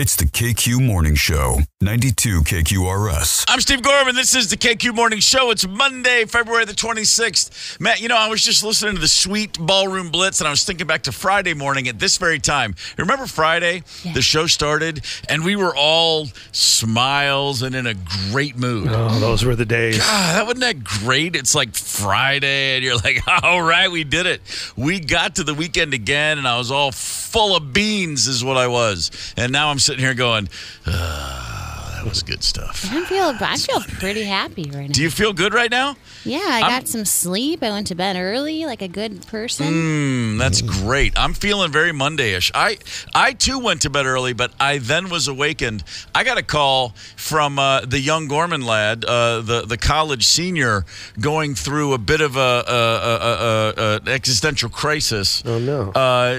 It's the KQ Morning Show, 92 KQRS. I'm Steve Gorman. This is the KQ Morning Show. It's Monday, February the 26th. Matt, I was just listening to the Sweet Ballroom Blitz, and I was thinking back to Friday morning at this very time. Remember Friday? Yeah. The show started, and we were all smiles and in a great mood. Oh, those were the days. God, wasn't that great? It's like Friday, and you're like, all right, we did it. We got to the weekend again, and I was all full of beans is what I was. And now I'm sitting here going, that was good stuff. I feel pretty happy right now. Do you feel good right now? Yeah, I got some sleep. I went to bed early like a good person. That's great. I'm feeling very Monday-ish. I too went to bed early, but I then was awakened. I got a call from the young Gorman lad, the college senior, going through a bit of an existential crisis. Oh, no.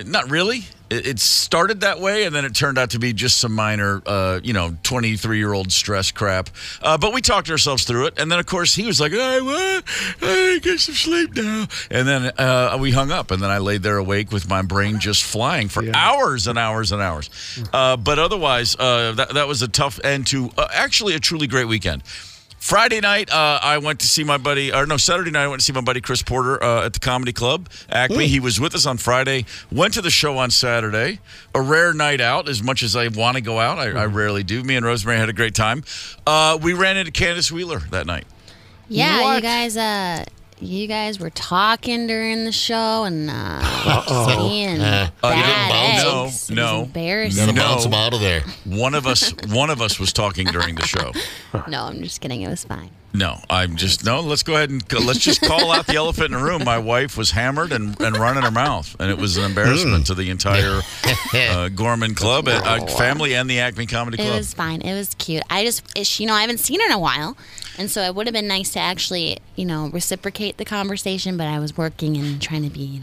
Not really. It started that way, and then it turned out to be just some minor, 23-year-old stress crap. But we talked ourselves through it. And then, of course, he was like, I get some sleep now. And then we hung up, and then I laid there awake with my brain just flying for hours and hours and hours. But otherwise, that was a tough end to actually a truly great weekend. Friday night, I went to see my buddy, Saturday night, I went to see my buddy Chris Porter at the Comedy Club, Acme. He was with us on Friday, went to the show on Saturday. A rare night out, as much as I want to go out. I rarely do. Me and Rosemary had a great time. We ran into Candace Wheeler that night. Yeah, What? you guys were talking during the show and saying bad eggs. No. Embarrassing. You gotta bounce them out of there. One of us was talking during the show. No, I'm just kidding. It was fine. No, let's go ahead and let's just call out the elephant in the room. My wife was hammered and running her mouth, and it was an embarrassment to the entire Gorman Club, family, and the Acme Comedy Club. It was fine. It was cute. I haven't seen her in a while, and so it would have been nice to actually, reciprocate the conversation, but I was working and trying to be,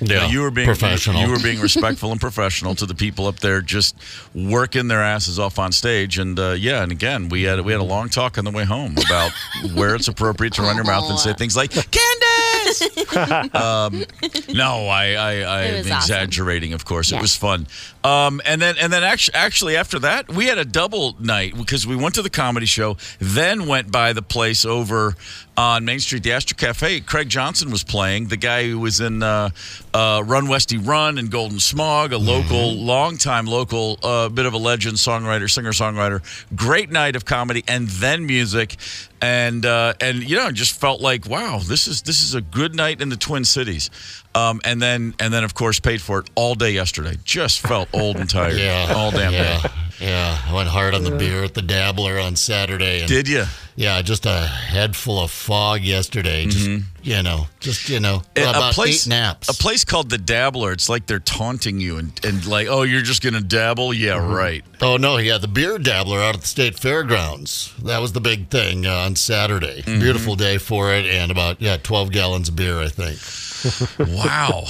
Yeah, you were being professional. You were being respectful and professional to the people up there, just working their asses off on stage. And and again, we had a long talk on the way home about where it's appropriate to run your mouth and say things like "Candace." No, I'm exaggerating. Of course, It was fun. And then actually after that, we had a double night because we went to the comedy show, then went by the place over on Main Street, the Astor Cafe. Craig Johnson was playing, the guy who was in Run Westy Run and Golden Smog, a longtime local, bit of a legend, singer-songwriter. Great night of comedy and then music. And just felt like, wow, this is a good night in the Twin Cities. And then of course paid for it all day yesterday. Just felt old and tired. All damn day. Yeah, I went hard on the beer at the Dabbler on Saturday. And, did you? Yeah, just a head full of fog yesterday. Just, about 8 naps. A place called the Dabbler. It's like they're taunting you and like, oh, you're just going to dabble? Yeah, right. Oh, no, the beer Dabbler out at the State Fairgrounds. That was the big thing on Saturday. Beautiful day for it, and about, 12 gallons of beer, I think. Wow.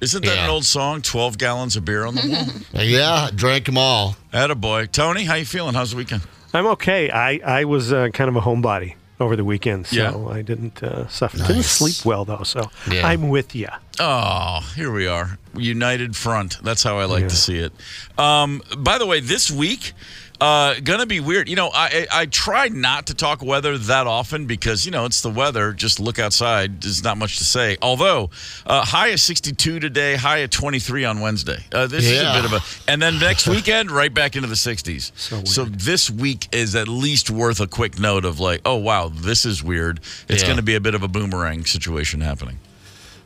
Isn't that an old song, 12 gallons of beer on the wall? Yeah, drank them all. Attaboy. Tony, how you feeling? How's the weekend? I'm okay. I was kind of a homebody over the weekend, so I didn't suffer. Nice. Didn't sleep well, though, so I'm with you. Oh, here we are. United front. That's how I like to see it. By the way, this week, gonna be weird. I try not to talk weather that often because, it's the weather. Just look outside. There's not much to say. Although, high of 62 today, high of 23 on Wednesday. This is a bit of a... And then next weekend, right back into the 60s. So this week is at least worth a quick note of like, oh, wow, this is weird. It's going to be a bit of a boomerang situation happening.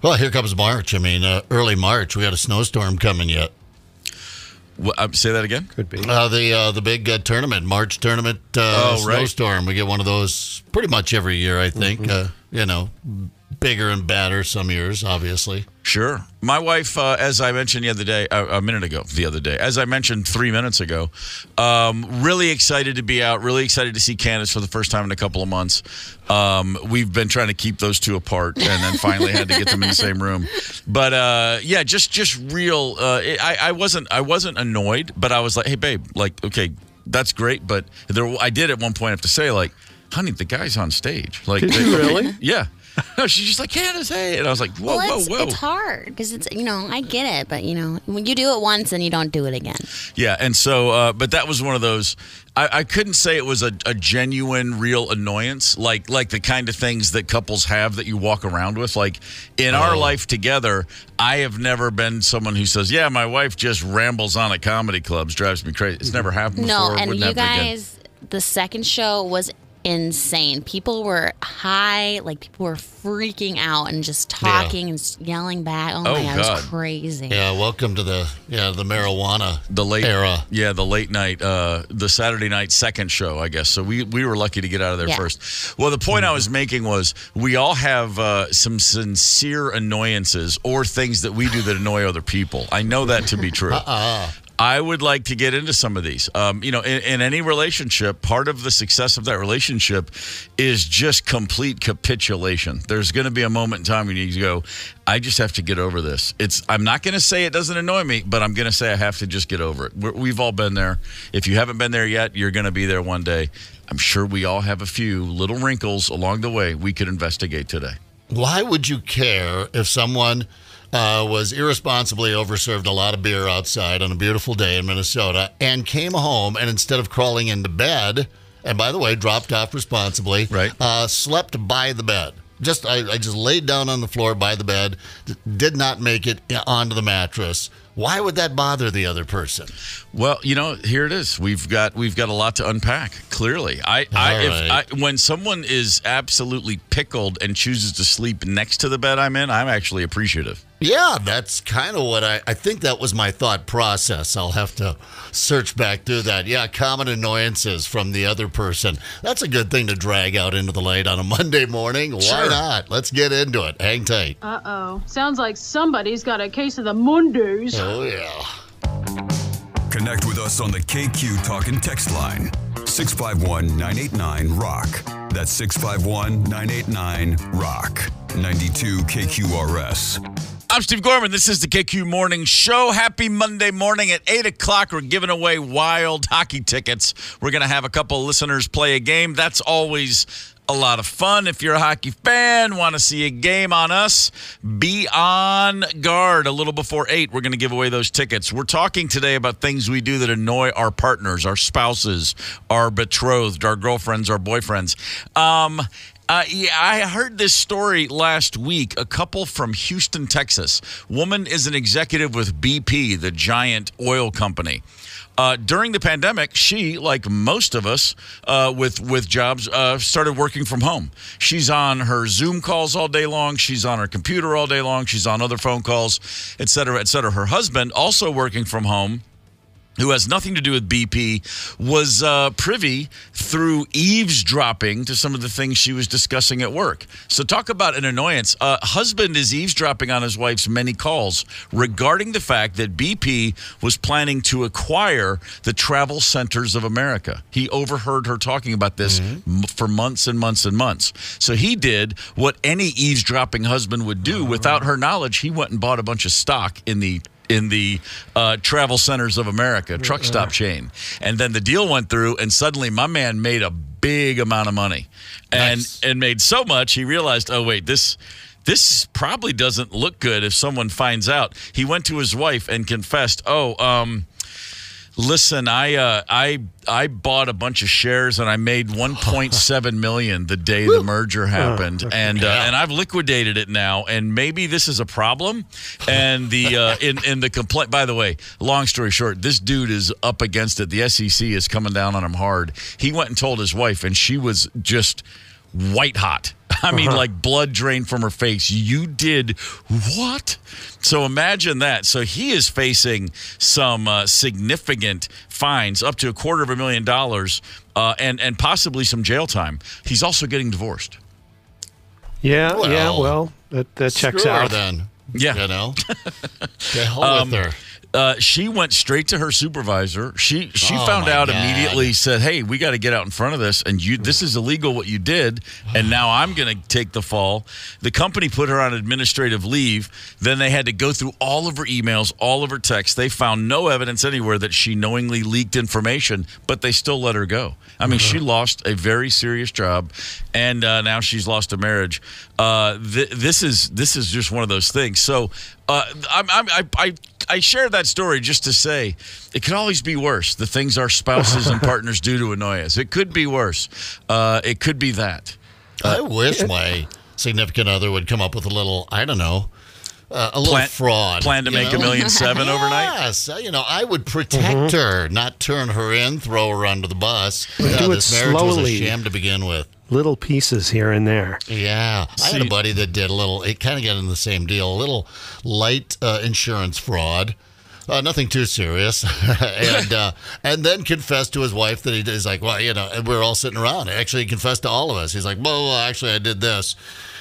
Well, here comes March. Early March. We got a snowstorm coming yet. Say that again? Could be. The big tournament, March tournament snowstorm. We get one of those pretty much every year, I think. Bigger and badder some years, obviously. Sure. My wife, as I mentioned the other day, as I mentioned 3 minutes ago, really excited to be out, really excited to see Candace for the first time in a couple of months. We've been trying to keep those two apart and then finally had to get them in the same room. But, just real, I wasn't annoyed, but I was like, hey, babe, like, okay, that's great. But I did at one point have to say, like, honey, the guy's on stage. Like, Did you really? Yeah. No, she's just like, Candace, hey. And I was like, whoa, whoa. It's hard because it's, I get it. But, when you do it once and you don't do it again. Yeah. And so, but that was one of those, I couldn't say it was a genuine, real annoyance, like the kind of things that couples have that you walk around with. Like in our life together, I have never been someone who says, yeah, my wife just rambles on at comedy clubs, drives me crazy. It's never happened before. No, and you guys, the second show was insane. People were high, like people were freaking out and just talking and yelling back. Oh my God, it was crazy. Yeah, welcome to the marijuana era. Yeah, the late night, the Saturday night second show, I guess. So we were lucky to get out of there first. Well, the point I was making was we all have some sincere annoyances or things that we do that annoy other people. I know that to be true. I would like to get into some of these. In any relationship, part of the success of that relationship is just complete capitulation. There's going to be a moment in time when you go, I just have to get over this. I'm not going to say it doesn't annoy me, but I'm going to say I have to just get over it. We've all been there. If you haven't been there yet, you're going to be there one day. I'm sure we all have a few little wrinkles along the way we could investigate today. Why would you care if someone was irresponsibly overserved a lot of beer outside on a beautiful day in Minnesota and came home and instead of crawling into bed, and by the way, dropped off responsibly, slept by the bed. I just laid down on the floor by the bed, did not make it onto the mattress. Why would that bother the other person? Well, here it is. We've got a lot to unpack. Clearly, when someone is absolutely pickled and chooses to sleep next to the bed I'm in, I'm actually appreciative. Yeah, that's kind of what I think that was my thought process. I'll have to search back through that. Yeah, common annoyances from the other person. That's a good thing to drag out into the light on a Monday morning. Why not? Let's get into it. Hang tight. Uh-oh. Sounds like somebody's got a case of the Mondays. Oh, yeah. Connect with us on the KQ Talk and Text line. 651-989-ROCK. That's 651-989-ROCK. 92 KQRS. I'm Steve Gorman. This is the KQ Morning Show. Happy Monday morning at 8 o'clock. We're giving away wild hockey tickets. We're going to have a couple of listeners play a game. That's always a lot of fun. If you're a hockey fan, want to see a game on us, be on guard. A little before 8, we're going to give away those tickets. We're talking today about things we do that annoy our partners, our spouses, our betrothed, our girlfriends, our boyfriends. I heard this story last week. A couple from Houston, Texas. Woman is an executive with BP, the giant oil company. During the pandemic, she, like most of us with jobs, started working from home. She's on her Zoom calls all day long. She's on her computer all day long. She's on other phone calls, et cetera, et cetera. Her husband, also working from home, who has nothing to do with BP, was privy through eavesdropping to some of the things she was discussing at work. So talk about an annoyance. Husband is eavesdropping on his wife's many calls regarding the fact that BP was planning to acquire the Travel Centers of America. He overheard her talking about this for months and months and months. So he did what any eavesdropping husband would do. Without her knowledge, he went and bought a bunch of stock in the Travel Centers of America, truck stop chain. And then the deal went through, and suddenly my man made a big amount of money. And made so much, he realized, oh, wait, this probably doesn't look good if someone finds out. He went to his wife and confessed, listen, I bought a bunch of shares and I made $1.7 million the day the merger happened, and I've liquidated it now. And maybe this is a problem. And the in the complaint. By the way, long story short, this dude is up against it. The SEC is coming down on him hard. He went and told his wife, and she was just white hot. I mean, like blood drained from her face. You did what? So imagine that. So he is facing some significant fines, up to $250,000, and possibly some jail time. He's also getting divorced. Well, that checks out. Then, yeah, the hell with her. She went straight to her supervisor. She Oh, found my out God. immediately, said, hey, we got to get out in front of this, and this is illegal what you did, and now I'm going to take the fall. The company put her on administrative leave. Then they had to go through all of her emails, all of her texts. They found no evidence anywhere that she knowingly leaked information, but they still let her go. I mean, she lost a very serious job, and now she's lost a marriage. This is just one of those things. So I share that story just to say it could always be worse. The things our spouses and partners do to annoy us. It could be worse. It could be that. I wish my significant other would come up with a little, I don't know, a little fraud. Plan to make $1.7 million overnight? Yes. I would protect her, not turn her in, throw her under the bus. Do it this marriage was a slowly. sham to begin with. Little pieces here and there. Yeah. I had a buddy that did it kind of got in the same deal, a little light insurance fraud. Nothing too serious. And then confessed to his wife that he's like, well, and we're all sitting around. Actually, he confessed to all of us. He's like, well, actually, I did this.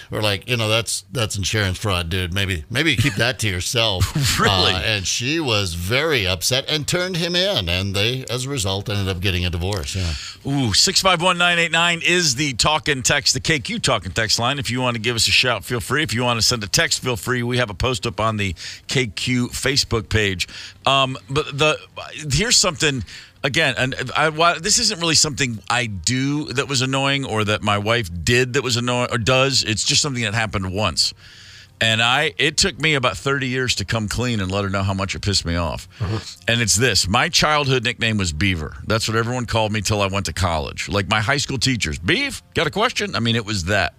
We're like, that's insurance fraud, dude. Maybe you keep that to yourself. Really? And she was very upset and turned him in. And they, as a result, ended up getting a divorce. Yeah. Ooh, 651-989 is the talk and text, the KQ talk and text line. If you want to give us a shout, feel free. If you want to send a text, feel free. We have a post up on the KQ Facebook page. But here's something. Again, and this isn't really something I do that was annoying or that my wife did that was annoying or does. It's just something that happened once. And it took me about 30 years to come clean and let her know how much it pissed me off. And it's this. My childhood nickname was Beaver. That's what everyone called me till I went to college. Like my high school teachers. Beef? Got a question? I mean, it was that.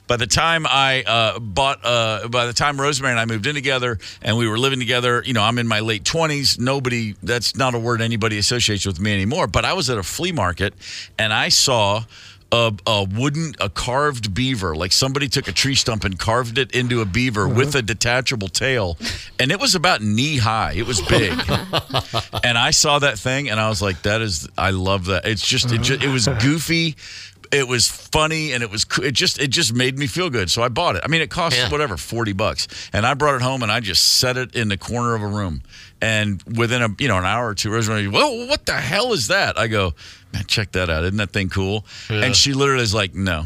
By the time by the time Rosemary and I moved in together and we were living together, I'm in my late 20s. That's not a word anybody associates with me anymore. But I was at a flea market and I saw a carved beaver. Like somebody took a tree stump and carved it into a beaver with a detachable tail. And it was about knee high. It was big. And I saw that thing and I was like, I love that. It was goofy. It was funny and it just made me feel good. So I bought it. I mean, it cost $40, and I brought it home and I just set it in the corner of a room. And within an hour or two, Rosemary, well, what the hell is that? I go, man, check that out. Isn't that thing cool? Yeah. And she literally is like, no,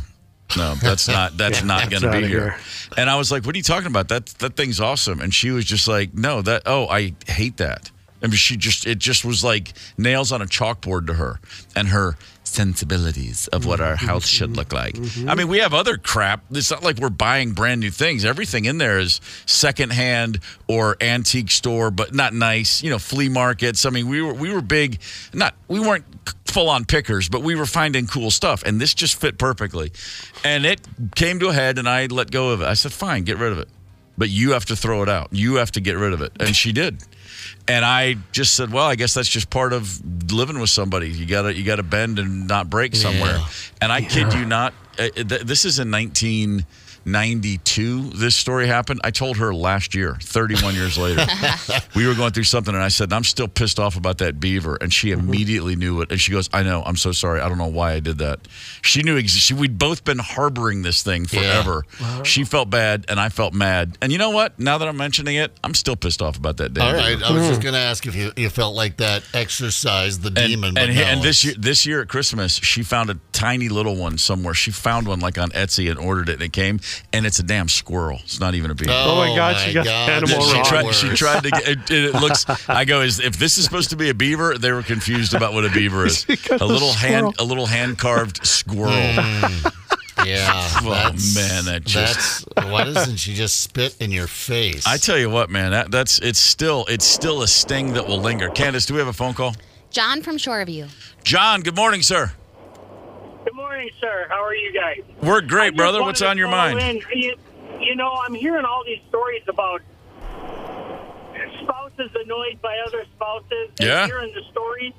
that's not going to be here. And I was like, what are you talking about? That thing's awesome. And she was just like, no, I hate that. I mean, it just was like nails on a chalkboard to her and her sensibilities of what our house should look like. I mean, we have other crap. It's not like we're buying brand new things. Everything in there is secondhand or antique store, but not nice. Flea markets. I mean, we were big. We weren't full on pickers, but we were finding cool stuff, and this just fit perfectly. And it came to a head, and I let go of it. I said, "Fine, get rid of it, but you have to throw it out. You have to get rid of it." And she did. And I just said, well, I guess that's just part of living with somebody. You gotta bend and not break somewhere. Yeah. And I kid you not, this is in 1992. This story happened. I told her last year, 31 years later. We were going through something, and I said, I'm still pissed off about that beaver. And she immediately knew it. And she goes, I know. I'm so sorry. I don't know why I did that. She knew. We'd both been harboring this thing forever. Yeah. She felt bad, and I felt mad. And you know what? Now that I'm mentioning it, I'm still pissed off about that day. All right. I was just going to ask if you felt like that exercised the demon. And this year at Christmas, she found a tiny little one somewhere. She found one like on Etsy and ordered it, and it came. And it's a damn squirrel. It's not even a beaver. Oh my God! She got animal wrong. She tried to get it. Looks. I go. If this is supposed to be a beaver, they were confused about what a beaver is. A little hand carved squirrel. Yeah. Oh man, why doesn't she just spit in your face? I tell you what, man. It's still a sting that will linger. Candace, do we have a phone call? John from Shoreview. John, good morning, sir. Good morning, sir. How are you guys? We're great, brother. What's on your mind? I'm hearing all these stories about spouses annoyed by other spouses. Yeah. And hearing the stories.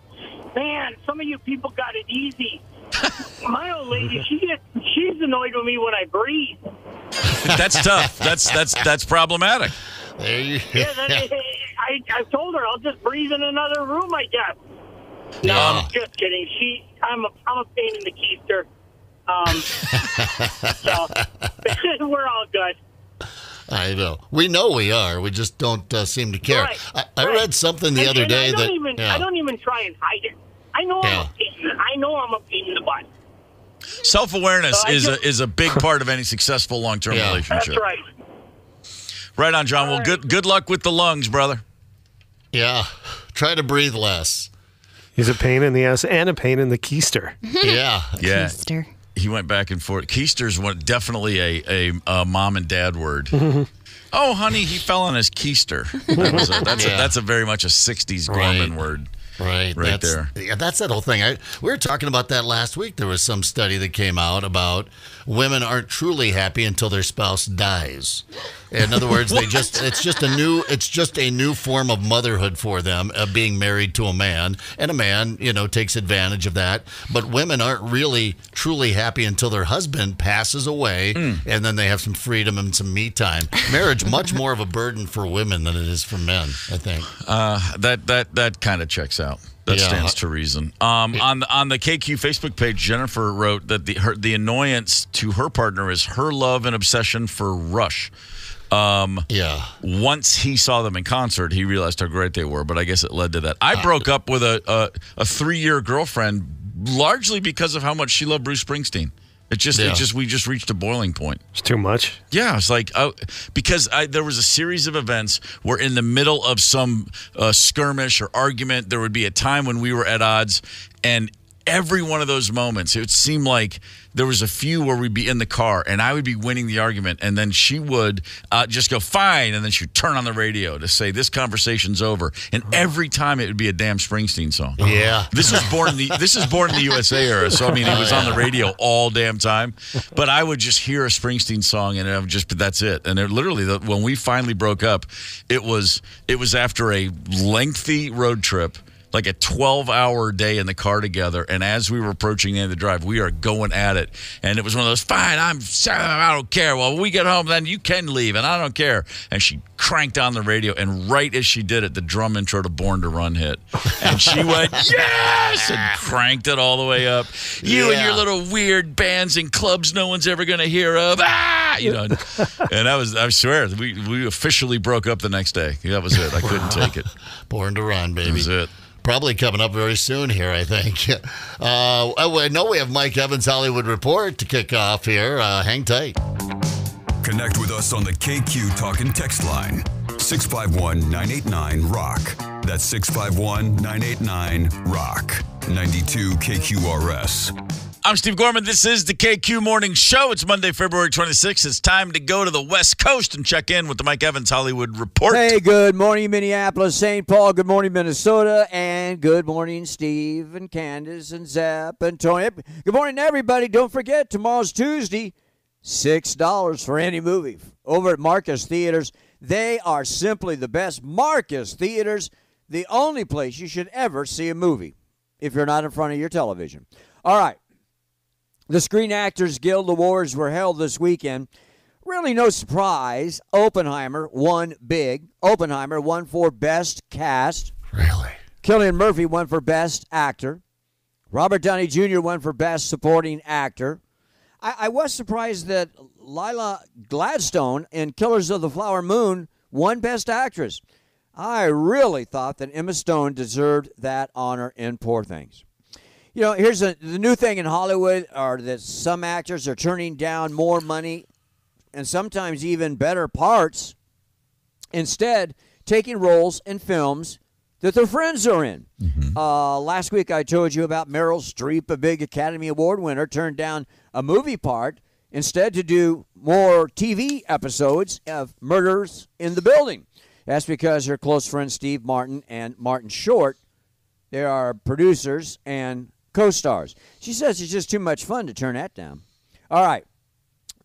Man, some of you people got it easy. My old lady, she's annoyed with me when I breathe. That's tough. That's problematic. I told her I'll just breathe in another room, I guess. No, I'm just kidding. I'm a pain in the keister. So we're all good. I know we are. We just don't seem to care. Right. I read something the other day I don't even try and hide it. I know I'm a pain in the butt. Self-awareness is a big part of any successful long-term relationship. That's right. Right on, John. Well, good luck with the lungs, brother. Yeah. Try to breathe less. He's a pain in the ass and a pain in the keister. Yeah. Keister. He went back and forth. Keister's definitely a mom and dad word. Oh, honey, he fell on his keister. That's a very much a 60s Gorman word. Right there. Yeah, that's that whole thing. We were talking about that last week. There was some study that came out about women aren't truly happy until their spouse dies. In other words, it's just a new form of motherhood for them, of being married to a man, and a man, takes advantage of that. But women aren't really truly happy until their husband passes away, and then they have some freedom and some me time. Marriage much more of a burden for women than it is for men, I think. That kind of checks out. That stands to reason. On the KQ Facebook page, Jennifer wrote that the annoyance to her partner is her love and obsession for Rush. Once he saw them in concert, he realized how great they were, but I guess it led to that. I broke up with a 3-year girlfriend largely because of how much she loved Bruce Springsteen. We just reached a boiling point. It's too much. Yeah, it's like because there was a series of events where in the middle of some skirmish or argument, there would be a time when we were at odds, and every one of those moments, it would seem like there was a few where we'd be in the car and I would be winning the argument, and then she would just go, fine, and then she'd turn on the radio to say, this conversation's over. And every time it would be a damn Springsteen song. Yeah. This is born in the USA era, so I mean, it was on the radio all damn time. But I would just hear a Springsteen song, and that's it. And when we finally broke up, it was after a lengthy road trip, like a 12-hour day in the car together, and as we were approaching the end of the drive, we are going at it. And it was one of those, fine, I don't care. Well, when we get home, then you can leave, and I don't care. And she cranked on the radio, and right as she did it, the drum intro to Born to Run hit. And she went, yes! And cranked it all the way up. You and your little weird bands and clubs no one's ever going to hear of. And I swear, we officially broke up the next day. That was it. I couldn't take it. Born to Run, baby. That was it. Probably coming up very soon here, I think. I know we have Mike Evans' Hollywood Report to kick off here. Hang tight. Connect with us on the KQ Talk and Text line. 651-989-ROCK. That's 651-989-ROCK. 92 KQRS. I'm Steve Gorman. This is the KQ Morning Show. It's Monday, February 26th. It's time to go to the West Coast and check in with the Mike Evans Hollywood Report. Hey, good morning, Minneapolis, St. Paul. Good morning, Minnesota. And good morning, Steve and Candace and Zep and Tony. Good morning, everybody. Don't forget, tomorrow's Tuesday, $6 for any movie over at Marcus Theaters. They are simply the best. Marcus Theaters, the only place you should ever see a movie if you're not in front of your television. All right. The Screen Actors Guild Awards were held this weekend. Really no surprise. Oppenheimer won big. Oppenheimer won for Best Cast. Really? Cillian Murphy won for Best Actor. Robert Downey Jr. won for Best Supporting Actor. I was surprised that Lila Gladstone in Killers of the Flower Moon won Best Actress. I really thought that Emma Stone deserved that honor in Poor Things. Here's the new thing in Hollywood are that some actors are turning down more money and sometimes even better parts, instead taking roles in films that their friends are in. Mm-hmm. Last week I told you about Meryl Streep, a big Academy Award winner, turned down a movie part instead to do more TV episodes of Murders in the Building. That's because her close friends Steve Martin and Martin Short, they are producers and co-stars. She says it's just too much fun to turn that down. All right.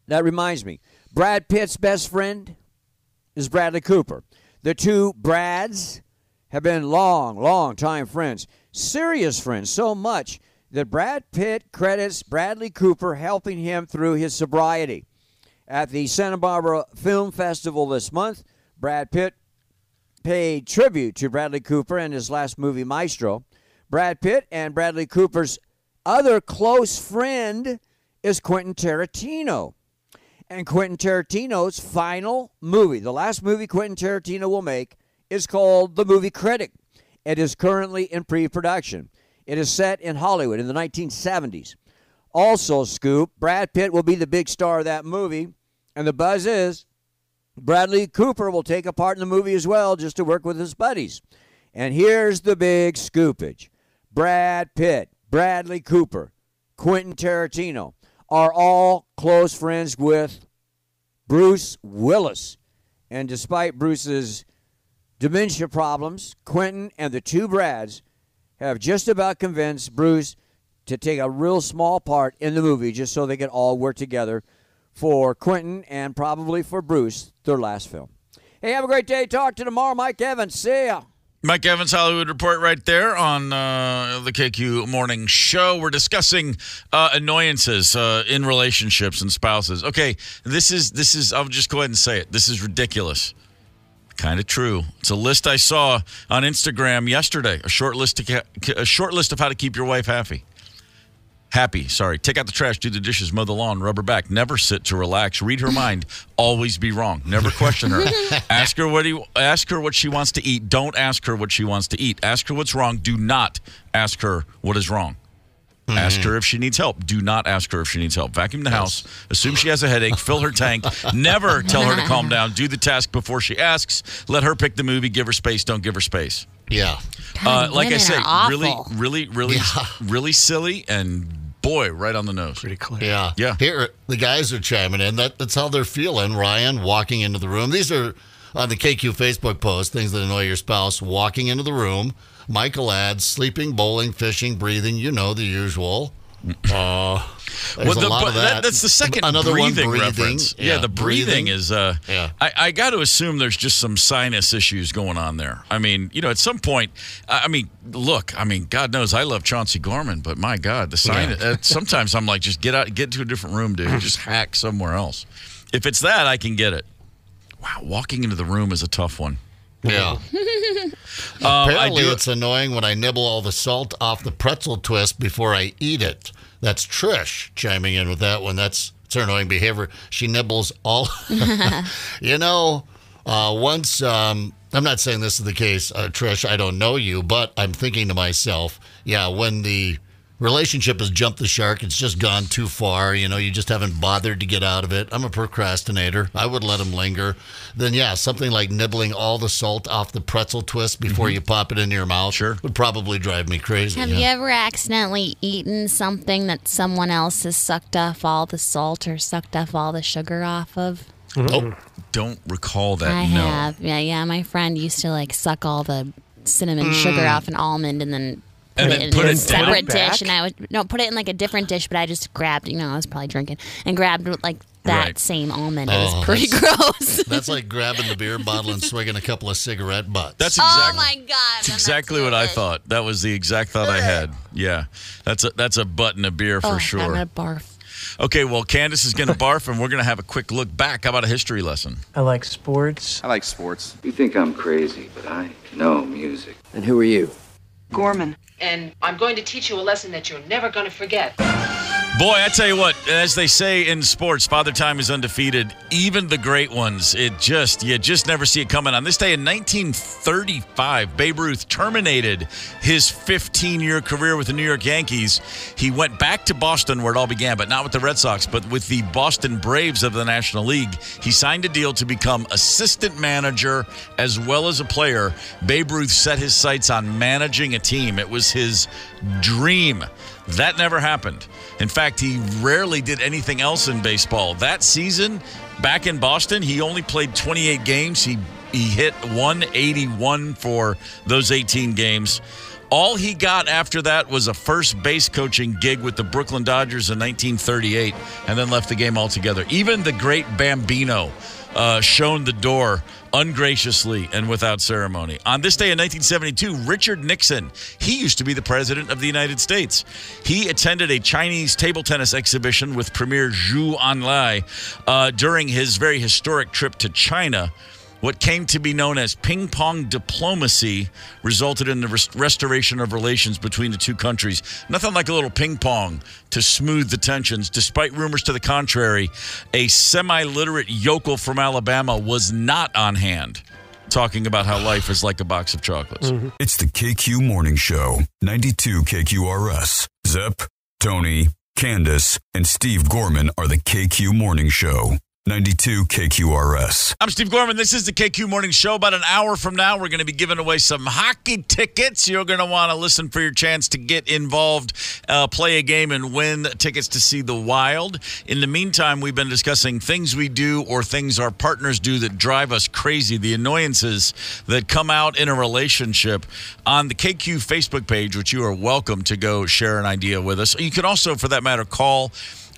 That reminds me. Brad Pitt's best friend is Bradley Cooper. The two Brads have been long time friends. Serious friends, so much that Brad Pitt credits Bradley Cooper helping him through his sobriety. At the Santa Barbara Film Festival this month, Brad Pitt paid tribute to Bradley Cooper and his last movie, Maestro. Brad Pitt and Bradley Cooper's other close friend is Quentin Tarantino. And Quentin Tarantino's final movie, the last movie Quentin Tarantino will make, is called The Movie Critic. It is currently in pre-production. It is set in Hollywood in the 1970s. Also, Scoop, Brad Pitt will be the big star of that movie, and the buzz is Bradley Cooper will take a part in the movie as well, just to work with his buddies. And here's the big scoopage. Brad Pitt, Bradley Cooper, Quentin Tarantino are all close friends with Bruce Willis. And despite Bruce's dementia problems, Quentin and the two Brads have just about convinced Bruce to take a real small part in the movie just so they can all work together for Quentin and probably for Bruce, their last film. Hey, have a great day. Talk to you tomorrow. Mike Evans. See ya. Mike Evans, Hollywood Report right there on the KQ Morning Show. We're discussing annoyances in relationships and spouses. Okay, this is. I'll just go ahead and say it. This is ridiculous. Kind of true. It's a list I saw on Instagram yesterday. A short list of how to keep your wife happy. Take out the trash, do the dishes, mow the lawn, rub her back. Never sit to relax. Read her mind. Always be wrong. Never question her. Ask her what she wants to eat. Don't ask her what she wants to eat. Ask her what's wrong. Do not ask her what is wrong. Mm-hmm. Ask her if she needs help. Do not ask her if she needs help. Vacuum the house. Assume she has a headache. Fill her tank. Never tell her to calm down. Do the task before she asks. Let her pick the movie. Give her space. Don't give her space. Yeah. God, like I say, awful. really silly and boy, right on the nose. Pretty clear. Yeah. Yeah. Here, the guys are chiming in. That's how they're feeling. Ryan walking into the room. These are on the KQ Facebook post, things that annoy your spouse. Walking into the room. Michael adds, sleeping, bowling, fishing, breathing. You know, the usual. There's a lot of that. That's the second Another breathing one, reference. Yeah, the breathing is. I got to assume there's just some sinus issues going on there. I mean, at some point, God knows I love Chauncey Gorman, but my God, the sinus. Sometimes I'm like, just get to a different room, dude. Just hack somewhere else. If it's that, I can get it. Wow, walking into the room is a tough one. Yeah. Apparently, it's annoying when I nibble all the salt off the pretzel twist before I eat it. That's Trish chiming in with that one. It's her annoying behavior. She nibbles all. Once, I'm not saying this is the case, Trish, I don't know you, but I'm thinking to myself, when the relationship has jumped the shark, it's just gone too far, you just haven't bothered to get out of it. I'm a procrastinator. I would let him linger. Then, something like nibbling all the salt off the pretzel twist before you pop it into your mouth would probably drive me crazy. Have you ever accidentally eaten something that someone else has sucked off all the salt or sucked off all the sugar off of? Oh, don't recall that. I have. Yeah. My friend used to suck all the cinnamon sugar off an almond and then put it in a separate dish, and I would put it in a different dish. But I just grabbed, I was probably drinking and grabbed that same almond. It was pretty gross. That's like grabbing the beer bottle and swigging a couple of cigarette butts. That's exactly. Oh my God! That's exactly what I thought. That was the exact thought I had. Yeah, that's a butt in a beer for sure. I'm gonna barf. Okay, well, Candace is going to barf, and we're going to have a quick look back. How about a history lesson? I like sports. I like sports. You think I'm crazy, but I know music. And who are you? Gorman. And I'm going to teach you a lesson that you're never going to forget. Boy, I tell you what, as they say in sports, Father Time is undefeated. Even the great ones, you just never see it coming. On this day in 1935, Babe Ruth terminated his 15-year career with the New York Yankees. He went back to Boston where it all began, but not with the Red Sox, but with the Boston Braves of the National League. He signed a deal to become assistant manager as well as a player. Babe Ruth set his sights on managing a team. It was his dream. That never happened. In fact, he rarely did anything else in baseball. That season, back in Boston, he only played 28 games. He hit 181 for those 18 games. All he got after that was a first base coaching gig with the Brooklyn Dodgers in 1938, and then left the game altogether. Even the great Bambino shown the door ungraciously and without ceremony. On this day in 1972, Richard Nixon, he used to be the president of the United States. He attended a Chinese table tennis exhibition with Premier Zhou Enlai during his very historic trip to China. What came to be known as ping pong diplomacy resulted in the restoration of relations between the two countries. Nothing like a little ping pong to smooth the tensions. Despite rumors to the contrary, a semi-literate yokel from Alabama was not on hand, talking about how life is like a box of chocolates. Mm-hmm. It's the KQ Morning Show, 92 KQRS. Zep, Tony, Candace, and Steve Gorman are the KQ Morning Show. 92 KQRS. I'm Steve Gorman. This is the KQ Morning Show. About an hour from now, we're going to be giving away some hockey tickets. You're going to want to listen for your chance to get involved, play a game, and win tickets to see the Wild. In the meantime, we've been discussing things we do or things our partners do that drive us crazy, the annoyances that come out in a relationship. On the KQ Facebook page, which you are welcome to go share an idea with us. You can also, for that matter, call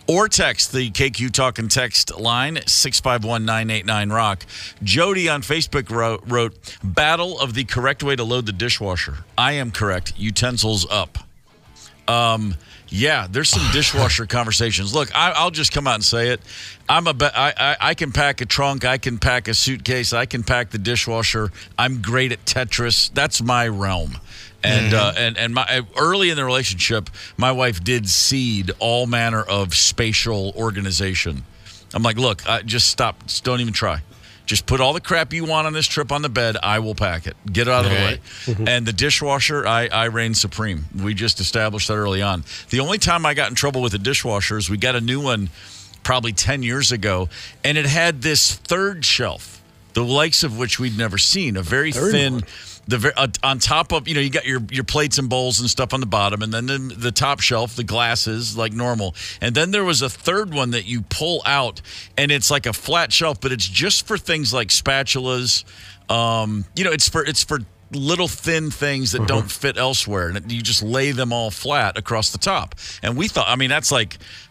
or text the KQ Talk and Text line, 651-989-ROCK. Jody on Facebook wrote, battle of the correct way to load the dishwasher. I am correct. Utensils up. Yeah, there's some dishwasher conversations. Look, I'll just come out and say it. I can pack a trunk. I can pack a suitcase. I can pack the dishwasher. I'm great at Tetris. That's my realm. And early in the relationship, my wife did seed all manner of spatial organization. I'm like, look, just stop. Just don't even try. Just put all the crap you want on this trip on the bed. I will pack it. Get it out of the way. Mm-hmm. And the dishwasher, I reign supreme. We just established that early on. The only time I got in trouble with the dishwasher is we got a new one probably 10 years ago, and it had this third shelf, the likes of which we'd never seen, a very thin... on top of, you got your plates and bowls and stuff on the bottom, and then the top shelf, the glasses, like normal. And then there was a third one that you pull out, and it's like a flat shelf, but it's just for things like spatulas. It's for little thin things that don't fit elsewhere, and you just lay them all flat across the top. And we thought, this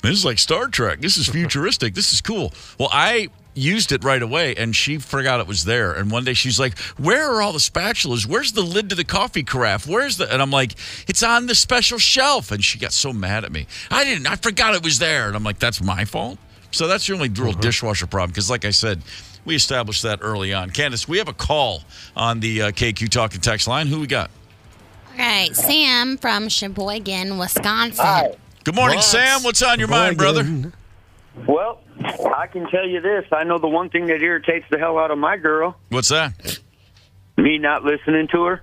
is like Star Trek. This is futuristic. This is cool. Well, I used it right away, and she forgot it was there. And one day she's like, where are all the spatulas? Where's the lid to the coffee carafe? And I'm like, it's on the special shelf. And she got so mad at me. I forgot it was there. And I'm like, that's my fault? So that's the only real dishwasher problem, because like I said, we established that early on. Candace, we have a call on the KQ Talk and Text line. Who we got? All right, Sam from Sheboygan, Wisconsin. Hi. Good morning, Sam. What's on your mind, brother? Well, I can tell you this. I know the one thing that irritates the hell out of my girl. What's that? Me not listening to her.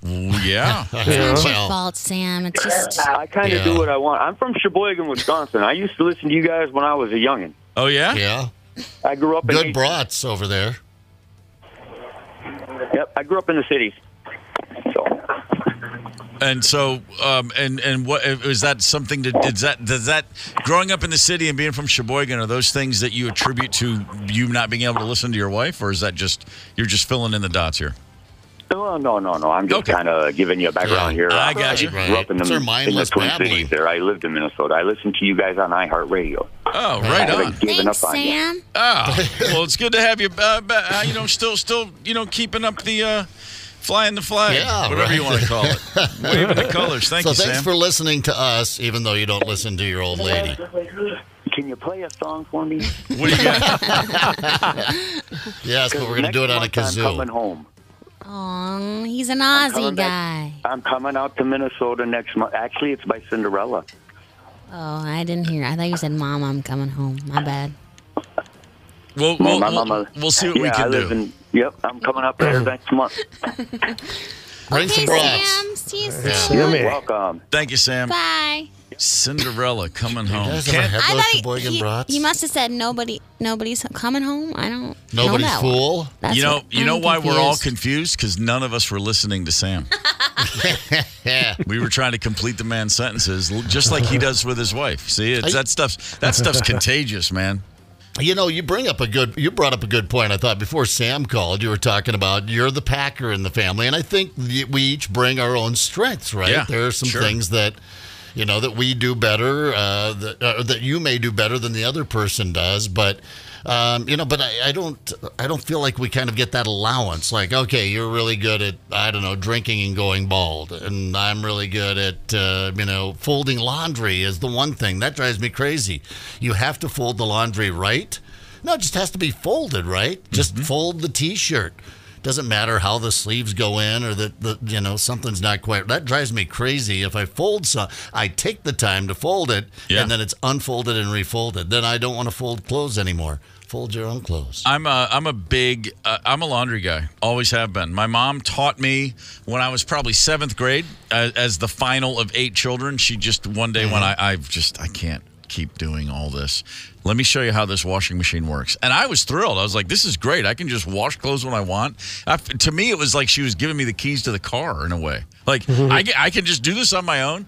Yeah. It's not your fault, Sam. It's just... I kind of do what I want. I'm from Sheboygan, Wisconsin. I used to listen to you guys when I was a youngin'. Oh, yeah? Yeah. I grew up in... Good brats over there. Yep, I grew up in the cities. And so, and what is that something to? Does that growing up in the city and being from Sheboygan, are those things that you attribute to you not being able to listen to your wife, or is that just you're just filling in the dots here? No. I'm just kind of giving you a background here. I got you. I grew up in the Twin Cities there. I lived in Minnesota. I listened to you guys on iHeartRadio. Oh, right on. Thanks, Sam. Well, it's good to have you. Still, keeping up the. Flying the flag, whatever you want to call it. Waving the colors. Thank you, Sam. Thanks for listening to us, even though you don't listen to your old lady. Can you play a song for me? What do you got? Yes, but we're going to do it on a kazoo. I'm coming home. Oh, he's an Aussie guy. I'm coming out to Minnesota next month. Actually, it's by Cinderella. Oh, I didn't hear. I thought you said, Mom, I'm coming home. My bad. We'll see what we can do. Yep, I'm coming up there next month. Bring some brats. Sam. See you soon. You're welcome. Thank you, Sam. Bye. Cinderella coming home. I thought he must have said nobody's coming home. I don't. Nobody's know fool. You know why we're all confused? Because none of us were listening to Sam. We were trying to complete the man's sentences, just like he does with his wife. See, that stuff's contagious, man. You brought up a good point. I thought before Sam called, you were talking about you're the packer in the family, and I think we each bring our own strengths, right? Yeah, there are some things that that we do better, that you may do better than the other person does, but but I don't feel like we kind of get that allowance. Like, okay, you're really good at drinking and going bald, and I'm really good at folding laundry is the one thing that drives me crazy. You have to fold the laundry right. No, it just has to be folded, right? Just fold the T-shirt. Doesn't matter how the sleeves go in or that something's not quite. That drives me crazy. If I fold I take the time to fold it, and then it's unfolded and refolded. Then I don't want to fold clothes anymore. Fold your own clothes. I'm a laundry guy. Always have been. My mom taught me when I was probably 7th grade as the final of 8 children. She just one day when I can't keep doing all this. Let me show you how this washing machine works. And I was thrilled. I was like, this is great. I can just wash clothes when I want. To me, it was like she was giving me the keys to the car in a way. Like, I can just do this on my own.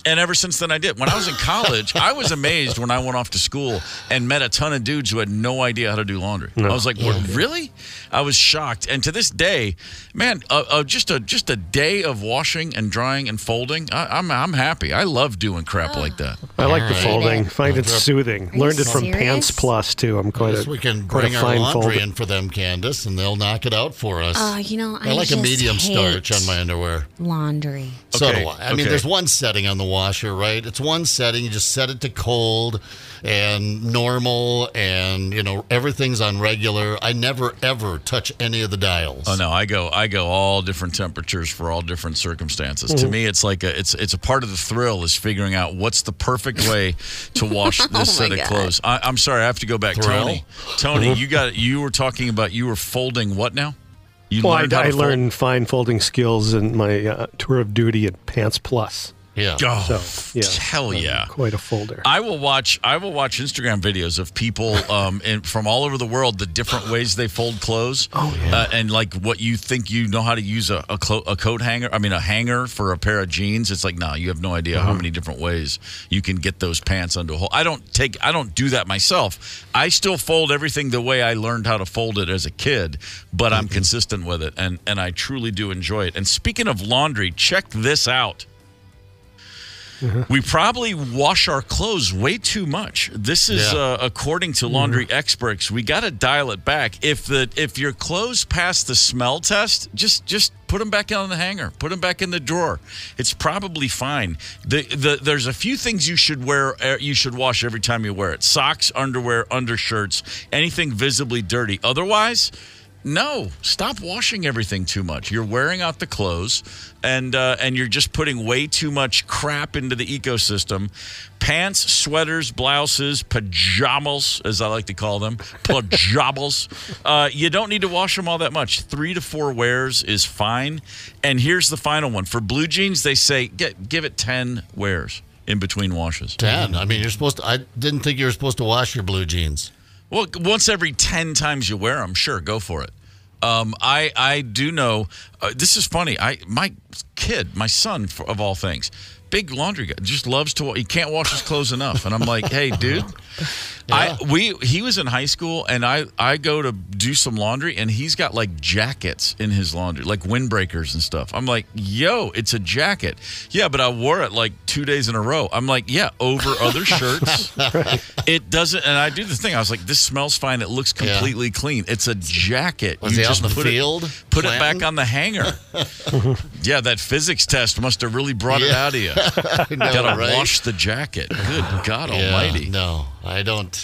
And ever since then, I did. When I was in college, I was amazed when I went off to school and met a ton of dudes who had no idea how to do laundry. I was like, what, really? I was shocked. And to this day, man, just a day of washing and drying and folding, I'm happy. I love doing crap like that. I like the folding. Find it soothing. Learned it from Pants Plus, too. I'm quite we can bring our laundry in for them, Candace, and they'll knock it out for us. I like a medium starch on my underwear. Laundry. So do I. I mean, there's one setting on the washer, right? It's one setting. You just set it to cold and normal, and everything's on regular. I never ever touch any of the dials. Oh no, I go all different temperatures for all different circumstances. To me, it's like it's a part of the thrill is figuring out what's the perfect way to wash this set of clothes. I'm sorry, I have to go back. Tony, you were talking about you were folding what now? I learned fine folding skills in my tour of duty at Pants Plus. Yeah. Hell yeah. Quite a folder. I will watch Instagram videos of people from all over the world, the different ways they fold clothes. Oh, yeah. And like what you think you know how to use a coat hanger. I mean, a hanger for a pair of jeans. It's like, no, you have no idea how many different ways you can get those pants onto a hole. I don't do that myself. I still fold everything the way I learned how to fold it as a kid, but I'm consistent with it. And I truly do enjoy it. And speaking of laundry, check this out. We probably wash our clothes way too much. This is according to laundry experts. We got to dial it back. If your clothes pass the smell test, just put them back on the hanger. Put them back in the drawer. It's probably fine. There's a few things you should wear. You should wash every time you wear it: socks, underwear, undershirts, anything visibly dirty. Otherwise, no, stop washing everything too much. You're wearing out the clothes, and you're just putting way too much crap into the ecosystem. Pants, sweaters, blouses, pajamas, as I like to call them, pajamas. You don't need to wash them all that much. 3 to 4 wears is fine. And here's the final one. For blue jeans, they say give it 10 wears in between washes. 10? I mean, you're supposed to. I didn't think you were supposed to wash your blue jeans. Well, once every 10 times you wear them, sure, go for it. I do know, this is funny. My son, of all things, big laundry guy, just loves to. He can't wash his clothes enough, and I'm like, hey, dude. Yeah. He was in high school, and I go to do some laundry, and he's got like jackets in his laundry, like windbreakers and stuff. I'm like, yo, it's a jacket. Yeah, but I wore it like 2 days in a row. I'm like, yeah, over other shirts. It doesn't, and I do the thing. I was like, this smells fine. It looks completely clean. It's a jacket. Was he out in the field? Put it back on the hanger. Yeah, that physics test must have really brought it out of you. Gotta wash the jacket. Good God Almighty. No, I don't.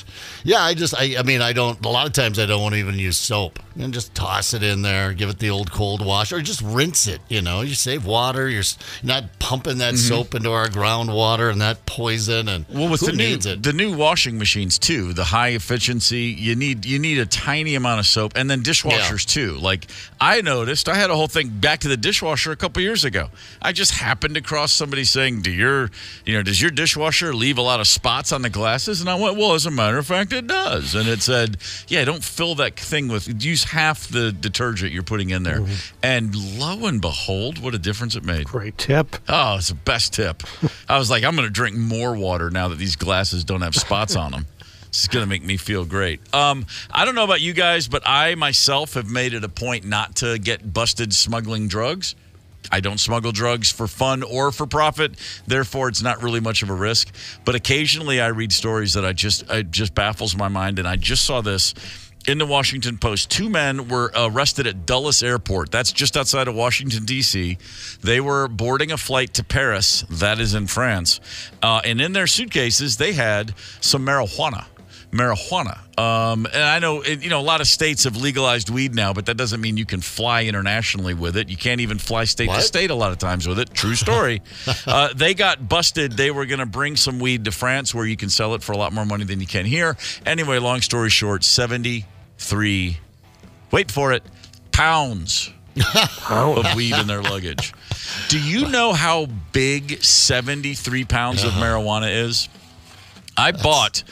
Yeah, I mean, I don't. A lot of times I don't want to even use soap. And just toss it in there, give it the old cold wash, or just rinse it. You save water. You're not pumping that soap into our groundwater and that poison. And with who needs it? The new washing machines too, the high efficiency. You need a tiny amount of soap, and then dishwashers too. Like I noticed, I had a whole thing back to the dishwasher a couple years ago. I just happened across somebody saying, does your dishwasher leave a lot of spots on the glasses? And I went, well, as a matter of fact, it does. And it said, yeah, don't fill that thing with. Use half the detergent you're putting in there. And lo and behold, what a difference it made. Great tip. Oh, it's the best tip. I was like, I'm going to drink more water now that these glasses don't have spots on them. This is going to make me feel great. I don't know about you guys, but I myself have made it a point not to get busted smuggling drugs. I don't smuggle drugs for fun or for profit. Therefore, it's not really much of a risk. But occasionally I read stories that it just baffles my mind. And I just saw this in the Washington Post. 2 men were arrested at Dulles Airport. That's just outside of Washington, D.C. They were boarding a flight to Paris. That is in France. And in their suitcases, they had some marijuana. marijuana. And I know, a lot of states have legalized weed now, but that doesn't mean you can fly internationally with it. You can't even fly state to state a lot of times with it. True story. They got busted. They were going to bring some weed to France where you can sell it for a lot more money than you can here. Anyway, long story short, 73, wait for it, pounds of weed in their luggage. Do you know how big 73 pounds of marijuana is? I bought,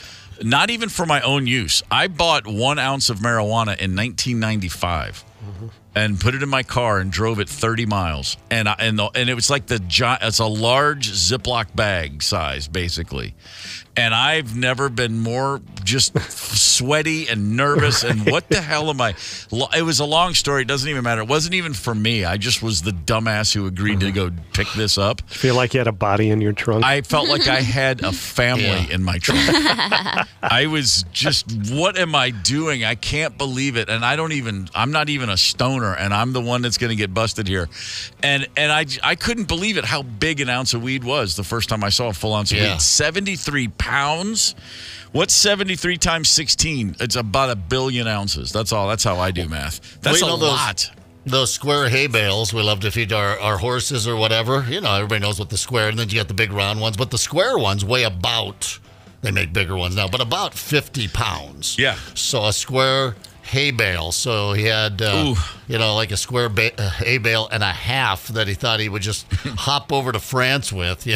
not even for my own use, I bought 1 ounce of marijuana in 1995 and put it in my car and drove it 30 miles. And it was like it's a large Ziploc bag size, basically. And I've never been more just sweaty and nervous. And what the hell am I? It was a long story. It doesn't even matter. It wasn't even for me. I just was the dumbass who agreed to go pick this up. Feel like you had a body in your trunk? I felt like I had a family in my trunk. I was just, what am I doing? I can't believe it. And I'm not even a stoner, and I'm the one that's going to get busted here. And I couldn't believe it how big an ounce of weed was the first time I saw a full ounce of weed. 73 pounds. What's 73 times 16? It's about 1 billion ounces. That's all. That's how I do math. That's a lot. Those square hay bales we love to feed our horses or whatever. Everybody knows what the square, and then you got the big round ones. But the square ones weigh they make bigger ones now, but about 50 pounds. Yeah. So a square hay bale. So he had, like a square hay bale and a half that he thought he would just hop over to France with,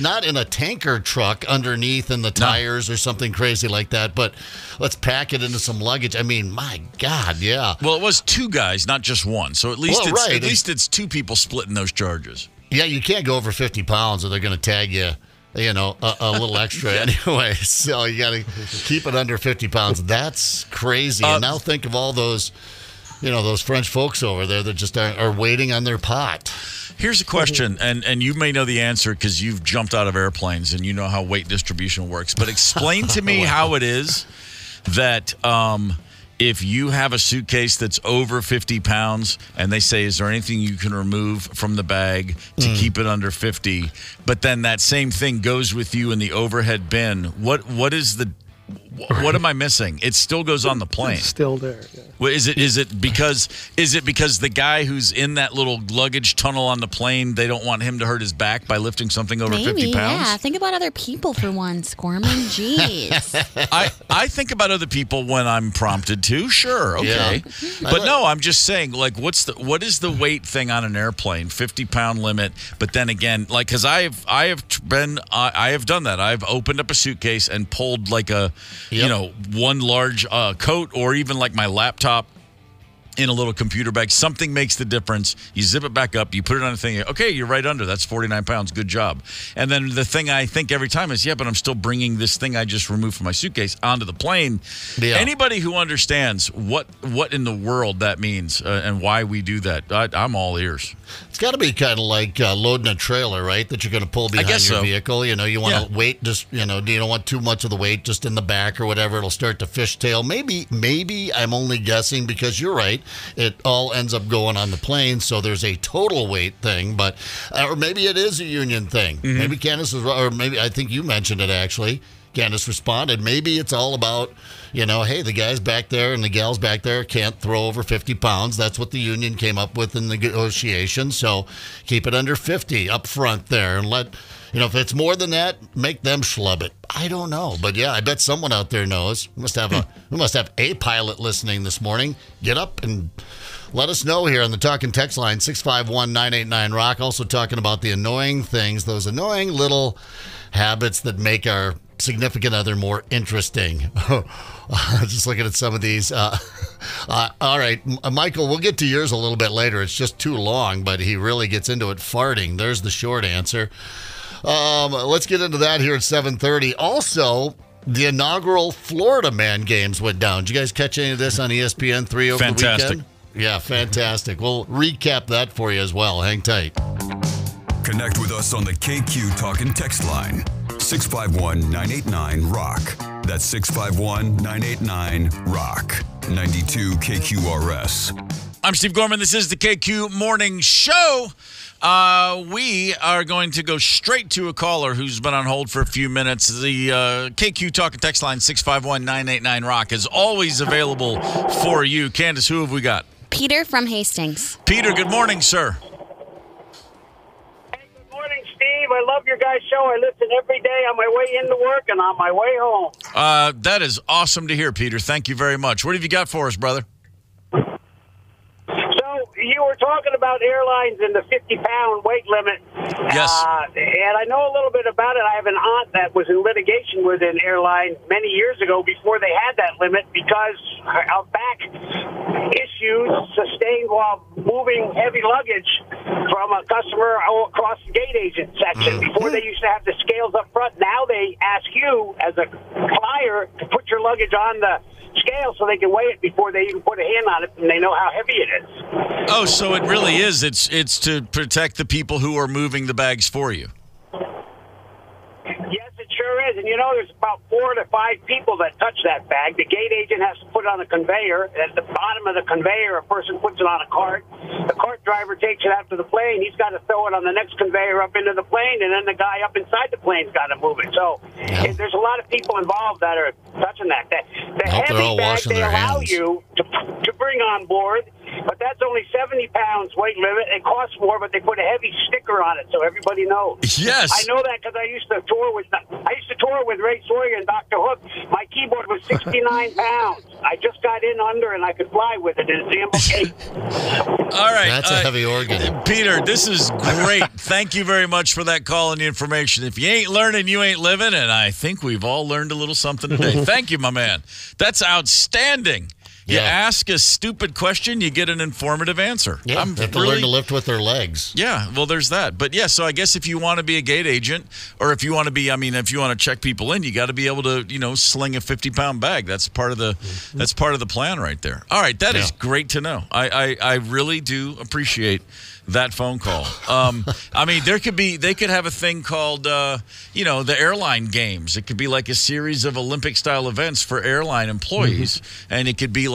not in a tanker truck underneath in the tires or something crazy like that, but let's pack it into some luggage. I mean, my God, yeah. Well, it was 2 guys, not just one. So at least it's 2 people splitting those charges. Yeah, you can't go over 50 pounds or they're going to tag you. A little extra anyway. So you got to keep it under 50 pounds. That's crazy. And now think of all those, those French folks over there that just are waiting on their pot. Here's a question, and you may know the answer because you've jumped out of airplanes and you know how weight distribution works. But explain to me how it is that if you have a suitcase that's over 50 pounds and they say, is there anything you can remove from the bag to keep it under 50? But then that same thing goes with you in the overhead bin. What am I missing? It still goes on the plane. It's still there. Yeah. Well, is it because the guy who's in that little luggage tunnel on the plane, they don't want him to hurt his back by lifting something over 50 pounds? Yeah. Think about other people for once, Gorman. Jeez. I think about other people when I'm prompted to. Sure, okay, but no, I'm just saying. Like, what is the weight thing on an airplane? 50-pound limit. But then again, like, because I have done that. I've opened up a suitcase and pulled like a one large coat or even like my laptop in a little computer bag. Something makes the difference. You zip it back up, you put it on a thing. Okay, you're right under. That's 49 pounds. Good job. And then the thing I think every time is, but I'm still bringing this thing I just removed from my suitcase onto the plane. Yeah. Anybody who understands what in the world that means and why we do that, I'm all ears. It's got to be kind of like loading a trailer, right? That you're going to pull behind your vehicle. You want to weight just, you don't want too much of the weight just in the back or whatever. It'll start to fishtail. Maybe I'm only guessing because you're right. It all ends up going on the plane, so there's a total weight thing, but or maybe it is a union thing. Mm-hmm. Maybe Candace was, or maybe I think you mentioned it actually. Candace responded. Maybe it's all about, hey, the guys back there and the gals back there can't throw over 50 pounds. That's what the union came up with in the negotiation. So keep it under 50 up front there and let, if it's more than that, make them schlub it. I don't know. But yeah, I bet someone out there knows. We must have a pilot listening this morning. Get up and let us know here on the Talk and Text line, 651-989-ROCK. Also talking about the annoying things, those annoying little habits that make our significant other more interesting. Just looking at some of these. All right, Michael, we'll get to yours a little bit later. It's just too long, but he really gets into it. Farting. There's the short answer. Let's get into that here at 7:30. Also, the inaugural Florida Man games went down. Did you guys catch any of this on ESPN3 over the weekend? Yeah, fantastic. We'll recap that for you as well. Hang tight. Connect with us on the KQ Talk and Text line. 651-989-ROCK. That's 651-989-ROCK. 92 KQRS. I'm Steve Gorman. This is the KQ Morning Show. We are going to go straight to a caller who's been on hold for a few minutes. The KQ Talk and Text line 651-989-ROCK is always available for you. Candace, who have we got? Peter from Hastings. Peter, good morning, sir. Hey, good morning, Steve. I love your guys' show. I listen every day on my way into work and on my way home. That is awesome to hear, Peter. Thank you very much. What have you got for us, brother? You were talking about airlines and the 50-pound weight limit. Yes. And I know a little bit about it. I have an aunt that was in litigation with an airline many years ago before they had that limit because of back issues sustained while moving heavy luggage from a customer across the gate agent section. Before they used to have the scales up front. Now they ask you as a flyer to put your luggage on the scale so they can weigh it before they even put a hand on it, and they know how heavy it is. Oh, so it really is. It's to protect the people who are moving the bags for you. Yes, it sure is. And, there's about 4 to 5 people that touch that bag. The gate agent has to put it on a conveyor. At the bottom of the conveyor, a person puts it on a cart. The cart driver takes it out to the plane. He's got to throw it on the next conveyor up into the plane, and then the guy up inside the plane's got to move it. So there's a lot of people involved that are touching that. The heavy bag they allow you to bring on board, but that's only 70 pounds weight limit. It costs more, but they put a heavy sticker on it so everybody knows. Yes. I know that because I used to tour with Ray Sawyer and Dr. Hook. My keyboard was 69 pounds. I just got in under and I could fly with it. It's okay. All right. That's a heavy organ. Peter, this is great. Thank you very much for that call and the information. If you ain't learning, you ain't living, and I think we've all learned a little something today. Thank you, my man. That's outstanding. You ask a stupid question, you get an informative answer. Yeah, they have to learn to lift with their legs. Yeah, well, there's that. But, yeah, so I guess if you want to be a gate agent or if you want to be, if you want to check people in, you got to be able to, sling a 50-pound bag. That's part of the plan right there. All right, that is great to know. I really do appreciate that phone call. They could have a thing called, the airline games. It could be like a series of Olympic-style events for airline employees, and it could be like,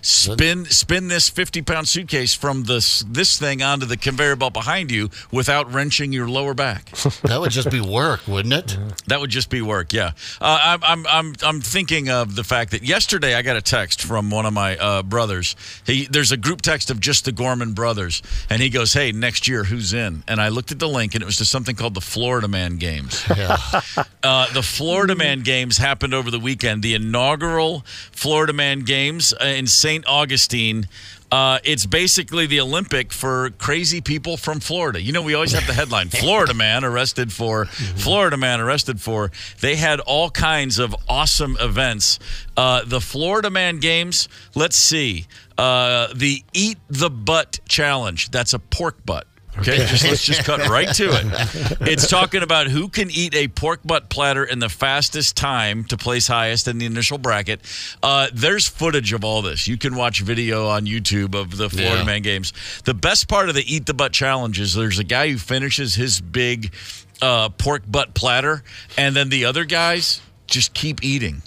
spin this 50-pound suitcase from this thing onto the conveyor belt behind you without wrenching your lower back. That would just be work, wouldn't it? That would just be work, yeah. I'm thinking of the fact that yesterday I got a text from one of my brothers. There's a group text of just the Gorman brothers, and he goes, "Hey, next year, who's in?" And I looked at the link, and it was to something called the Florida Man Games. Yeah. The Florida Man Games happened over the weekend. The inaugural Florida Man Games in St. Augustine. It's basically the Olympic for crazy people from Florida. We always have the headline, Florida man arrested for, Florida man arrested for. They had all kinds of awesome events. The Florida Man Games, let's see. The Eat the Butt Challenge. That's a pork butt. Okay, let's just cut right to it. It's talking about who can eat a pork butt platter in the fastest time to place highest in the initial bracket. There's footage of all this. You can watch video on YouTube of the Florida Man Games. The best part of the Eat the Butt Challenge is there's a guy who finishes his big pork butt platter, and then the other guys just keep eating.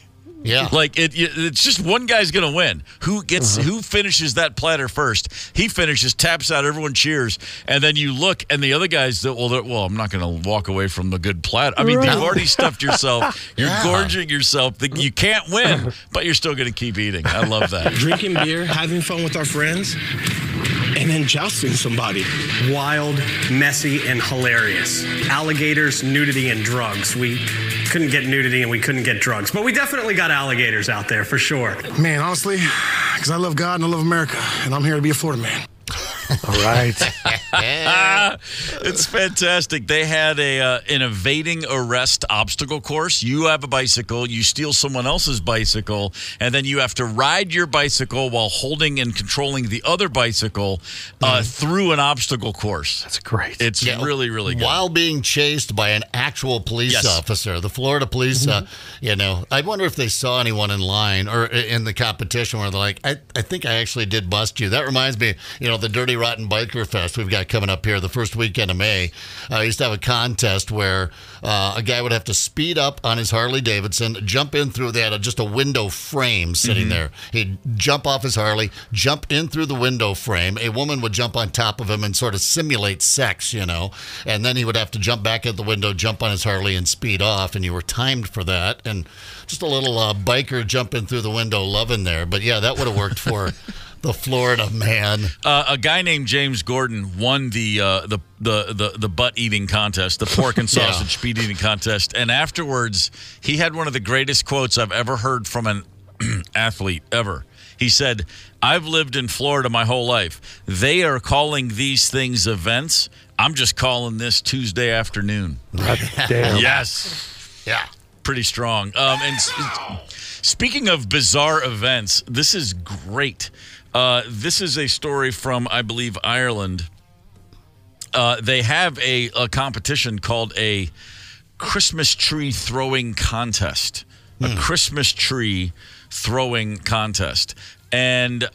Yeah, like it's just one guy's gonna win. Who finishes that platter first? He finishes, taps out, everyone cheers, and then you look, and the other guys, well, I'm not gonna walk away from the good platter. I mean, you've already stuffed yourself. You're gorging yourself. You can't win, but you're still gonna keep eating. I love that. Drinking beer, having fun with our friends, and then jousting somebody. Wild, messy, and hilarious. Alligators, nudity, and drugs. We couldn't get nudity and we couldn't get drugs, but we definitely got alligators out there for sure. Man, honestly, because I love God and I love America, and I'm here to be a Florida man. All right. It's fantastic. They had an evading arrest obstacle course. You have a bicycle, you steal someone else's bicycle, and then you have to ride your bicycle while holding and controlling the other bicycle through an obstacle course. That's great. It's really, really good. While being chased by an actual police officer. The Florida police, I wonder if they saw anyone in line or in the competition where they're like, I think I actually did bust you. That reminds me, the Dirty Rotten Biker Fest we've got coming up here the first weekend of May. I used to have a contest where a guy would have to speed up on his Harley Davidson, jump in through that, just a window frame sitting there. He'd jump off his Harley, jump in through the window frame. A woman would jump on top of him and sort of simulate sex, and then he would have to jump back at the window, jump on his Harley, and speed off, and you were timed for that. And just a little biker jumping through the window loving there. But, yeah, that would have worked for the Florida man. A guy named James Gordon won the butt eating contest, the pork and sausage speed eating contest, and afterwards he had one of the greatest quotes I've ever heard from an athlete ever. He said, "I've lived in Florida my whole life. They are calling these things events. I'm just calling this Tuesday afternoon." Damn. Yes. Yeah. Pretty strong. And speaking of bizarre events, this is great. This is a story from, I believe, Ireland. They have a competition called a Christmas tree throwing contest. A Christmas tree throwing contest. And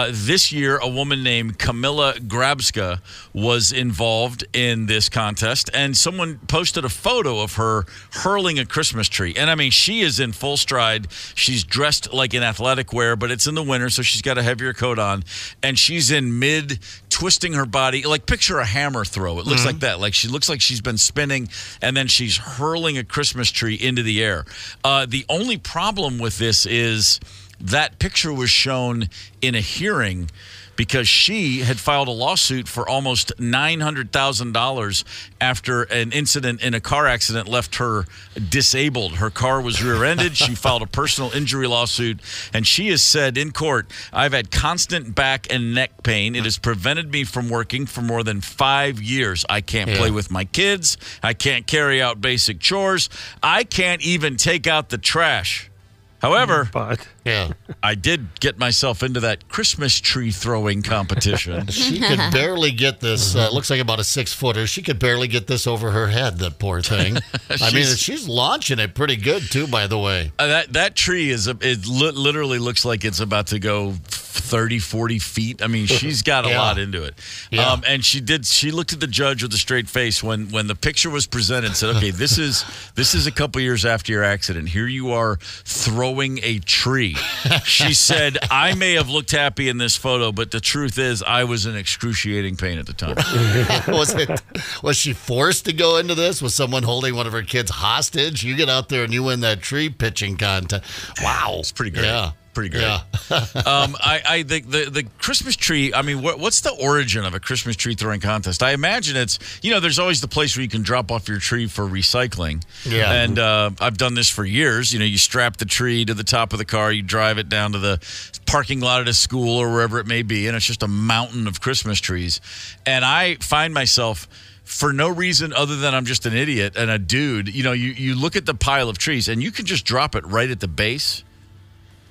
this year, a woman named Camilla Grabska was involved in this contest, and someone posted a photo of her hurling a Christmas tree. And, I mean, she is in full stride. She's dressed like in athletic wear, but it's in the winter, so she's got a heavier coat on. And she's in twisting her body. Like, picture a hammer throw. It looks like that. Like, she looks like she's been spinning, and then she's hurling a Christmas tree into the air. The only problem with this is that picture was shown in a hearing because she had filed a lawsuit for almost $900,000 after an incident in a car accident left her disabled. Her car was rear-ended. She filed a personal injury lawsuit, and she has said in court, "I've had constant back and neck pain. It has prevented me from working for more than 5 years. I can't play with my kids. I can't carry out basic chores. I can't even take out the trash." However, I did get myself into that Christmas tree throwing competition. She could barely get this. Looks like about a 6-footer. She could barely get this over her head, that poor thing. I mean, she's launching it pretty good, too, by the way. That tree literally looks like it's about to go 30, 40 feet. I mean, she's got a lot into it. Yeah. And she looked at the judge with a straight face when the picture was presented and said, "Okay, this is a couple years after your accident. Here you are throwing a tree." She said, "I may have looked happy in this photo, but the truth is I was in excruciating pain at the time." Was she forced to go into this? Was someone holding one of her kids hostage? You get out there and you win that tree pitching contest. Wow. It's pretty great. Yeah. Pretty great. Yeah. The Christmas tree, I mean, what's the origin of a Christmas tree throwing contest? I imagine it's, there's always the place where you can drop off your tree for recycling. Yeah. And I've done this for years. You strap the tree to the top of the car, you drive it down to the parking lot at a school or wherever it may be, and it's just a mountain of Christmas trees. And I find myself, for no reason other than I'm just an idiot and a dude, you look at the pile of trees and you can just drop it right at the base.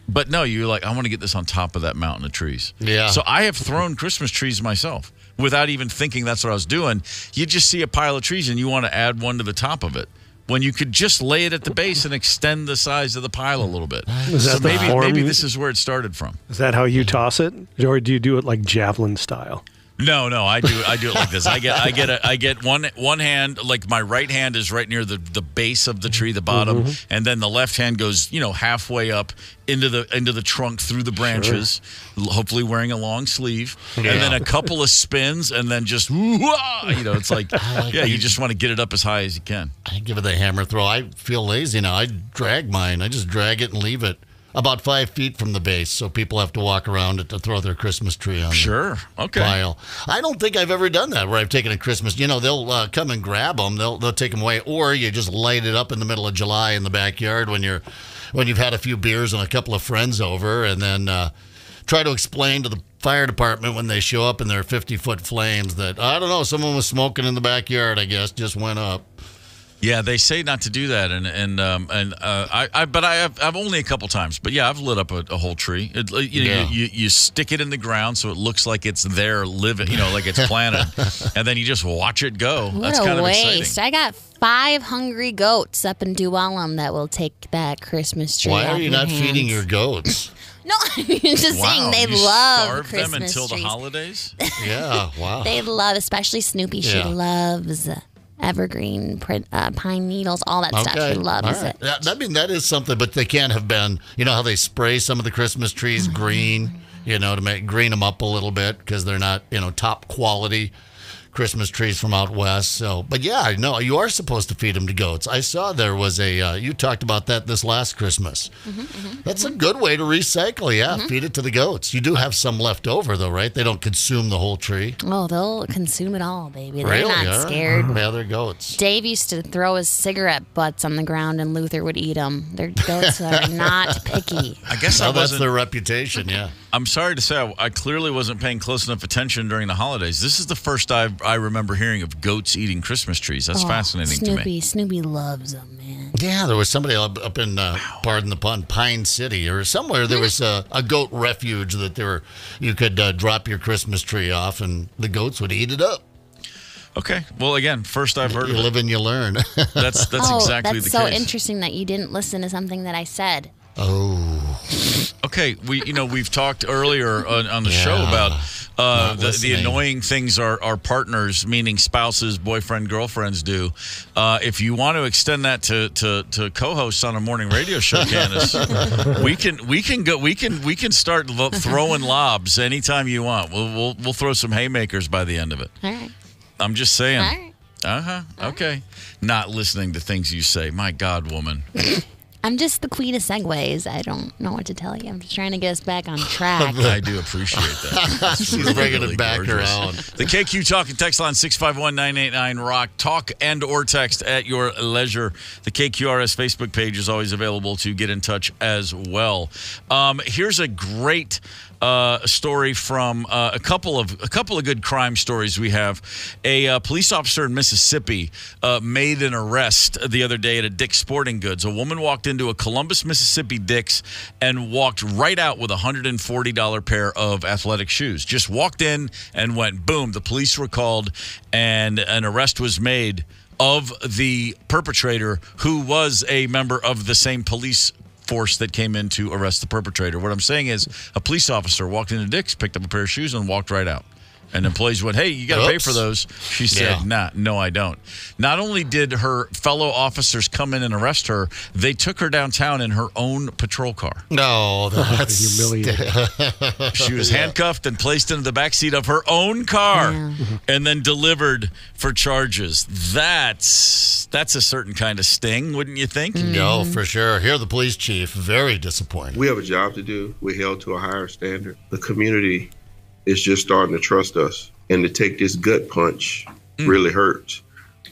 But no, you're like, I want to get this on top of that mountain of trees. Yeah. So I have thrown Christmas trees myself without even thinking that's what I was doing. You just see a pile of trees and you want to add one to the top of it, when you could just lay it at the base and extend the size of the pile a little bit. So maybe this is where it started from. Is that how you toss it, or do you do it like javelin style? No, I do it like this. I get one hand, like my right hand is right near the base of the tree, the bottom, and then the left hand goes, halfway up into the trunk through the branches, hopefully wearing a long sleeve, and then a couple of spins, and then just it's like, you just want to get it up as high as you can. I give it the hammer throw. I feel lazy now. I drag mine. I just drag it and leave it about 5 feet from the base, so people have to walk around it to throw their Christmas tree on the pile. I don't think I've ever done that where I've taken a Christmas. They'll come and grab them. They'll take them away, or you just light it up in the middle of July in the backyard when you've had a few beers and a couple of friends over, and then try to explain to the fire department when they show up in their 50-foot flames that, I don't know, someone was smoking in the backyard, I guess, just went up. Yeah, they say not to do that, but I've only a couple times. But yeah, I've lit up a whole tree. You stick it in the ground so it looks like it's there living, like it's planted, and then you just watch it go. That's kind of waste. exciting. I got 5 hungry goats up in Duwellum that will take that Christmas tree. Why are you not feeding your goats? No, I'm just saying they love starve Christmas them until trees. the holidays? Yeah, wow. They love, especially Snoopy. She loves evergreen pine needles, all that stuff. She loves it. I mean, that is something, but they can't have been, you know how they spray some of the Christmas trees green, to green them up a little bit because they're not, top quality Christmas trees from out west. So, but yeah, I know you are supposed to feed them to goats. I saw there was you talked about that this last Christmas. That's a good way to recycle. Yeah, feed it to the goats. You do have some left over though, right? They don't consume the whole tree. Oh, they'll consume it all, baby. They're Really? not scared. Yeah, they're goats. Dave used to throw his cigarette butts on the ground and Luther would eat them. Their goats are not picky. I guess that's their reputation, yeah. I'm sorry to say I clearly wasn't paying close enough attention during the holidays. This is the first I remember hearing of goats eating Christmas trees. That's fascinating to me. Snoopy loves them, man. Yeah, there was somebody up in, pardon the pun, Pine City or somewhere. There was a goat refuge that you could drop your Christmas tree off and the goats would eat it up. Okay. Well, again, first I've heard of it. You live and you learn. That's exactly the case. That's so interesting that you didn't listen to something that I said. Oh. Okay, we've talked earlier on the show about the annoying things our partners, meaning spouses, boyfriend, girlfriends, do. If you want to extend that to co-hosts on a morning radio show, Candace, we can start throwing lobs anytime you want. We'll throw some haymakers by the end of it. All right. I'm just saying. All right. Okay. Not listening to things you say. My God, woman. I'm just the queen of segues. I don't know what to tell you. I'm just trying to get us back on track. I do appreciate that. She's bringing it back around. The KQ Talk and Text line 651-989-ROCK. Talk and or text at your leisure. The KQRS Facebook page is always available to get in touch as well. Here's a great story from a couple of good crime stories we have. A police officer in Mississippi made an arrest the other day at a Dick's Sporting Goods. A woman walked into a Columbus, Mississippi Dick's and walked right out with a $140 pair of athletic shoes. Just walked in and went boom. The police were called and an arrest was made of the perpetrator, who was a member of the same police force that came in to arrest the perpetrator. What I'm saying is a police officer walked into Dick's, picked up a pair of shoes, and walked right out. And employees went, "Hey, you got to pay for those." She said, no, I don't. Not only did her fellow officers come in and arrest her, they took her downtown in her own patrol car. No, that's humiliating. She was handcuffed and placed into the backseat of her own car and then delivered for charges. That's a certain kind of sting, wouldn't you think? No, for sure. Here, the police chief, very disappointed. We have a job to do. We're held to a higher standard. The community is just starting to trust us, and to take this gut punch really hurts.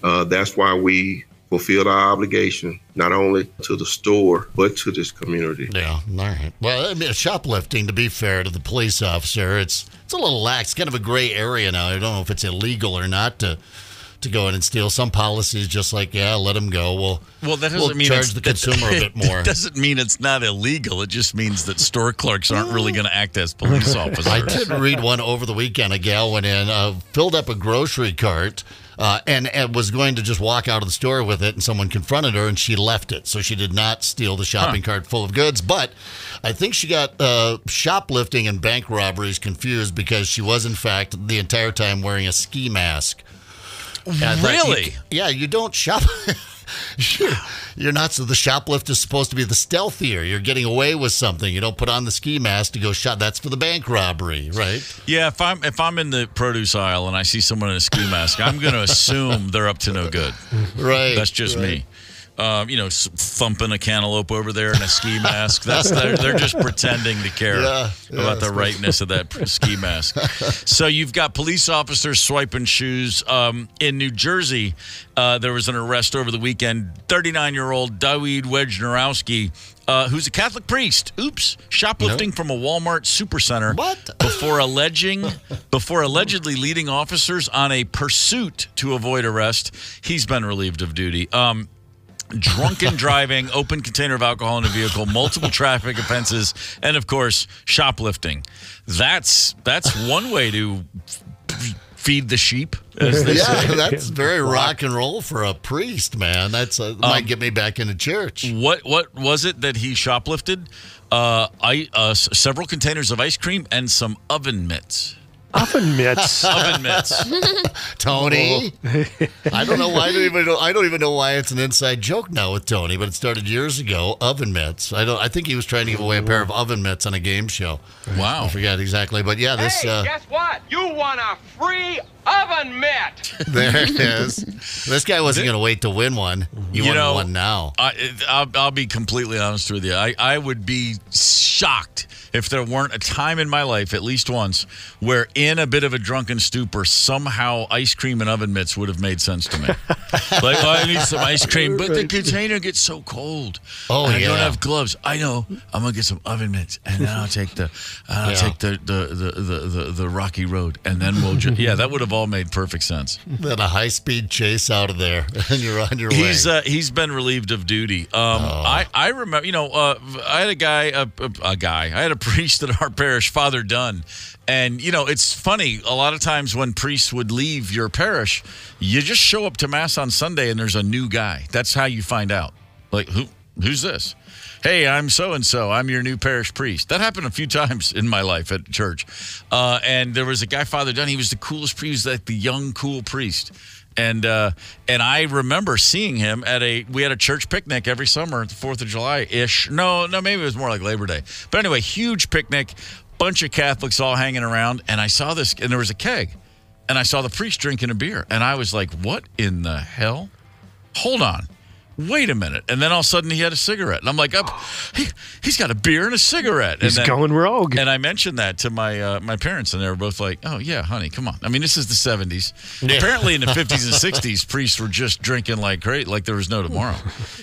That's why we fulfilled our obligation, not only to the store, but to this community. Yeah, all right. Well, I mean, shoplifting, to be fair to the police officer, it's a little lax. It's kind of a gray area now. I don't know if it's illegal or not to go in and steal. Some policies just like, let them go. Well, that doesn't mean charge the consumer a bit more. It doesn't mean it's not illegal. It just means that store clerks aren't really going to act as police officers. I did read one over the weekend. A gal went in, filled up a grocery cart, and was going to just walk out of the store with it, and someone confronted her, and she left it. So she did not steal the shopping cart full of goods, but I think she got shoplifting and bank robberies confused because she was, in fact, the entire time wearing a ski mask. Really? You don't shop. You're not. So the shoplift is supposed to be the stealthier. You're getting away with something. You don't put on the ski mask to go shop. That's for the bank robbery, right? Yeah. If I'm in the produce aisle and I see someone in a ski mask, I'm going to assume they're up to no good. Right. That's just me. Thumping a cantaloupe over there in a ski mask. They're just pretending to care about the rightness of that ski mask. So you've got police officers swiping shoes. In New Jersey, there was an arrest over the weekend. 39-year-old Dawid Wejnarowski, who's a Catholic priest. Shoplifting from a Walmart supercenter. What? Before allegedly leading officers on a pursuit to avoid arrest. He's been relieved of duty. Drunken driving, open container of alcohol in a vehicle, multiple traffic offenses, and of course, shoplifting. That's one way to feed the sheep, as they say. That's very rock and roll for a priest, man. That's might get me back into church. What was it that he shoplifted? Several containers of ice cream and some oven mitts. Oven mitts. Oven mitts. Tony. I don't know why. I don't even know why it's an inside joke now with Tony, but it started years ago. Oven mitts. I think he was trying to give away a pair of oven mitts on a game show. Wow. I forget exactly, but yeah, this. Hey, guess what? You won a free oven mitt. There it is. This guy wasn't going to wait to win one. You won one now. I'll be completely honest with you. I would be shocked if there weren't a time in my life, at least once, where in a bit of a drunken stupor, somehow ice cream and oven mitts would have made sense to me. Like, I need some ice cream, but the container gets so cold. Oh, I don't have gloves. I know. I'm gonna get some oven mitts, and then I'll take the rocky road, and then we'll. That would have all made perfect sense. Then a high-speed chase out of there, and you're on your way. He's been relieved of duty. I remember, I had I had a priest at our parish, Father Dunn. And, it's funny. A lot of times when priests would leave your parish, you just show up to Mass on Sunday and there's a new guy. That's how you find out. Like, who's this? Hey, I'm so-and-so. I'm your new parish priest. That happened a few times in my life at church. And there was a guy, Father Dunn. He was the coolest priest. He was like the young, cool priest. And I remember seeing him we had a church picnic every summer at the 4th of July-ish. No, maybe it was more like Labor Day. But anyway, huge picnic, bunch of Catholics all hanging around. And I saw this, and there was a keg. And I saw the priest drinking a beer. And I was like, what in the hell? Hold on. Wait a minute. And then all of a sudden he had a cigarette. And I'm like, he's got a beer and a cigarette. He's going rogue. And I mentioned that to my parents, and they were both like, oh, yeah, honey, come on. I mean, this is the 70s. Yeah. Apparently in the 50s and 60s, priests were just drinking like there was no tomorrow.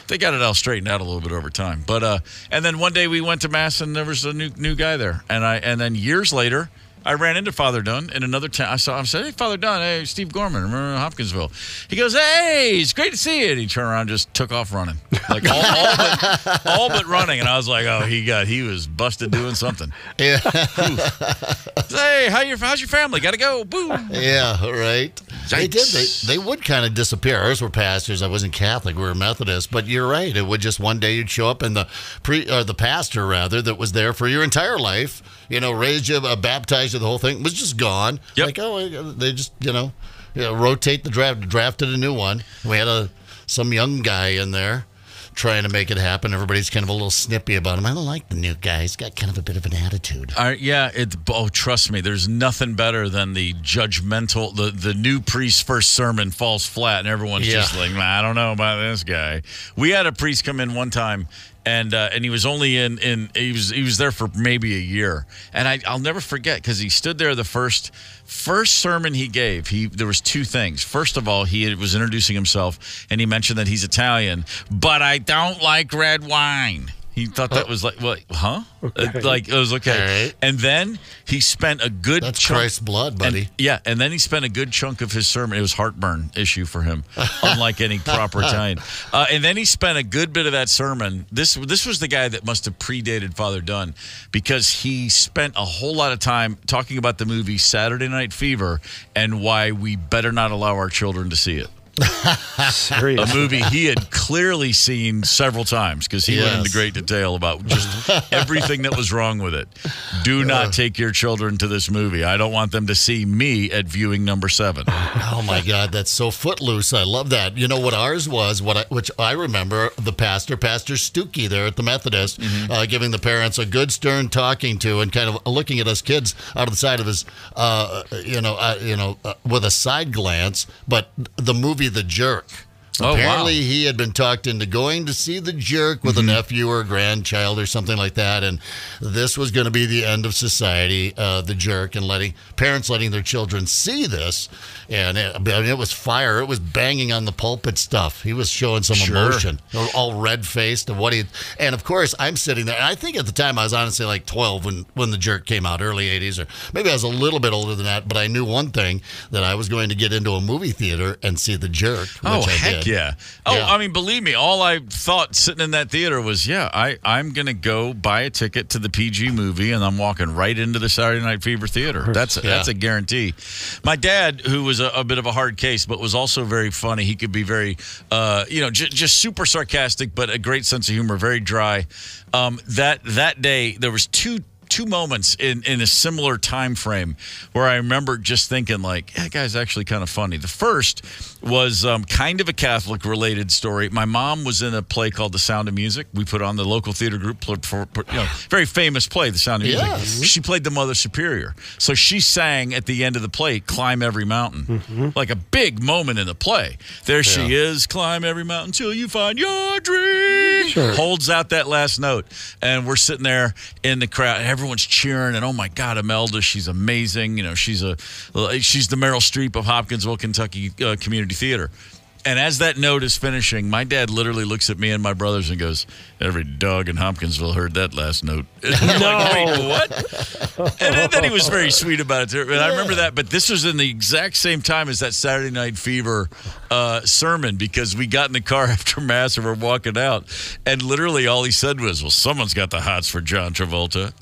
They got it all straightened out a little bit over time. But and then one day we went to Mass, and there was a new guy there. And then years later, I ran into Father Dunn in another town. I said, hey, Father Dunn, hey, Steve Gorman, remember Hopkinsville? He goes, hey, it's great to see you. And he turned around and just took off running. Like all but running. And I was like, oh, he was busted doing something. Yeah. Hey, how's your family? Got to go. Boom. Yeah, right. They did. They would kind of disappear. Ours were pastors. I wasn't Catholic. We were Methodist. But you're right. It would just one day you'd show up, and the pastor, rather, that was there for your entire life, raised you, baptized you, the whole thing, was just gone. Yep. Like, they just, rotate the draft, drafted a new one. We had some young guy in there trying to make it happen. Everybody's kind of a little snippy about him. I don't like the new guy. He's got kind of a bit of an attitude. Trust me, there's nothing better than the judgmental, the new priest's first sermon falls flat, and everyone's just like, I don't know about this guy. We had a priest come in one time, and he was only he was there for maybe a year, and I'll never forget, because he stood there the first sermon he gave. There was two things. First of all, he was introducing himself, and he mentioned that he's Italian, but I don't like red wine. He thought that was like, what, huh? Okay. Like, it was okay. Right. And then he spent a good That's Christ's blood, buddy. And then he spent a good chunk of his sermon. It was heartburn issue for him, unlike any proper Italian. And then he spent a good bit of that sermon. This was the guy that must have predated Father Dunn, because he spent a whole lot of time talking about the movie Saturday Night Fever and why we better not allow our children to see it. Serious. A movie he had clearly seen several times, because he went into great detail about just everything that was wrong with it. Do not take your children to this movie. I don't want them to see me at viewing number 7. Oh my God, that's so footloose. I love that. You know what ours was, which I remember, the Pastor Stookie there at the Methodist, giving the parents a good stern talking to, and kind of looking at us kids out of the side of his, with a side glance. But the movie The Jerk. Apparently, he had been talked into going to see The Jerk with a nephew or a grandchild or something like that, and this was going to be the end of society, The Jerk, and parents letting their children see this, and it was fire. It was banging on the pulpit stuff. He was showing some emotion, all red-faced of what and of course, I'm sitting there, and I think at the time I was honestly like 12 when The Jerk came out, early 80s, or maybe I was a little bit older than that, but I knew one thing, that I was going to get into a movie theater and see The Jerk, which I did. Heck yeah. Oh, yeah. I mean, believe me, all I thought sitting in that theater was, I'm going to go buy a ticket to the PG movie, and I'm walking right into the Saturday Night Fever theater. That's a guarantee. My dad, who was a bit of a hard case, but was also very funny. He could be very, just super sarcastic, but a great sense of humor, very dry. That day, there was two moments in a similar time frame where I remember just thinking, like, that guy's actually kind of funny. The first was kind of a Catholic-related story. My mom was in a play called The Sound of Music. We put on the local theater group, very famous play, The Sound of Music. Yes. She played the Mother Superior. So she sang at the end of the play, Climb Every Mountain, like a big moment in the play. There she is, climb every mountain till you find your dream. Sure. Holds out that last note. And we're sitting there in the crowd. Everyone's cheering, and oh my God, Imelda, she's amazing. She's the Meryl Streep of Hopkinsville, Kentucky Community Theater. And as that note is finishing, my dad literally looks at me and my brothers and goes, "Every dog in Hopkinsville heard that last note." And we're like, "Wait, what?" And then he was very sweet about it too. And I remember that, but this was in the exact same time as that Saturday Night Fever sermon, because we got in the car after Mass and we're walking out, and literally all he said was, "Well, someone's got the hots for John Travolta."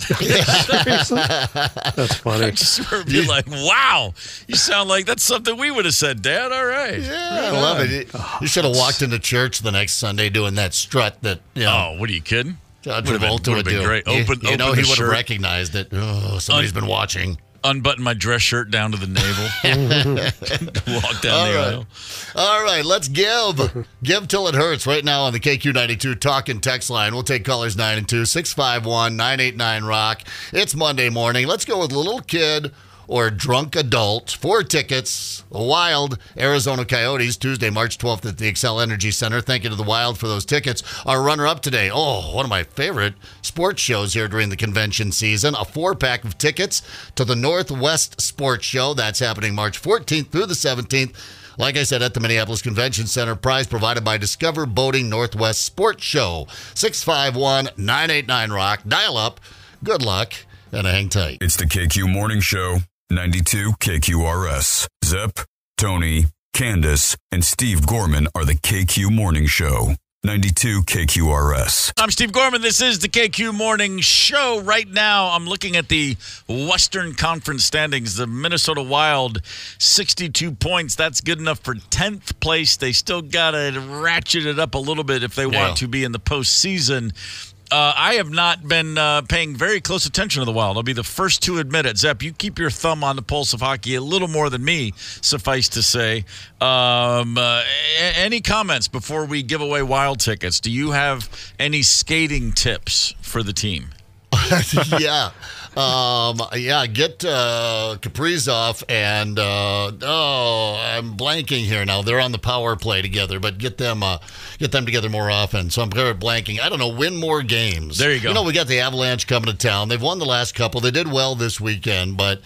That's funny. I just remember being like, "Wow, you sound like that's something we would have said, Dad." All right. Yeah, I love it. You should have walked into church the next Sunday doing that strut that, Oh, what are you kidding? John Travolta would do. Great. He would have shirt. recognized it. Oh, somebody's been watching. Unbutton my dress shirt down to the navel. Walk down the aisle. All right, let's give. Give till it hurts right now on the KQ92 talk and text line. We'll take callers 9 and 2, 651-989-ROCK. It's Monday morning. Let's go with Little Kid or Drunk Adult. 4 tickets. The Wild, Arizona Coyotes, Tuesday, March 12th at the Xcel Energy Center. Thank you to the Wild for those tickets. Our runner-up today, one of my favorite sports shows here during the convention season, a 4-pack of tickets to the Northwest Sports Show. That's happening March 14th through the 17th. Like I said, at the Minneapolis Convention Center, prize provided by Discover Boating Northwest Sports Show. 651-989-ROCK. Dial up. Good luck, and hang tight. It's the KQ Morning Show. 92 KQRS. Zep, Tony, Candace, and Steve Gorman are the KQ Morning Show. 92 KQRS. I'm Steve Gorman. This is the KQ Morning Show. Right now, I'm looking at the Western Conference standings. The Minnesota Wild, 62 points. That's good enough for 10th place. They still got to ratchet it up a little bit if they want to be in the postseason. I have not been paying very close attention to the Wild. I'll be the first to admit it. Zep, you keep your thumb on the pulse of hockey a little more than me, suffice to say. Any comments before we give away Wild tickets? Do you have any skating tips for the team? Yeah. Get Kaprizov and I'm blanking here now. They're on the power play together, but get them together more often. So I'm blanking. I don't know. Win more games. There you go. We got the Avalanche coming to town. They've won the last couple. They did well this weekend, but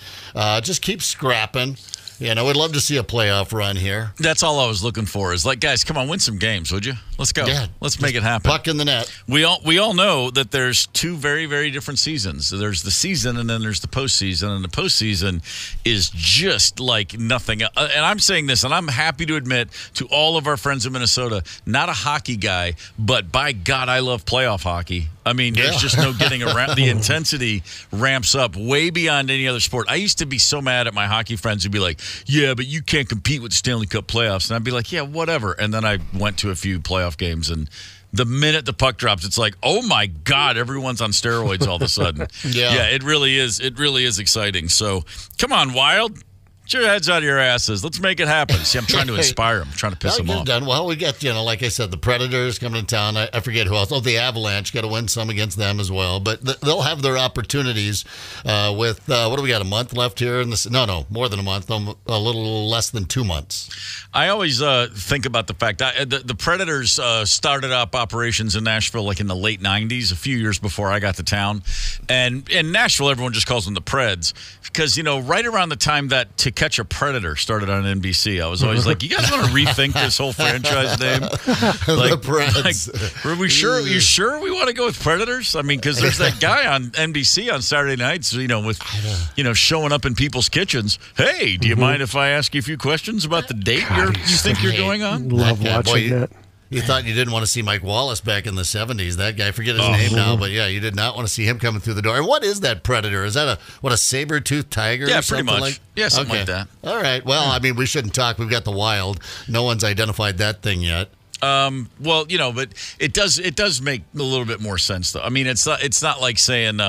just keep scrapping. We'd love to see a playoff run here. That's all I was looking for. Is like, guys, come on, win some games, would you? Let's go. Yeah, let's make it happen. Puck in the net. We all know that there's 2 very, very different seasons. So there's the season, and then there's the postseason. And the postseason is just like nothing. And I'm saying this, and I'm happy to admit to all of our friends in Minnesota, not a hockey guy, but by God, I love playoff hockey. I mean, there's just no getting around. The intensity ramps up way beyond any other sport. I used to be so mad at my hockey friends who'd be like, "Yeah, but you can't compete with the Stanley Cup playoffs." And I'd be like, "Yeah, whatever." And then I went to a few playoff games, and the minute the puck drops, it's like, oh my God, everyone's on steroids all of a sudden. Yeah, it really is. It really is exciting. So come on, Wild. Get your heads out of your asses. Let's make it happen. See, I'm trying to inspire them. I'm trying to piss them off. Done. Well, we got, like I said, the Predators coming to town. I forget who else. Oh, the Avalanche. Got to win some against them as well. But they'll have their opportunities with, what do we got, a month left here? No, more than a month. A little less than 2 months. I always think about the fact that the Predators started up operations in Nashville like in the late 90s, a few years before I got to town. And in Nashville, everyone just calls them the Preds because, right around the time that Catch a Predator started on NBC. I was always like, you guys want to rethink this whole franchise name? The Preds. Are we sure? You sure we want to go with Predators? I mean, because there's that guy on NBC on Saturday nights, with, showing up in people's kitchens. Hey, do you mind if I ask you a few questions about the date you think you're going on? Love watching that. You thought you didn't want to see Mike Wallace back in the 70s. That guy, forget his name now, but yeah, you did not want to see him coming through the door. And what is that Predator? Is that a saber-toothed tiger? Yeah, or something pretty much. Something like that. All right. Well, I mean, we shouldn't talk. We've got the wild. No one's identified that thing yet. But it does make a little bit more sense, though. I mean, it's not like saying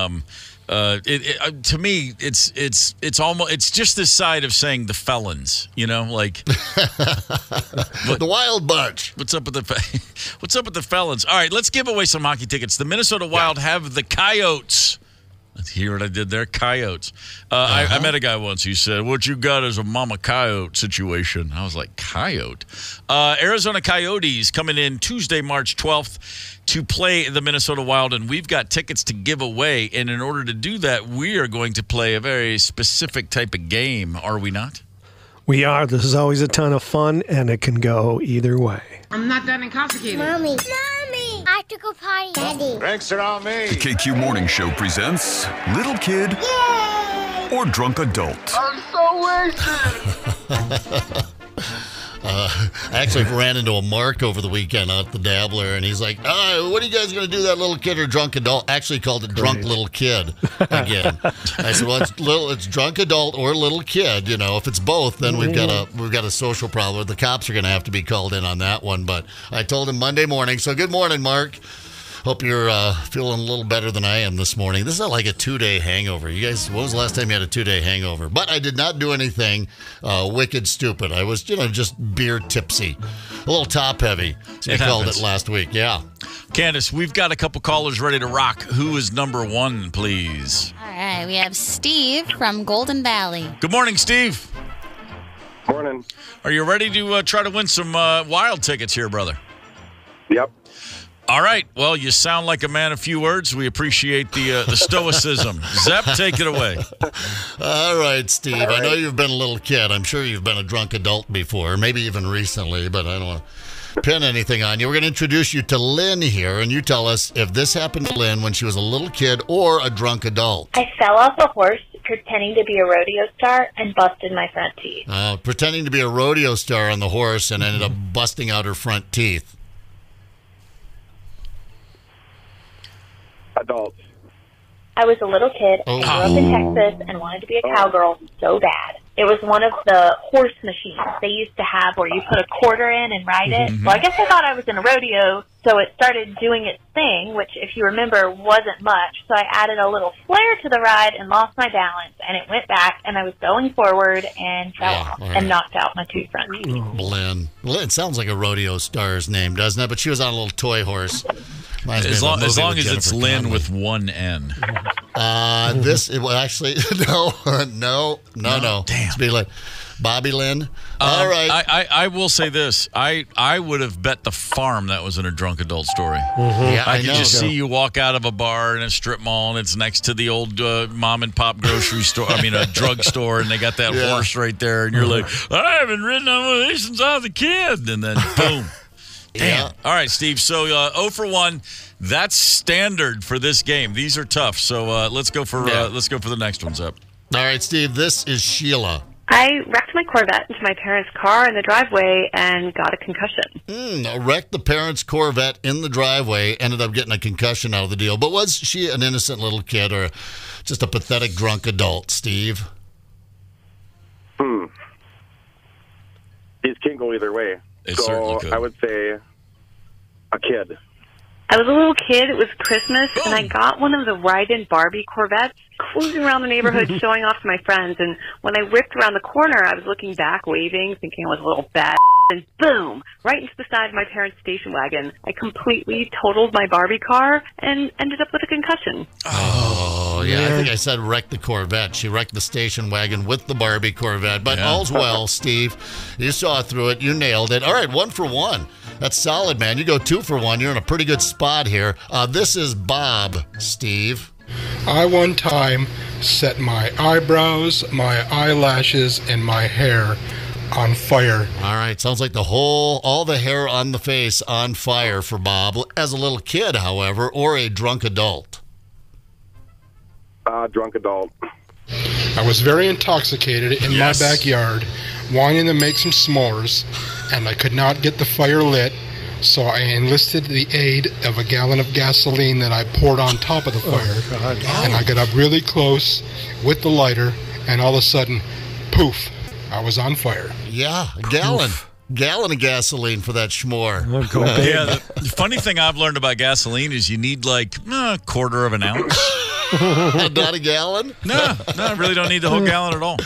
to me, it's just this side of saying the felons, like the wild bunch. What's up with the felons? All right, let's give away some hockey tickets. The Minnesota Wild have the Coyotes. Let's hear what I did there, Coyotes. I met a guy once who said, "What you got is a mama coyote situation." I was like, "Coyote." Arizona Coyotes coming in Tuesday, March 12th. to play the Minnesota Wild, and we've got tickets to give away. And in order to do that, we are going to play a very specific type of game, are we not? We are. This is always a ton of fun, and it can go either way. I'm not that intoxicated. Mommy, I have to go potty. Daddy. Drinks are on me. The KQ Morning Show presents Little Kid or Drunk Adult. I'm so wasted. I actually ran into a Mark over the weekend out at the Dabbler, and he's like, what are you guys going to do, that little kid or drunk adult? Actually called it drunk little kid again. I said, well, it's drunk adult or little kid. You know, if it's both, then we've got a social problem. The cops are going to have to be called in on that one. But I told him Monday morning. So good morning, Mark. Hope you're feeling a little better than I am this morning. This is like a 2-day hangover. You guys, when was the last time you had a 2-day hangover? But I did not do anything wicked stupid. I was, just beer tipsy. A little top heavy, as we called it last week. Yeah. Candace, we've got a couple callers ready to rock. Who is number one, please? All right, we have Steve from Golden Valley. Good morning, Steve. Morning. Are you ready to try to win some Wild tickets here, brother? Yep. All right. Well, you sound like a man of few words. We appreciate the stoicism. Zep, take it away. All right, Steve. All right. I know you've been a little kid. I'm sure you've been a drunk adult before, maybe even recently, but I don't want to pin anything on you. We're going to introduce you to Lynn here, and you tell us if this happened to Lynn when she was a little kid or a drunk adult. I fell off a horse pretending to be a rodeo star and busted my front teeth. Pretending to be a rodeo star on the horse and ended up busting out her front teeth. Adults. I was a little kid. I grew up in Texas and wanted to be a cowgirl so bad. It was one of the horse machines they used to have where you put a quarter in and ride it. Mm-hmm. Well, I guess I thought I was in a rodeo, so it started doing its thing, which, if you remember, wasn't much. So I added a little flair to the ride and lost my balance, and it went back, and I was going forward and fell off and knocked out my two front teeth. Lynn. Lynn sounds like a rodeo star's name, doesn't it? But she was on a little toy horse. As long as it's Lynn with one N. Actually, no. Damn. It's be like Bobby Lynn. All right. I will say this. I would have bet the farm that was in a drunk adult story. Mm-hmm. Yeah, I can just see you walk out of a bar in a strip mall, and it's next to the old mom and pop grocery store. I mean, a drugstore, and they got that horse right there, and you're like, I haven't ridden on one of these since I was a kid. And then, boom. Damn. Yeah. All right, Steve. So 0 for 1. That's standard for this game. These are tough. So let's go for the next ones up. All right, Steve. This is Sheila. I wrecked my Corvette into my parents' car in the driveway and got a concussion. Wrecked the parents' Corvette in the driveway, ended up getting a concussion out of the deal. But was she an innocent little kid or just a pathetic drunk adult, Steve? These can go either way. It certainly could. I would say a kid. I was a little kid. It was Christmas, and I got one of the ride-in Barbie Corvettes, cruising around the neighborhood, showing off to my friends. And when I whipped around the corner, I was looking back, waving, thinking I was a little bad. And boom, right into the side of my parents' station wagon. I completely totaled my Barbie car and ended up with a concussion. Oh, yeah. I think I said wrecked the Corvette. She wrecked the station wagon with the Barbie Corvette. But all's well, Steve. You saw through it. You nailed it. All right, 1 for 1. That's solid, man. You go 2 for 1. You're in a pretty good spot here. This is Bob, Steve. I one time set my eyebrows, my eyelashes, and my hair on fire. All right, sounds like all the hair on the face on fire for Bob. As a little kid, however, or a drunk adult? Drunk adult. I was very intoxicated in my backyard, wanting to make some s'mores, and I could not get the fire lit, so I enlisted the aid of a gallon of gasoline that I poured on top of the fire. And I got up really close with the lighter, and all of a sudden, poof, I was on fire. Yeah, a gallon of gasoline for that s'more. Yeah, the funny thing I've learned about gasoline is you need like a quarter of an ounce. Not a gallon? No, I really don't need the whole gallon at all.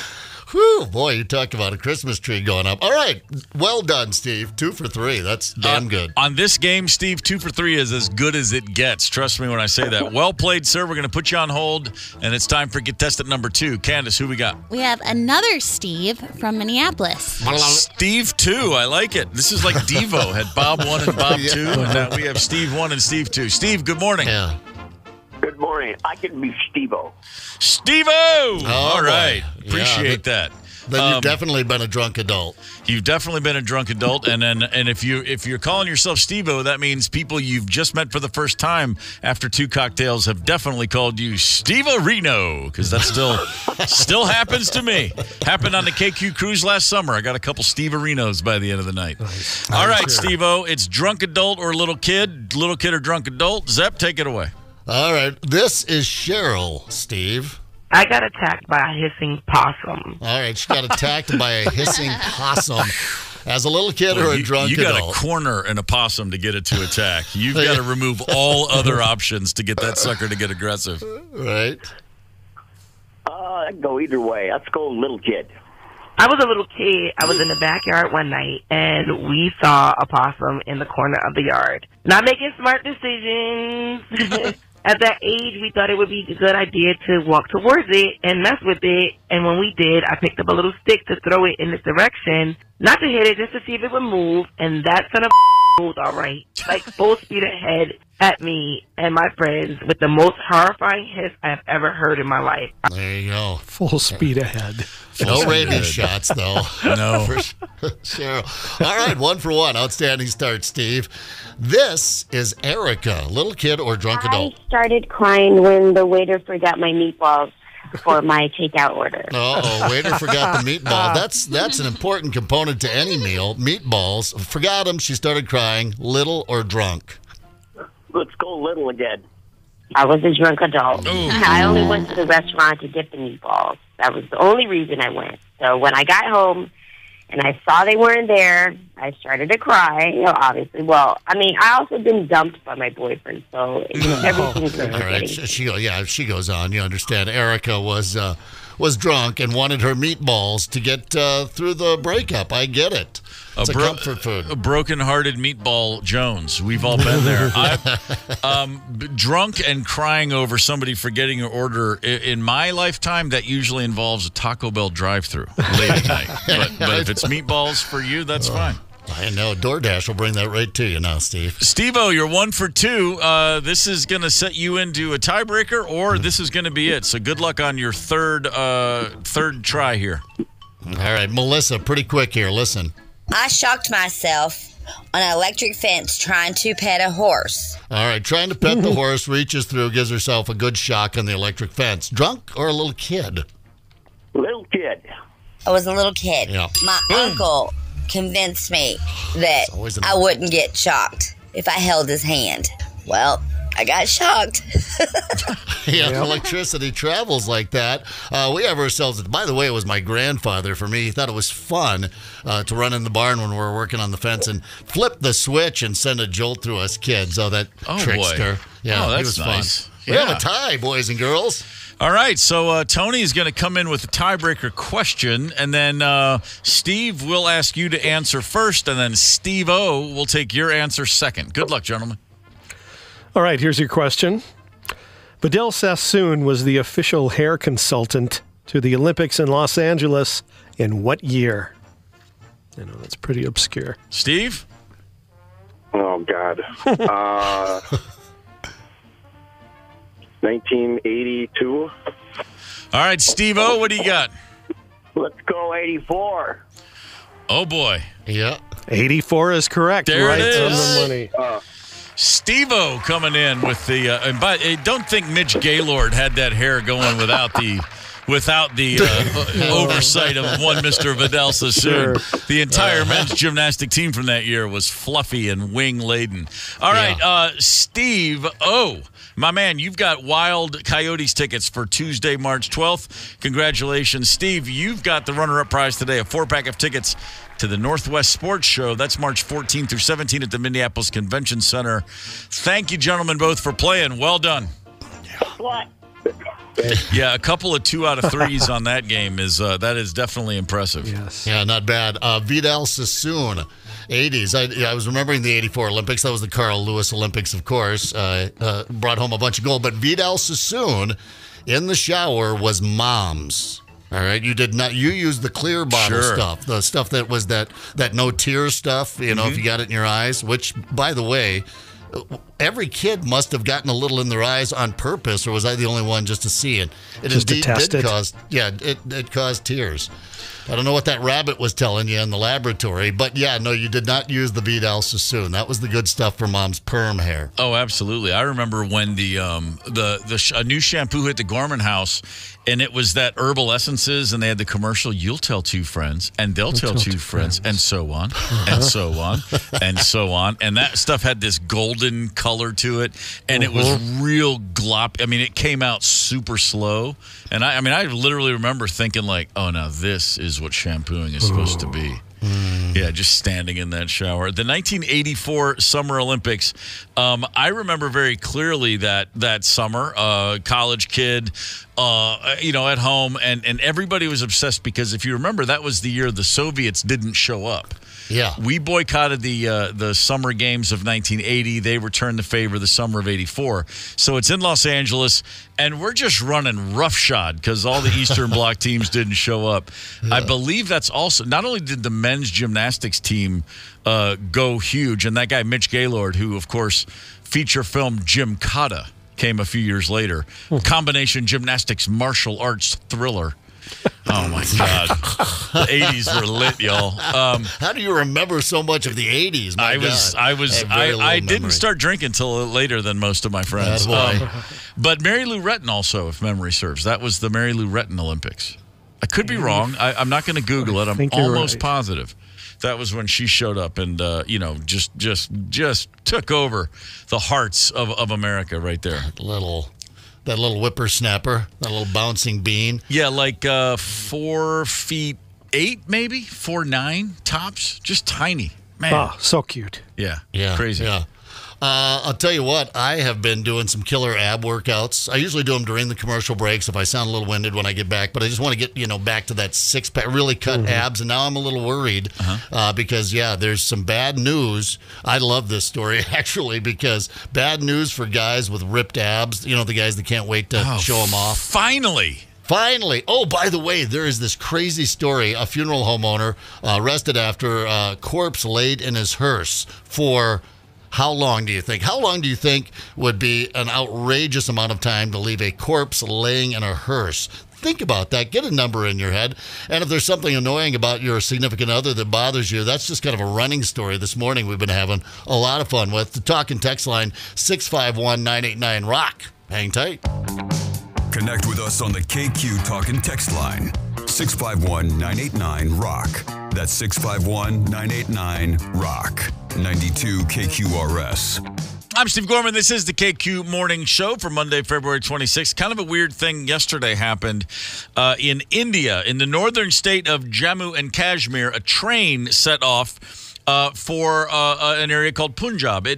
Whew, boy, you talk about a Christmas tree going up. All right, well done, Steve. 2 for 3. That's damn good. On this game, Steve, 2 for 3 is as good as it gets. Trust me when I say that. Well played, sir. We're going to put you on hold, and it's time for contestant number 2. Candace, who we got? We have another Steve from Minneapolis. Steve 2. I like it. This is like Devo. Had Bob 1 and Bob 2, and now we have Steve 1 and Steve 2. Steve, good morning. Yeah. Good morning. I can be Steve-O. Steve-O! All right. Appreciate that. Then you've definitely been a drunk adult. You've definitely been a drunk adult, and if you're calling yourself Steve-O, that means people you've just met for the first time after 2 cocktails have definitely called you Steve-O-Reno, because that still happens to me. Happened on the KQ cruise last summer. I got a couple Steve-O-Renos by the end of the night. Nice. All right, Steve-O, it's drunk adult or little kid or drunk adult. Zep, take it away. All right, this is Cheryl, Steve. I got attacked by a hissing possum. All right, she got attacked by a hissing possum. As a little kid or a drunk adult? You got to corner an opossum to get it to attack. You've got to remove all other options to get that sucker to get aggressive. Right. I can go either way. Let's go little kid. I was a little kid. I was in the backyard one night, and we saw a possum in the corner of the yard. Not making smart decisions. At that age, we thought it would be a good idea to walk towards it and mess with it. And when we did, I picked up a little stick to throw it in its direction, not to hit it, just to see if it would move. And that son of a moved all right, like full speed ahead at me and my friends with the most horrifying hiss I've ever heard in my life. There you go. Full speed ahead. No rabies shots, though. No. Cheryl. All right, 1 for 1. Outstanding start, Steve. This is Erica, little kid or drunk adult? I started crying when the waiter forgot my meatballs for my takeout order. Oh, waiter forgot the meatball. That's an important component to any meal. Meatballs. Forgot them. She started crying. Little or drunk? Let's go little again. I was a drunk adult. Ooh. I only went to the restaurant to get the meatballs. That was the only reason I went. So when I got home and I saw they weren't there, I started to cry, obviously. Well, I also been dumped by my boyfriend, so everything's good. All right, she goes on. You understand. Erica was drunk and wanted her meatballs to get through the breakup. I get it. It's a comfort food. A broken-hearted meatball Jones. We've all been there. Drunk and crying over somebody forgetting your order. In my lifetime, that usually involves a Taco Bell drive-thru late at night. But if it's meatballs for you, that's fine. I know. DoorDash will bring that right to you now, Steve. Steve-O, you're 1 for 2. This is going to set you into a tiebreaker, or this is going to be it. So good luck on your third try here. All right, Melissa, pretty quick here. Listen. I shocked myself on an electric fence trying to pet a horse. All right, trying to pet the horse, reaches through, gives herself a good shock on the electric fence. Drunk or a little kid? Little kid. I was a little kid. Yeah. My uncle convinced me that I wouldn't get shocked if I held his hand. Well, I got shocked. Yeah, electricity travels like that. We have ourselves, by the way, it was my grandfather for me. He thought it was fun to run in the barn when we were working on the fence and flip the switch and send a jolt through us kids. Oh, that trickster. Boy. Yeah, that's he was nice. Fun. We have a tie, boys and girls. All right, so Tony is going to come in with a tiebreaker question, and then Steve will ask you to answer first, and then Steve-O will take your answer second. Good luck, gentlemen. All right, here's your question. Vidal Sassoon was the official hair consultant to the Olympics in Los Angeles in what year? I know that's pretty obscure. Steve? Oh, God. 1982. All right, Steve-O, what do you got? Let's go 84. Oh, boy. Yeah. 84 is correct. There right it is. on the money. Steve-O coming in with the and don't think Mitch Gaylord had that hair going without the oversight of one Mr. Vidal Sassoon. Sure. The entire men's gymnastic team from that year was fluffy and wing laden. All right, Steve-O, my man, you've got Wild Coyotes tickets for Tuesday, March 12th. Congratulations, Steve. You've got the runner-up prize today, a 4-pack of tickets to the Northwest Sports Show. That's March 14 through 17 at the Minneapolis Convention Center. Thank you, gentlemen, both for playing. Well done. What? Yeah, a couple of 2 out of 3s on that game is definitely impressive. Yes. Yeah, not bad. Vidal Sassoon, 80s. I was remembering the 84 Olympics. That was the Carl Lewis Olympics, of course. Brought home a bunch of gold. But Vidal Sassoon in the shower was mom's. All right, you did not. You used the clear bottle stuff, the stuff that was that no tear stuff. You know, if you got it in your eyes. Which, by the way, every kid must have gotten a little in their eyes on purpose, or was I the only one just to see it? It just indeed to test did it. cause. Yeah, it caused tears. I don't know what that rabbit was telling you in the laboratory, but yeah, no, you did not use the Vidal Sassoon. That was the good stuff for mom's perm hair. Oh, absolutely. I remember when a new shampoo hit the Gorman house, and it was that herbal essences, and they had the commercial, you'll tell 2 friends, and they'll tell 2 friends, and so on, and so on, and so on. And that stuff had this golden color to it, and it was real glop. I mean, it came out super slow. And I literally remember thinking like, oh, now this is what shampooing is supposed to be. Yeah, just standing in that shower. The 1984 Summer Olympics, I remember very clearly that summer, college kid, at home, and everybody was obsessed because if you remember, that was the year the Soviets didn't show up. Yeah. We boycotted the Summer Games of 1980. They returned the favor the summer of 84. So it's in Los Angeles, and we're just running roughshod because all the Eastern Bloc teams didn't show up. Yeah. I believe that's also, not only did the men's gymnastics team go huge, and that guy Mitch Gaylord, who, of course, feature film Gymkata came a few years later. Combination gymnastics martial arts thriller. Oh, my God. The 80s were lit, y'all. How do you remember so much of the 80s? I didn't start drinking until later than most of my friends. But Mary Lou Retton also, if memory serves. That was the Mary Lou Retton Olympics. I could be wrong. I'm not going to Google it. I'm almost positive. That was when she showed up and, just took over the hearts of America right there. That little whippersnapper, that little bouncing bean. Yeah, like 4'8", maybe 4'9", tops, just tiny. Man, oh, so cute. Yeah, crazy. Yeah. I'll tell you what, I have been doing some killer ab workouts. I usually do them during the commercial breaks if I sound a little winded when I get back, but I just want to get back to that six-pack, really cut abs, and now I'm a little worried because, there's some bad news. I love this story, actually, because bad news for guys with ripped abs, the guys that can't wait to show them off. Finally. Oh, by the way, there is this crazy story. A funeral home owner arrested after a corpse laid in his hearse for... How long do you think? How long do you think would be an outrageous amount of time to leave a corpse laying in a hearse? Think about that. Get a number in your head. And if there's something annoying about your significant other that bothers you, that's just kind of a running story this morning we've been having a lot of fun with. The talk and text line, 651-989-ROCK. Hang tight. Connect with us on the KQ Talk and Text line, 651-989-ROCK. That's 651-989-ROCK. 92 KQRS. I'm Steve Gorman. This is the KQ Morning Show for Monday, February 26th. Kind of a weird thing yesterday happened in India. In the northern state of Jammu and Kashmir, a train set off for an area called Punjab.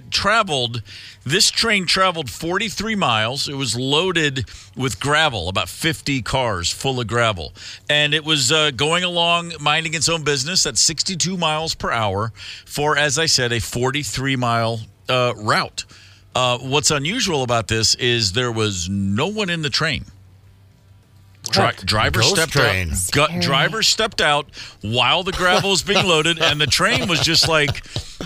This train traveled 43 miles. It was loaded with gravel, about 50 cars full of gravel. And it was going along, minding its own business at 62 miles per hour for, as I said, a 43-mile route. What's unusual about this is there was no one in the train. Driver stepped out while the gravel was being loaded, and the train was just like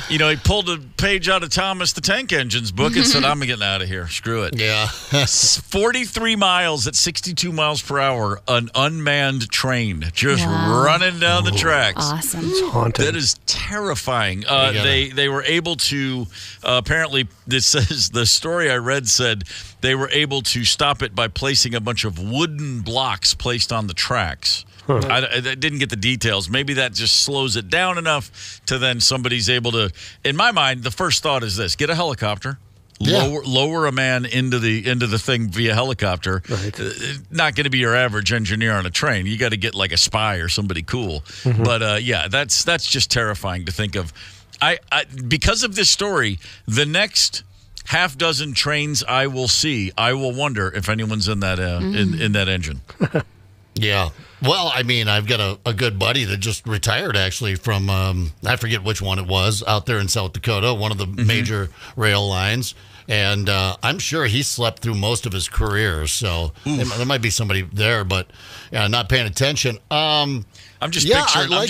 He pulled a page out of Thomas the Tank Engine's book and said, I'm getting out of here. Screw it. Yeah. 43 miles at 62 miles per hour, an unmanned train just running down the tracks. Awesome. It's haunting. That is terrifying. They were able to, apparently, this says the story I read said they were able to stop it by placing a bunch of wooden blocks placed on the tracks. I didn't get the details. Maybe that just slows it down enough to then somebody's able to. In my mind, the first thought is this: get a helicopter, lower a man into the thing via helicopter. Right. Not going to be your average engineer on a train. You got to get like a spy or somebody cool. Mm-hmm. But that's just terrifying to think of. I because of this story, the next half dozen trains I will see, I will wonder if anyone's in that in that engine. Yeah. Well, I mean, I've got a good buddy that just retired, actually, from, I forget which one it was, out there in South Dakota, one of the major rail lines. And I'm sure he slept through most of his career. So there might be somebody there, but not paying attention. I'm just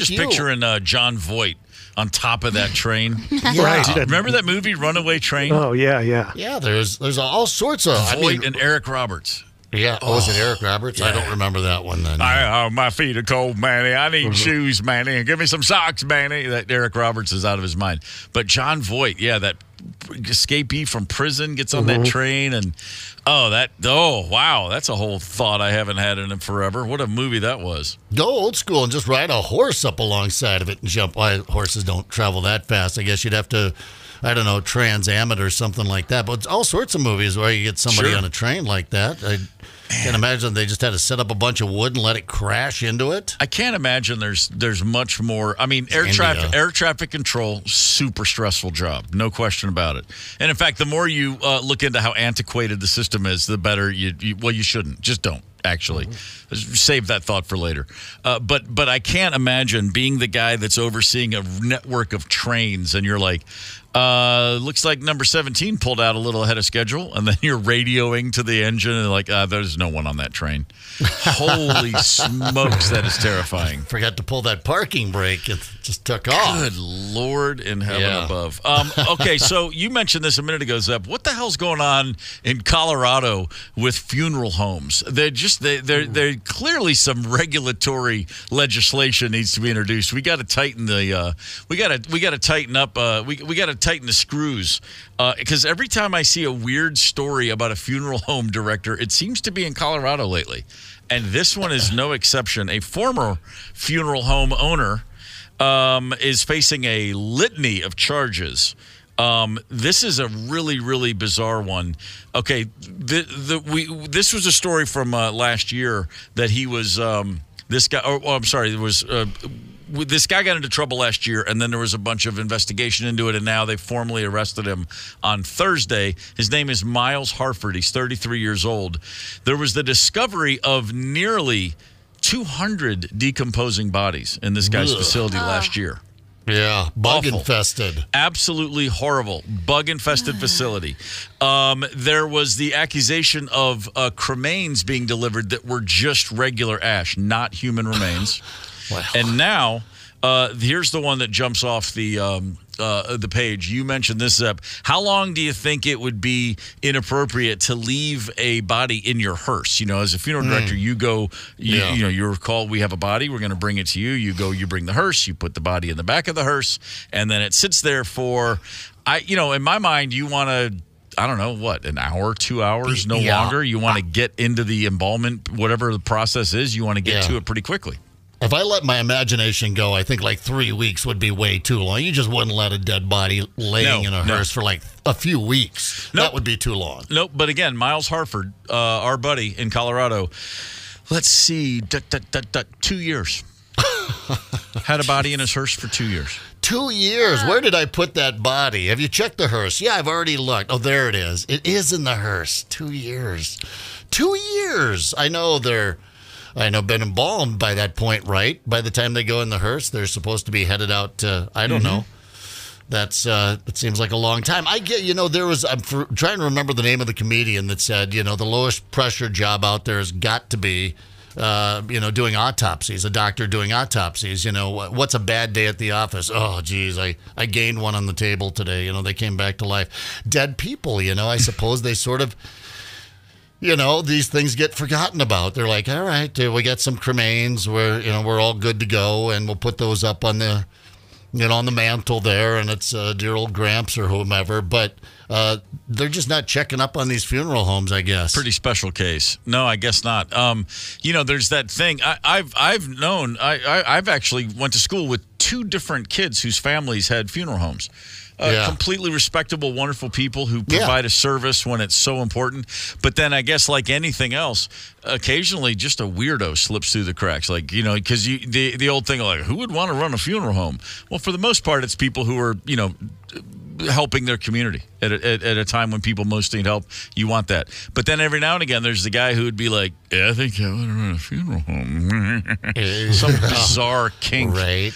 picturing John Voight on top of that train. Right. Remember that movie, Runaway Train? Oh, yeah. Yeah, there's all sorts of... Voight and Eric Roberts. Yeah. Oh, was it Eric Roberts? Yeah. I don't remember that one then. My feet are cold, Manny. I need shoes, Manny. Give me some socks, Manny. That Eric Roberts is out of his mind. But John Voight, that escapee from prison gets on that train. And, wow. That's a whole thought I haven't had in forever. What a movie that was. Go old school and just ride a horse up alongside of it and jump. Why horses don't travel that fast. I guess you'd have to... I don't know, Trans Am or something like that. But all sorts of movies where you get somebody on a train like that. I can't imagine they just had to set up a bunch of wood and let it crash into it. I can't imagine there's much more. I mean, air traffic control, super stressful job, no question about it. And in fact, the more you look into how antiquated the system is, the better you shouldn't. Just don't. Actually, save that thought for later. But I can't imagine being the guy that's overseeing a network of trains, and you're like, looks like number 17 pulled out a little ahead of schedule, and then you're radioing to the engine, and like, there's no one on that train. Holy smokes, that is terrifying. Forgot to pull that parking brake. It just took off. Good Lord in heaven above. Okay, so you mentioned this a minute ago, Zep. What the hell's going on in Colorado with funeral homes? They're clearly some regulatory legislation needs to be introduced. We got to tighten the we got to tighten up we got to tighten the screws, because every time I see a weird story about a funeral home director, it seems to be in Colorado lately. And this one is no exception. A former funeral home owner is facing a litany of charges. This is a really, really bizarre one. Okay, this was a story from last year that he was this guy. I'm sorry, it was. This guy got into trouble last year, and then there was a bunch of investigation into it, and now they formally arrested him on Thursday. His name is Miles Harford. He's 33 years old. There was the discovery of nearly 200 decomposing bodies in this guy's facility last year. Yeah, bug-infested. Absolutely horrible. Bug-infested facility. There was the accusation of cremains being delivered that were just regular ash, not human remains. Wow. And now, here's the one that jumps off the page. You mentioned this, Zep. How long do you think it would be inappropriate to leave a body in your hearse? You know, as a funeral director, you go, you're called, we have a body, we're going to bring it to you. You go, you bring the hearse, you put the body in the back of the hearse, and then it sits there for, in my mind, you want to, I don't know, what, an hour, 2 hours, no longer? You want to get into the embalmment, whatever the process is, you want to get to it pretty quickly. If I let my imagination go, I think like 3 weeks would be way too long. You just wouldn't let a dead body laying in a hearse for like a few weeks. That would be too long. Nope. But again, Miles Harford, our buddy in Colorado, let's see, 2 years. Had a body in his hearse for 2 years. 2 years? Where did I put that body? Have you checked the hearse? Yeah, I've already looked. Oh, there it is. It is in the hearse. 2 years. 2 years. I know been embalmed by that point, right? By the time they go in the hearse, they're supposed to be headed out to, I don't know. That's it seems like a long time. I get, I'm trying to remember the name of the comedian that said, the lowest pressure job out there has got to be doing autopsies, a doctor doing autopsies. What's a bad day at the office? Oh, geez, I gained one on the table today. They came back to life. Dead people, I suppose they sort of, these things get forgotten about. They're like, all right, we got some cremains. We're all good to go, and we'll put those up on the, on the mantle there, and it's dear old Gramps or whomever. But they're just not checking up on these funeral homes, I guess. Pretty special case. No, I guess not. There's that thing. I've actually went to school with 2 different kids whose families had funeral homes. Completely respectable, wonderful people who provide a service when it's so important. But then I guess like anything else, occasionally just a weirdo slips through the cracks. Like, because the old thing like, who would want to run a funeral home? Well, for the most part, it's people who are, helping their community at a time when people most need help. You want that. But then every now and again, there's the guy who would be like, I think I want to run a funeral home. Some bizarre kink, right?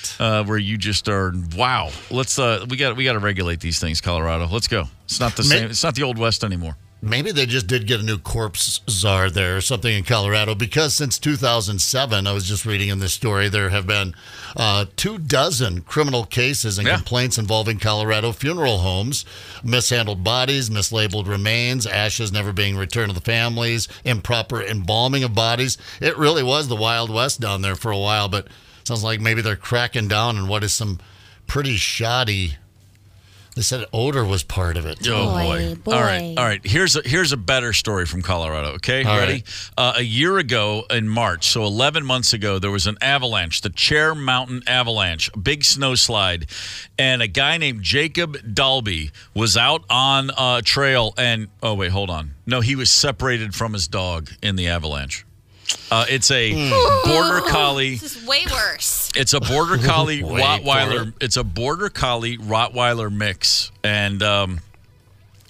Where you just are, wow. Let's we got to regulate these things, Colorado. Let's go. It's not the same. It's not the Old West anymore. Maybe they just did get a new corpse czar there or something in Colorado, because since 2007, I was just reading in this story, there have been 24 criminal cases and complaints involving Colorado funeral homes, mishandled bodies, mislabeled remains, ashes never being returned to the families, improper embalming of bodies. It really was the Wild West down there for a while, but sounds like maybe they're cracking down on what is some pretty shoddy. They said odor was part of it. Oh, boy. All right. Here's a better story from Colorado, okay? Ready? Right. A year ago in March, so 11 months ago, there was an avalanche, the Chair Mountain Avalanche, a big snowslide, and a guy named Jacob Dalby was out on a trail and, oh, wait, hold on. No, he was separated from his dog in the avalanche. It's a border collie. This is way worse. It's a border collie Rottweiler. It's a border collie Rottweiler mix, and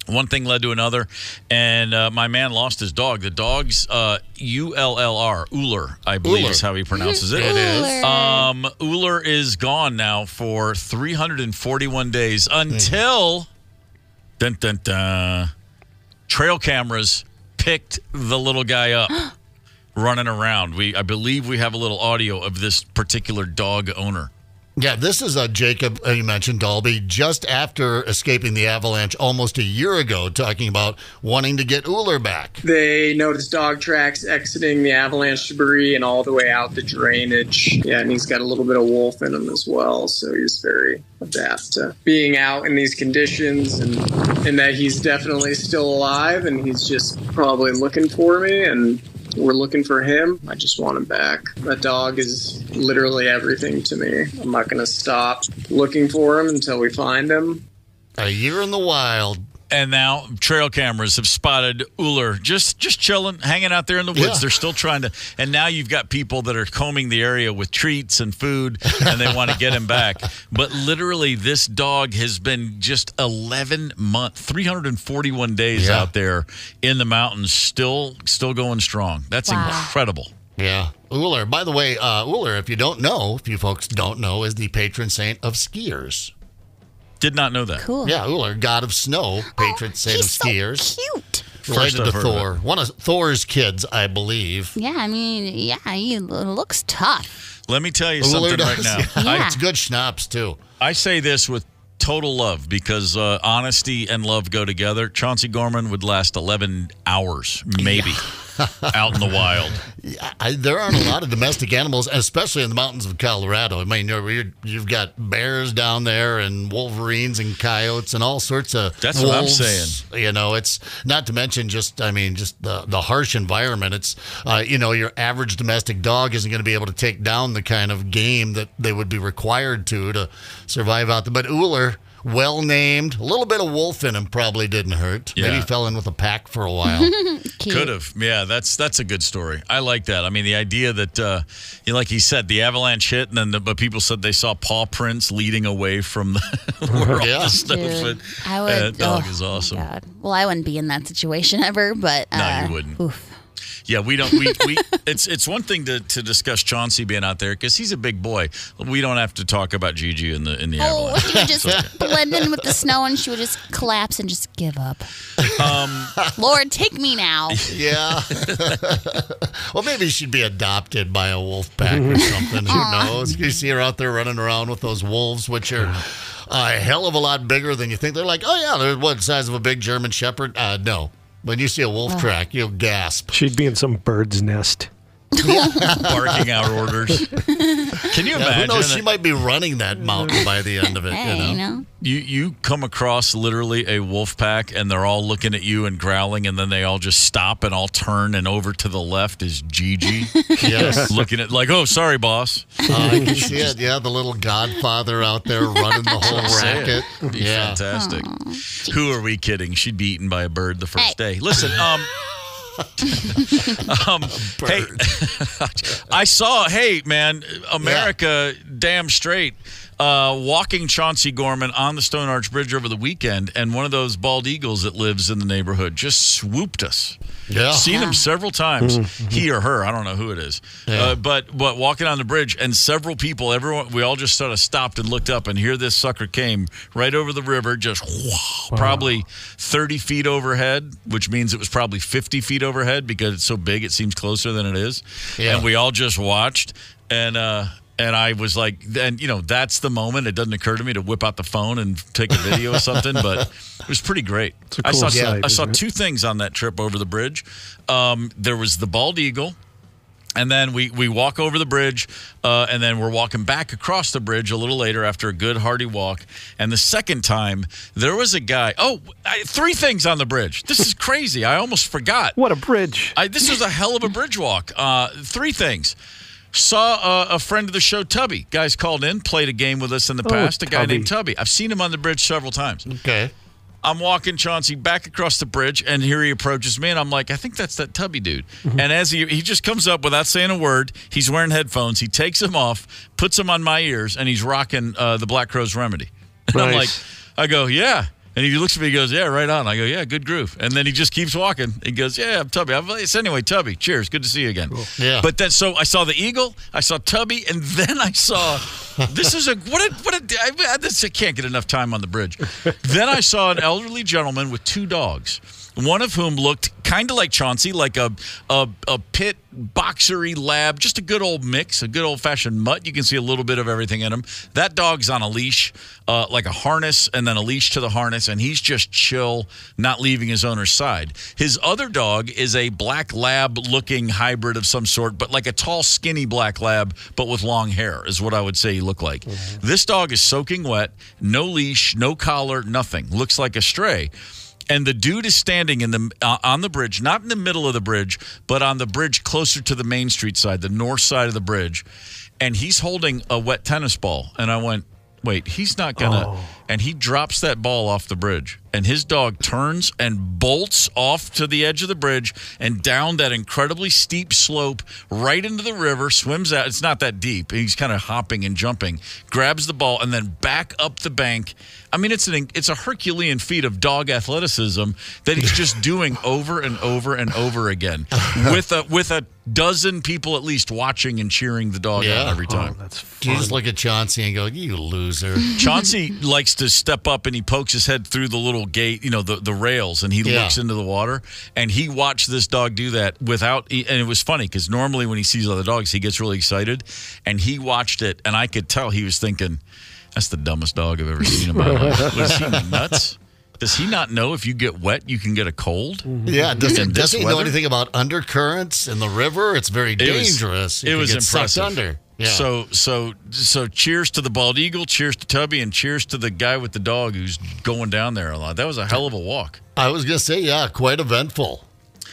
one thing led to another. And my man lost his dog. The dog's ULLR, Uller, I believe is how he pronounces it. It is. Uller is gone now for 341 days until trail cameras picked the little guy up. Running around. I believe we have a little audio of this particular dog owner. Yeah, this is Jacob, you mentioned Dalby, just after escaping the avalanche almost a year ago, talking about wanting to get Uller back. They noticed dog tracks exiting the avalanche debris and all the way out the drainage. Yeah, and he's got a little bit of wolf in him as well, so he's very adept to being out in these conditions, and that he's definitely still alive, and he's just probably looking for me, and we're looking for him. I just want him back. That dog is literally everything to me. I'm not going to stop looking for him until we find him. A year in the wild. And now trail cameras have spotted Uller just chilling, hanging out there in the woods. Yeah. They're still trying to. And now you've got people that are combing the area with treats and food, and they want to get him back. But literally, this dog has been just 11 months, 341 days out there in the mountains, still going strong. That's incredible. Yeah. Uller. By the way, Uller, if you folks don't know, is the patron saint of skiers. Did not know that. Cool. Yeah, Uller, god of snow, patron saint of skiers. So cute. Related to Thor. One of Thor's kids, I believe. Yeah, I mean, he looks tough. Let me tell you something right now. Yeah. It's good schnapps, too. I say this with total love because honesty and love go together. Chauncey Gorman would last 11 hours, maybe, out in the wild. There aren't a lot of domestic animals, especially in the mountains of Colorado. I mean, you've got bears down there and wolverines and coyotes and all sorts of That's wolves. What I'm saying. It's not to mention just the harsh environment. It's, your average domestic dog isn't going to be able to take down the kind of game that they would be required to survive out there. But Uller, well named, a little bit of wolf in him probably didn't hurt. Yeah. Maybe fell in with a pack for a while. Could have. Yeah, that's a good story. I like that. I mean, the idea that, like he said, the avalanche hit, and then but people said they saw paw prints leading away from where all the snow fit. I would. That dog is awesome. God. Well, I wouldn't be in that situation ever, but no, you wouldn't. Oof. Yeah, we don't. We it's one thing to discuss Chauncey being out there because he's a big boy. We don't have to talk about Gigi in the avalanche. She would just blend in with the snow, and she would just collapse and just give up. Lord, take me now. Yeah. Well, maybe she'd be adopted by a wolf pack or something. Who knows? You see her out there running around with those wolves, which are a hell of a lot bigger than you think. They're like, oh, yeah, they're what size of a big German Shepherd? No. When you see a wolf track, you'll gasp. She'd be in some bird's nest. Barking out orders. Can you imagine? Who knows? She might be running that mountain by the end of it. Hey, you know? You come across literally a wolf pack, and they're all looking at you and growling, and then they all just stop and all turn, and over to the left is Gigi. Yes. Looking at like, oh, sorry, boss. I can see it. Yeah, the little godfather out there running the whole racket. Yeah. Fantastic. Aww. Who are we kidding? She'd be eaten by a bird the first day. Listen, hey, I saw, hey, man, America damn straight walking Chauncey Gorman on the Stone Arch Bridge over the weekend, and one of those bald eagles that lives in the neighborhood just swooped us. Yeah. Seen him several times. He or her, I don't know who it is. Yeah. But walking on the bridge, and several people, everyone, we all just sort of stopped and looked up, and here this sucker came right over the river, just probably 30 feet overhead, which means it was probably 50 feet overhead because it's so big it seems closer than it is. Yeah. And we all just watched, and I was like, and that's the moment. It doesn't occur to me to whip out the phone and take a video or something, but it was pretty great. Cool sight, I saw isn't it? two things on that trip over the bridge. There was the bald eagle, and then we walk over the bridge, and then we're walking back across the bridge a little later after a good hearty walk. And the second time, there was a guy. Three things on the bridge. This is crazy. I almost forgot. What a bridge. This was a hell of a bridge walk. Three things. Saw a friend of the show, Tubby. Guys called in, played a game with us in the past. A guy named Tubby. I've seen him on the bridge several times. Okay. I'm walking Chauncey back across the bridge, and here he approaches me, and I'm like, I think that's that Tubby dude. And as he just comes up without saying a word, he's wearing headphones. He takes them off, puts them on my ears, and he's rocking the Black Crowes Remedy. And I'm like, I go, yeah. And he looks at me, he goes, yeah, right on. I go, yeah, good groove. And then he just keeps walking. He goes, yeah, I'm Tubby. Anyway, Tubby, cheers. Good to see you again. Cool. Yeah. But then, so I saw the eagle, I saw Tubby, and then I saw, I can't get enough time on the bridge. Then I saw an elderly gentleman with two dogs, one of whom looked kind of like Chauncey, like a pit boxery lab, just a good old mix, a good old-fashioned mutt. You can see a little bit of everything in him. That dog's on a leash, like a harness, and then a leash to the harness, and he's just chill, not leaving his owner's side. His other dog is a black lab-looking hybrid of some sort, but like a tall, skinny black lab, but with long hair, is what I would say he looked like. This dog is soaking wet, no leash, no collar, nothing. Looks like a stray. And the dude is standing on the bridge, not in the middle of the bridge, but on the bridge closer to the Main Street side, the north side of the bridge. And he's holding a wet tennis ball. And I went, wait, he's not going to. And he drops that ball off the bridge. And his dog turns and bolts off to the edge of the bridge and down that incredibly steep slope right into the river, swims out. It's not that deep. He's kind of hopping and jumping, grabs the ball, and then back up the bank. I mean, it's a Herculean feat of dog athleticism that he's just doing over and over and over again with a dozen people at least watching and cheering the dog out every time. That's fun. You just look at Chauncey and go, you loser. Chauncey likes to step up and he pokes his head through the little gate, the rails, and he looks into the water. And he watched this dog do that and it was funny because normally when he sees other dogs, he gets really excited. And he watched it, and I could tell he was thinking, that's the dumbest dog I've ever seen in my life. Was he nuts? Does he not know if you get wet, you can get a cold? Yeah. Does he know anything about undercurrents in the river? It's very dangerous. It was impressive. Sucked under. Yeah. So cheers to the bald eagle, cheers to Tubby, and cheers to the guy with the dog who's going down there a lot. That was a hell of a walk. I was going to say, quite eventful.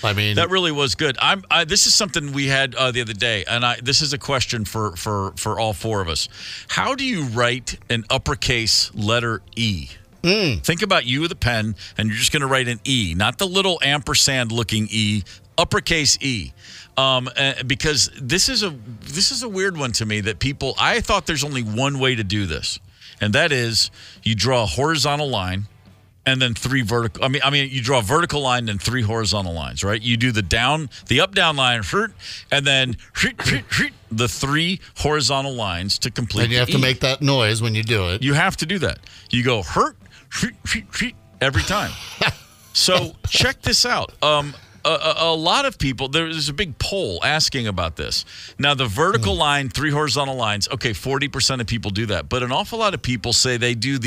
I mean, that really was good. This is something we had the other day, and this is a question for all four of us. How do you write an uppercase letter E? Think about you with a pen, and you're just going to write an E, not the little ampersand-looking E, uppercase E. Because this is a weird one to me that people. I thought there's only one way to do this, and that is you draw a horizontal line. and then 3 vertical. I mean, you draw a vertical line and 3 horizontal lines, right? You do the up-down line, and then the 3 horizontal lines to complete. And you have to make that noise when you do it. You have to do that. You go every time. So check this out. A lot of people, there's a big poll asking about this. Now, the vertical line, 3 horizontal lines, okay, 40% of people do that. But an awful lot of people say they do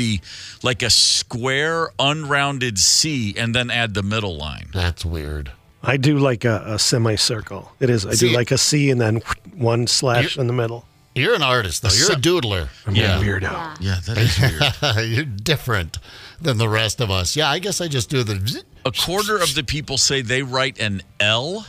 like a square, unrounded C and then add the middle line. That's weird. I do like a semicircle. It is. I do like a C and then 1 slash in the middle. You're an artist, though. You're a doodler. I'm a weirdo. Yeah, that is weird. You're different than the rest of us. Yeah, I guess I just do the... A quarter of the people say they write an L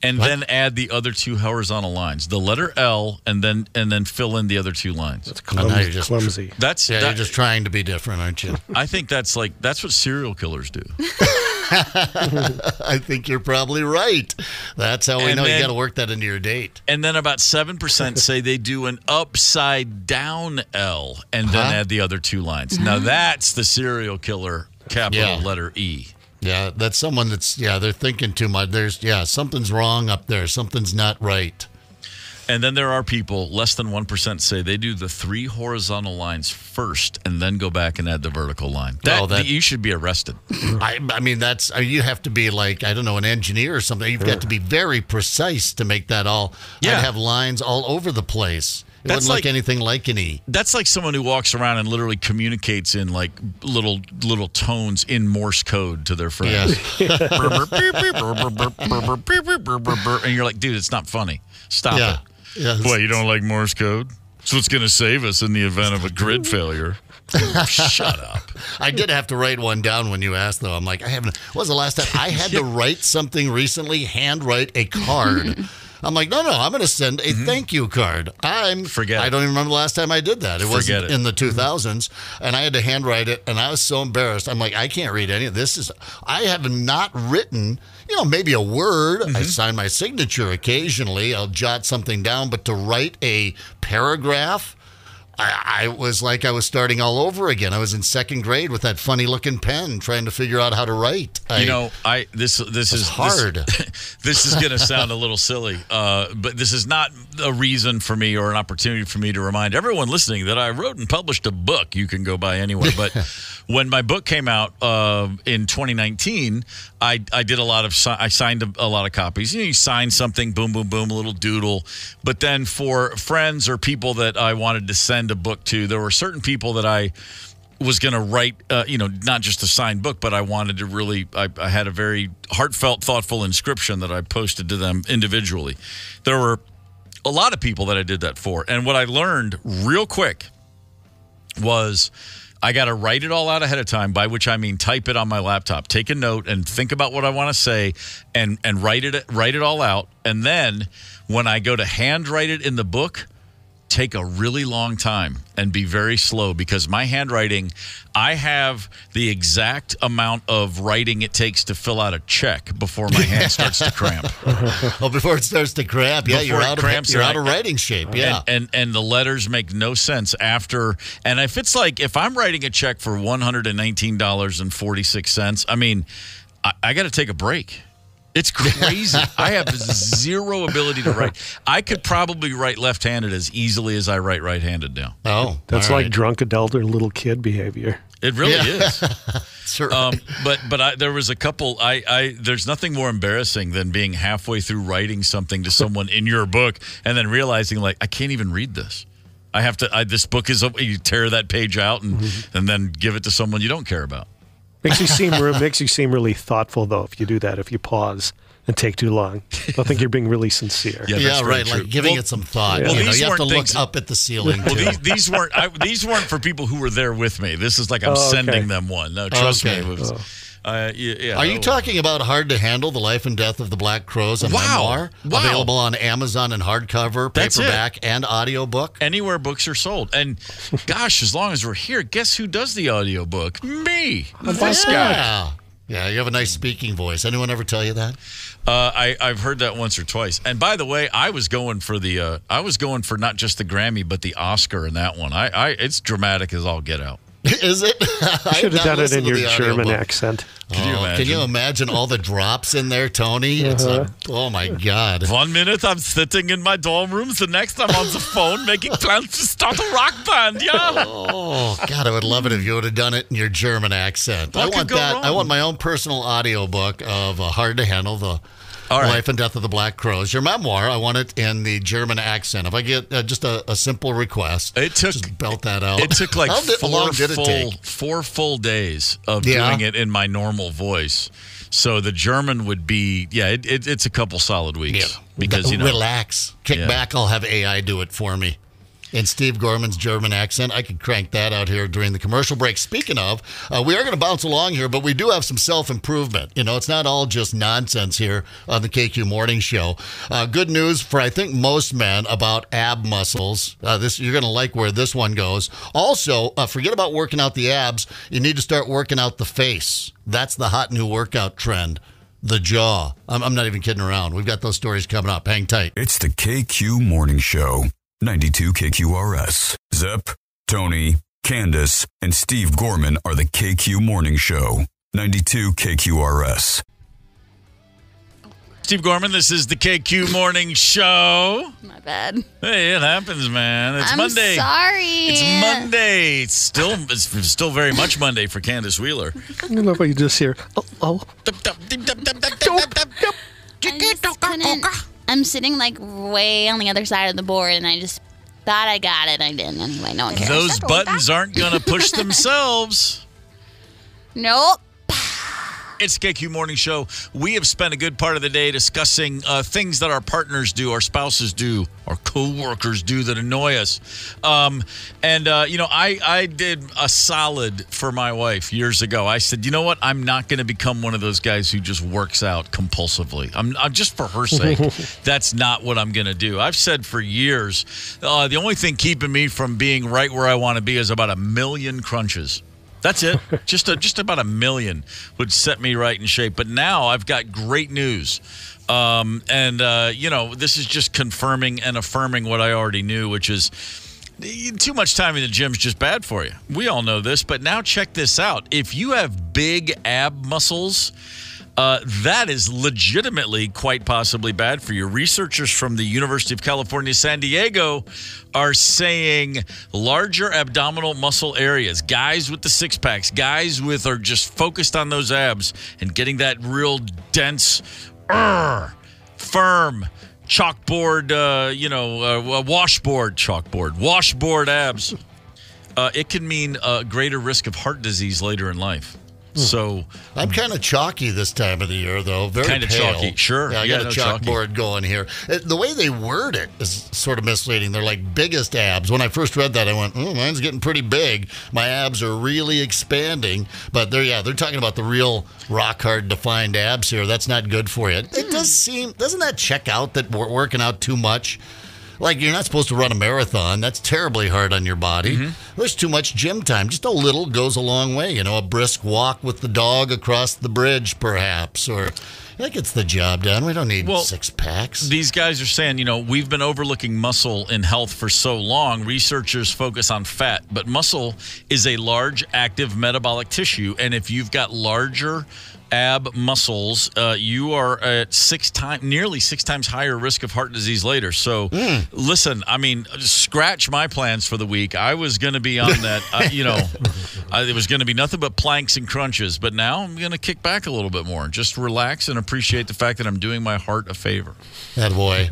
and then add the other 2 horizontal lines. The letter L and then fill in the other 2 lines. That's clumsy. You're just trying to be different, aren't you? I think that's what serial killers do. I think you're probably right. That's how we know you got to work that into your date. And then about 7% say they do an upside down L and then add the other 2 lines. Now that's the serial killer, capital letter E. Yeah, that's someone they're thinking too much. Something's wrong up there. Something's not right. And then there are people, less than 1% say they do the 3 horizontal lines first and then go back and add the vertical line. You should be arrested. I mean, you have to be like, I don't know, an engineer or something. You've got to be very precise to make that all. Yeah. I'd have lines all over the place. It wouldn't look anything like an E. That's like someone who walks around and literally communicates in like little tones in Morse code to their friends. Yeah. And you're like, dude, it's not funny. Stop it. Yeah. What, you don't like Morse code? It's what's going to save us in the event of a grid failure. Shut up. I did have to write one down when you asked, though. I'm like, what was the last time? I had to write something recently, handwrite a card. I'm like, no, I'm going to send a thank you card. I don't even remember the last time I did that. It wasn't in the 2000s, and I had to handwrite it, and I was so embarrassed. I'm like, I can't read any of this. I have not written, maybe a word. I sign my signature occasionally. I'll jot something down, but to write a paragraph, I was like I was starting all over again. I was in 2nd grade with that funny-looking pen trying to figure out how to write. This is hard. This is going to sound a little silly, but this is not a reason for me or an opportunity for me to remind everyone listening that I wrote and published a book you can go buy anywhere. But when my book came out in 2019, I did I signed a lot of copies. You sign something, boom, boom, boom, a little doodle. But then for friends or people that I wanted to send a book to, there were certain people that I was going to write, not just a signed book, but I wanted to really, I had a very heartfelt, thoughtful inscription that I posted to them individually. There were a lot of people that I did that for. And what I learned real quick was I got to write it all out ahead of time, by which I mean type it on my laptop, take a note and think about what I want to say and write it all out. And then when I go to handwrite it in the book, take a really long time and be very slow, because my handwriting, I have the exact amount of writing it takes to fill out a check before my hand starts to cramp. Before it starts to cramp, you're out of writing shape. Yeah, and the letters make no sense after. And if I'm writing a check for $119.46, I mean, I got to take a break. It's crazy. I have zero ability to write. I could probably write left-handed as easily as I write right-handed now. Oh, that's like drunk adult or little kid behavior. It really is. Sure. But there was a couple. There's nothing more embarrassing than being halfway through writing something to someone in your book and then realizing, like, I can't even read this. I have to. This book is. You tear that page out and then give it to someone you don't care about. Makes you seem really thoughtful, though, if you do that, if you pause and take too long. I think you're being really sincere. Yeah, right. Like giving it some thought. Yeah. Well, you have to look up at the ceiling. Well, these weren't for people who were there with me. This is like I'm sending them one. No, trust me. It was, Are you talking about Hard to Handle, The Life and Death of the Black Crows, a memoir? Available on Amazon in hardcover, paperback, and audiobook? Anywhere books are sold. And gosh, as long as we're here, guess who does the audiobook? Me. This guy. Yeah, you have a nice speaking voice. Anyone ever tell you that? I've heard that once or twice. And by the way, I was going for not just the Grammy, but the Oscar in that one. It's dramatic as all get out. Is it? You should have done it in your German accent. Can you imagine all the drops in there, Tony? It's like, oh, my God. 1 minute I'm sitting in my dorm room. The next I'm on the phone making plans to start a rock band. Yeah. Oh, God, I would love it if you would have done it in your German accent. What I want could go that. wrong? I want my own personal audiobook of Hard to Handle, the Life and Death of the Black Crows. Your memoir, I want it in the German accent. If I get just a simple request, just belt that out. It took like How long did it take? 4 full days of doing it in my normal voice. So the German would be, it's a couple solid weeks. Yeah. Because, relax. Kick back. I'll have AI do it for me. In Steve Gorman's German accent. I could crank that out here during the commercial break. Speaking of, we are going to bounce along here, but we do have some self-improvement. It's not all just nonsense here on the KQ Morning Show. Good news for, I think, most men about ab muscles. You're going to like where this one goes. Also, forget about working out the abs. You need to start working out the face. That's the hot new workout trend. The jaw. I'm not even kidding around. We've got those stories coming up. Hang tight. It's the KQ Morning Show. 92 KQRS. Zep, Tony, Candace, and Steve Gorman are the KQ Morning Show. 92 KQRS. Steve Gorman, this is the KQ Morning Show. My bad. Hey, it happens, man. It's I'm Monday. sorry. It's Monday. It's still very much Monday for Candace Wheeler. I love what you just hear. I'm sitting like way on the other side of the board, and I just thought I got it. I didn't anyway. No one cares. Those buttons aren't going to push themselves. Nope. It's the KQ Morning Show. We have spent a good part of the day discussing things that our partners do, our spouses do, our co-workers do that annoy us. I did a solid for my wife years ago. I said, you know what? I'm not going to become one of those guys who just works out compulsively. I'm just for her sake. That's not what I'm going to do. I've said for years, the only thing keeping me from being right where I want to be is about 1 million crunches. That's it. Just about 1 million would set me right in shape. But now I've got great news. This is just confirming and affirming what I already knew, which is too much time in the gym is just bad for you. We all know this. But now check this out. If you have big ab muscles, that is legitimately quite possibly bad for you. Researchers from the University of California, San Diego are saying larger abdominal muscle areas, guys with the six packs, guys are just focused on those abs and getting that real dense, firm chalkboard, washboard abs. It can mean a greater risk of heart disease later in life. So I'm kind of chalky this time of the year, though. Very kind of pale. Chalky, sure. Yeah, I got a chalkboard going here. The way they word it is sort of misleading. They're like biggest abs. When I first read that, I went, mine's getting pretty big. My abs are really expanding. But they're talking about the real rock hard defined abs here. That's not good for you. It does seem, doesn't that check out that we're working out too much? Like, you're not supposed to run a marathon. That's terribly hard on your body. Mm-hmm. There's too much gym time. Just a little goes a long way. A brisk walk with the dog across the bridge, perhaps. Or that gets the job done. We don't need six packs. These guys are saying, we've been overlooking muscle in health for so long. Researchers focus on fat. But muscle is a large, active metabolic tissue. And if you've got larger ab muscles, you are at nearly 6 times higher risk of heart disease later. So listen, scratch my plans for the week. I was going to be on that, it was going to be nothing but planks and crunches, but now I'm going to kick back a little bit more, just relax and appreciate the fact that I'm doing my heart a favor. That boy.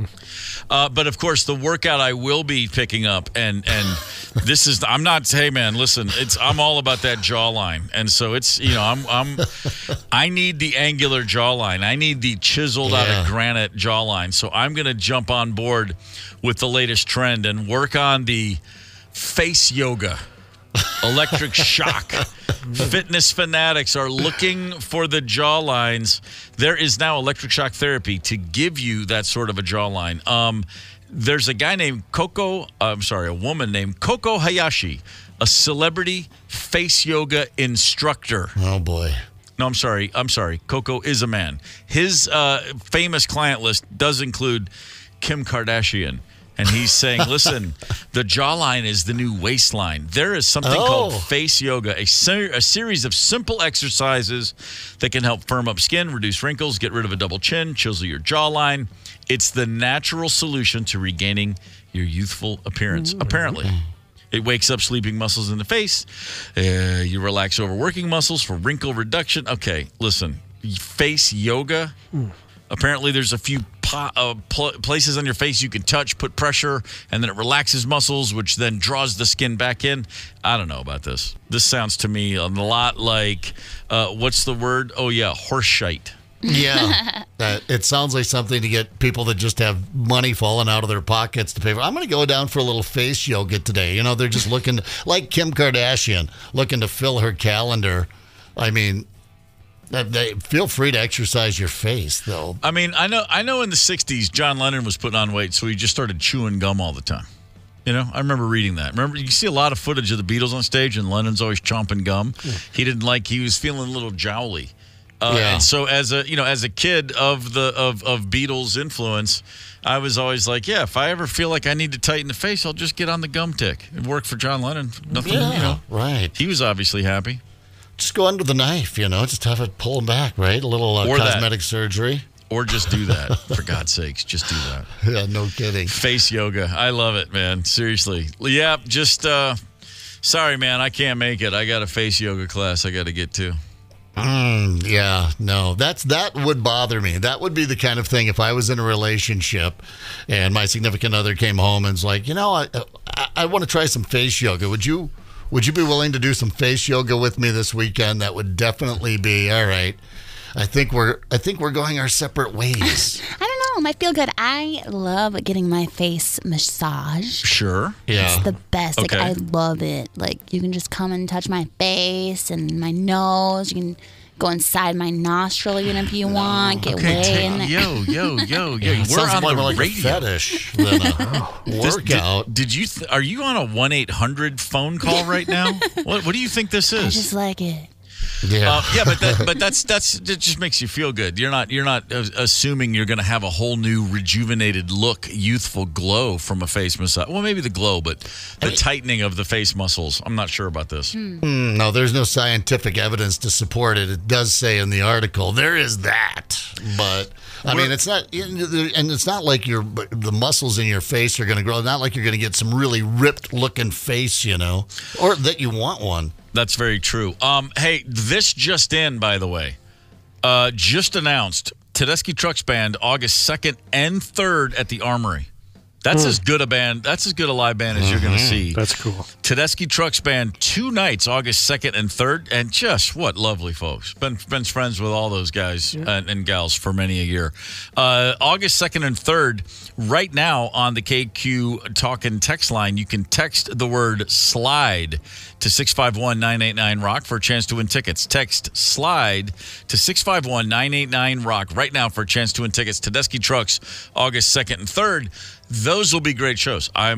But of course, the workout I will be picking up, and this is, I'm not, hey man, listen, I'm all about that jawline, and so it's, I need the angular jawline, I need the chiseled out of granite jawline, so I'm gonna jump on board with the latest trend and work on the face yoga. Electric shock. Fitness fanatics are looking for the jawlines. There is now electric shock therapy to give you that sort of a jawline. There's a guy named a woman named Coco Hayashi, a celebrity face yoga instructor. Oh, boy. No, I'm sorry. Coco is a man. His famous client list does include Kim Kardashian And he's saying, listen, the jawline is the new waistline. There is something called face yoga, a series of simple exercises that can help firm up skin, reduce wrinkles, get rid of a double chin, chisel your jawline. It's the natural solution to regaining your youthful appearance, apparently. It wakes up sleeping muscles in the face. You relax overworking muscles for wrinkle reduction. Okay, listen, face yoga. Apparently, there's a few places on your face you can touch, put pressure, and then it relaxes muscles, which then draws the skin back in. I don't know about this. This sounds to me a lot like, what's the word? Oh, yeah, horse shite. Yeah, it sounds like something to get people that just have money falling out of their pockets to pay for. I'm going to go down for a little face yoga today. You know, they're just looking, like Kim Kardashian, looking to fill her calendar. I mean, feel free to exercise your face, though. I mean, I know in the 60s, John Lennon was putting on weight, so he just started chewing gum all the time. You know, I remember reading that. Remember, you see a lot of footage of the Beatles on stage, and Lennon's always chomping gum. He was feeling a little jowly. And so as a kid of Beatles influence, I was always like, yeah, if I ever feel like I need to tighten the face, I'll just get on the gum tick. It worked for John Lennon. Nothing, right. He was obviously happy. Just go under the knife, just have it pull them back, right? A little cosmetic surgery. Or just do that, for God's sakes. Just do that. Yeah, no kidding. Face yoga. I love it, man. Seriously. Yeah, just, sorry, man, I can't make it. I got a face yoga class I got to get to. Yeah, no, that would bother me. That would be the kind of thing if I was in a relationship and my significant other came home and was like, I want to try some face yoga. Would you be willing to do some face yoga with me this weekend? That would definitely be all right. I think we're going our separate ways. I don't know. It might feel good. I love getting my face massaged. Sure. Yeah. It's the best. Okay. Like, I love it. Like, you can just come and touch my face and my nose. You can go inside my nostril even if you want. Get way in there. Yo. We're on more like a fetish than a workout. Are you on a 1-800 phone call right now? What do you think this is? I just like it. Yeah, but that just makes you feel good. You're not assuming you're going to have a whole new rejuvenated look, youthful glow from a face massage. Well, maybe the glow, but the tightening of the face muscles. I'm not sure about this. No, there's no scientific evidence to support it. It does say in the article there is that, but I mean it's not, and it's not like the muscles in your face are going to grow. Not like you're going to get some really ripped looking face, or that you want one. That's very true. Hey, this just in, by the way, just announced Tedeschi Trucks Band August 2nd and 3rd at the Armory. That's as good a band. That's as good a live band as you're going to see. That's cool. Tedeschi Trucks Band 2 nights, August 2nd and 3rd, and just what lovely folks. Been friends with all those guys and gals for many a year. August 2nd and 3rd, right now on the KQ Talkin' text line, you can text the word SLIDE to 651-989-ROCK for a chance to win tickets. Text SLIDE to 651-989-ROCK right now for a chance to win tickets. Tedeschi Trucks, August 2nd and 3rd. Those will be great shows. I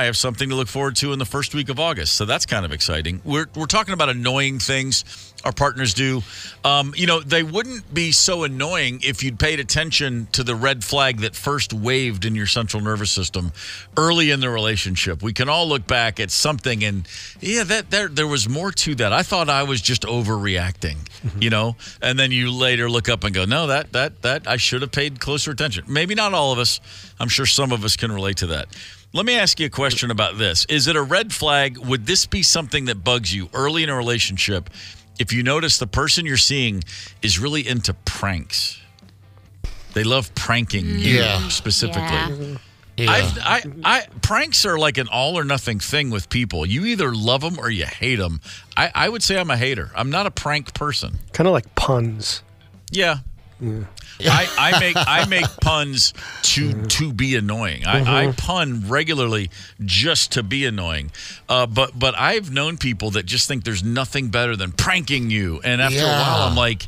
have something to look forward to in the first week of August, so that's kind of exciting. We're talking about annoying things our partners do. They wouldn't be so annoying if you'd paid attention to the red flag that first waved in your central nervous system early in the relationship. We can all look back at something and, there was more to that. I thought I was just overreacting, and then you later look up and go, no, that I should have paid closer attention. Maybe not all of us. I'm sure some of us can relate to that. Let me ask you a question about this. Is it a red flag? Would this be something that bugs you early in a relationship if you notice the person you're seeing is really into pranks? They love pranking you specifically. Yeah. Pranks are like an all or nothing thing with people. You either love them or you hate them. I would say I'm a hater. I'm not a prank person. Kind of like puns. Yeah. I make puns to be annoying. I pun regularly just to be annoying. But I've known people that just think there's nothing better than pranking you. And after a while, I'm like,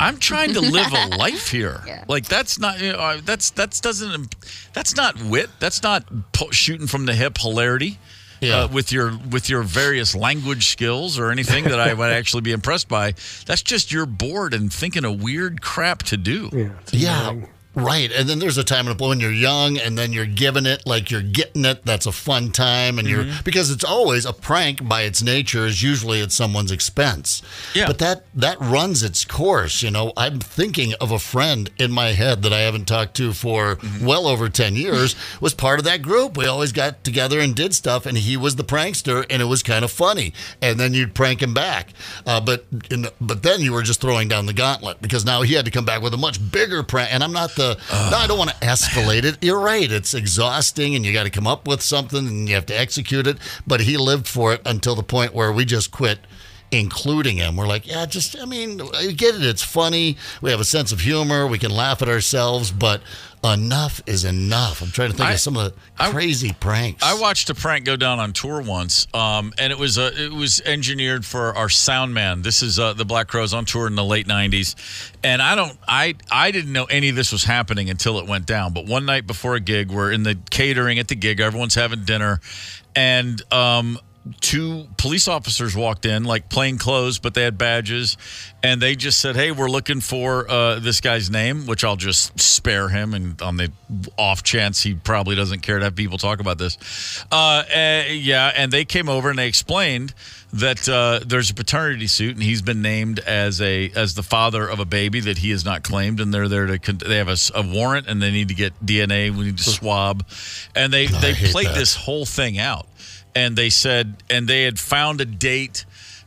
I'm trying to live a life here. Yeah. Like that's not that's not wit. That's not shooting from the hip hilarity. With your various language skills or anything that I would actually be impressed by. That's just you're bored and thinking of weird crap to do. Yeah. Right, and then there's a time when you're young, and then you're giving it like you're getting it. That's a fun time, and you're because it's always a prank by its nature. Is usually at someone's expense. Yeah. But that runs its course. I'm thinking of a friend in my head that I haven't talked to for well over 10 years. Was part of that group. We always got together and did stuff, and he was the prankster, and it was kind of funny. And then you'd prank him back, but then you were just throwing down the gauntlet because now he had to come back with a much bigger prank, and I'm not. No, I don't want to escalate it. You're right. It's exhausting, and you got to come up with something, and you have to execute it. But he lived for it until the point where we just quit including him. We're like, I get it. It's funny. We have a sense of humor. We can laugh at ourselves, but enough is enough. I'm trying to think of some of the crazy pranks. I watched a prank go down on tour once, and it was engineered for our sound man. This is the Black Crowes on tour in the late 90s, and I didn't know any of this was happening until it went down. But one night before a gig, we're in the catering at the gig. Everyone's having dinner, and two police officers walked in, like plain clothes, but they had badges, and they just said, "Hey, we're looking for this guy's name," which I'll just spare him, and on the off chance he probably doesn't care to have people talk about this. And they came over and they explained that there's a paternity suit, and he's been named as the father of a baby that he has not claimed, and they're there they have a warrant, and they need to get DNA, we need to swab, and they played this whole thing out. And they said, and they had found a date,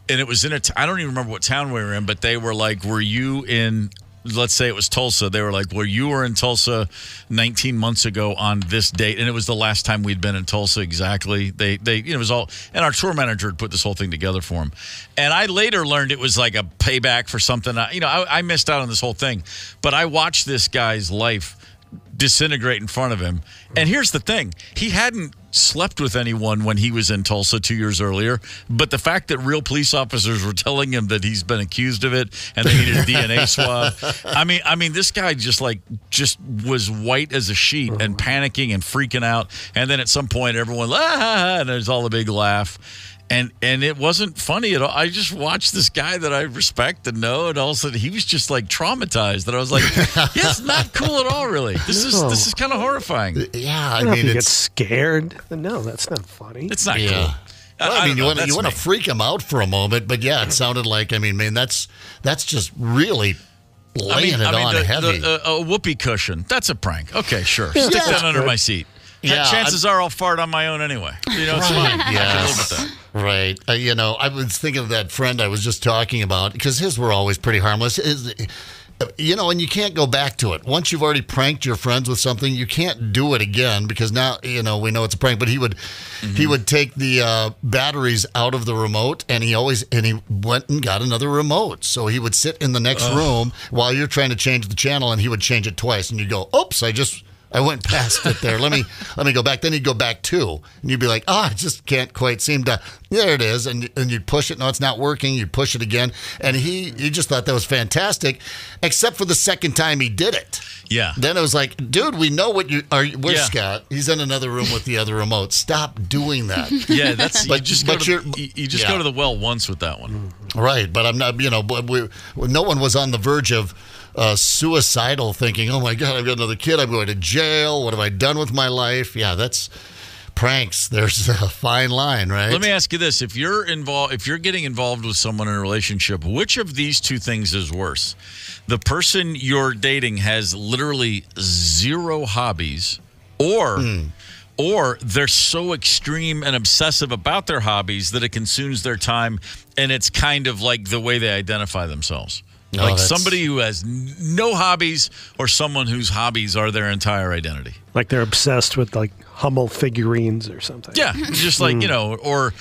and it was in I don't even remember what town we were in, but they were like, were you in, let's say it was Tulsa. They were like, well, you were in Tulsa 19 months ago on this date. And it was the last time we'd been in Tulsa exactly. It was all, and our tour manager had put this whole thing together for him. And I later learned it was like a payback for something. I missed out on this whole thing, but I watched this guy's life disintegrate in front of him. And here's the thing. He hadn't slept with anyone when he was in Tulsa 2 years earlier, but the fact that real police officers were telling him that he's been accused of it and they needed a DNA swab. I mean, this guy just was white as a sheet and panicking and freaking out. And then at some point, everyone, and there's all a big laugh. And it wasn't funny at all. I just watched this guy that I respect and know, and all of a sudden he was just like traumatized. And I was like, yeah, it's not cool at all, really. This is kind of horrifying. Yeah, I mean, you get scared. No, that's not funny. It's not cool. Well, you want to freak him out for a moment, but yeah, it sounded like, that's just really laying it on heavy. A whoopee cushion, that's a prank. Okay, sure. Stick that under my seat. Yeah, chances are I'll fart on my own anyway. It's fine. Yes. Right. I was thinking of that friend I was just talking about, because his were always pretty harmless. And you can't go back to it. Once you've already pranked your friends with something, you can't do it again, because now, we know it's a prank. But he would take the batteries out of the remote, and he went and got another remote. So he would sit in the next room while you're trying to change the channel, and he would change it twice. And you go, oops, I went past it there. Let me go back. Then he'd go back too. And you'd be like, I just can't quite seem to. There it is. And you'd push it. No, it's not working. You'd push it again. And he just thought that was fantastic, except for the second time he did it. Yeah. Then it was like, dude, we know what you are. Where's Scott? He's in another room with the other remote. Stop doing that. Yeah, you just go to the well once with that one. Right. But I'm not, no one was on the verge of suicidal thinking, oh my God, I've got another kid, I'm going to jail, what have I done with my life? Yeah, that's pranks. There's a fine line, right? Let me ask you this. If you're getting involved with someone in a relationship, which of these two things is worse? The person you're dating has literally zero hobbies, or they're so extreme and obsessive about their hobbies that it consumes their time, and it's kind of like the way they identify themselves. Like somebody who has no hobbies, or someone whose hobbies are their entire identity. Like they're obsessed with like Hummel figurines or something. Yeah, just like or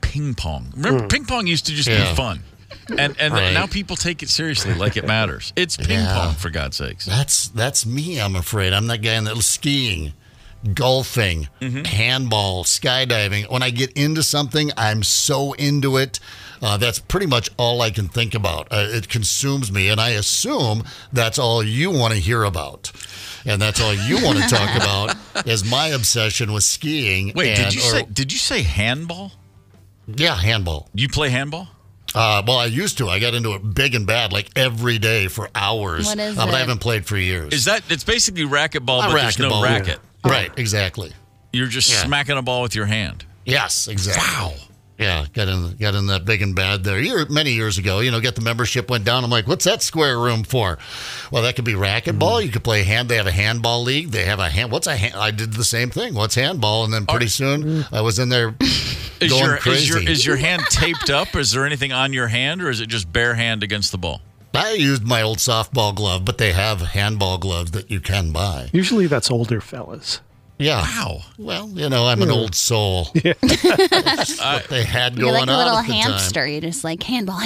ping pong. Remember, ping pong used to just be fun, and now people take it seriously, like it matters. It's ping pong, for God's sakes. That's me. I'm afraid I'm that guy in skiing, golfing, handball, skydiving. When I get into something, I'm so into it. That's pretty much all I can think about. It consumes me, and I assume that's all you want to hear about. And that's all you want to talk about is my obsession with skiing. Wait, did you say handball? Yeah, handball. You play handball? Well, I used to. I got into it big and bad, like every day for hours. What is But it? I haven't played for years. It's basically racquetball, but there's no racquetball, racket. yeah. Right, exactly. You're just smacking a ball with your hand. Yes, exactly. Wow. Yeah, got in that big and bad there. Many years ago, get the membership went down. I'm like, what's that square room for? Well, that could be racquetball. You could play They have a handball league. They have what's a hand? I did the same thing. What's handball? And then pretty soon I was in there going crazy. Is your hand taped up? Is there anything on your hand, or is it just bare hand against the ball? I used my old softball glove, but they have handball gloves that you can buy. Usually that's older fellas. Yeah. Wow. Well, I'm an old soul. Yeah. That's what they had going on. You're like a little at the hamster. time. You're just like handball.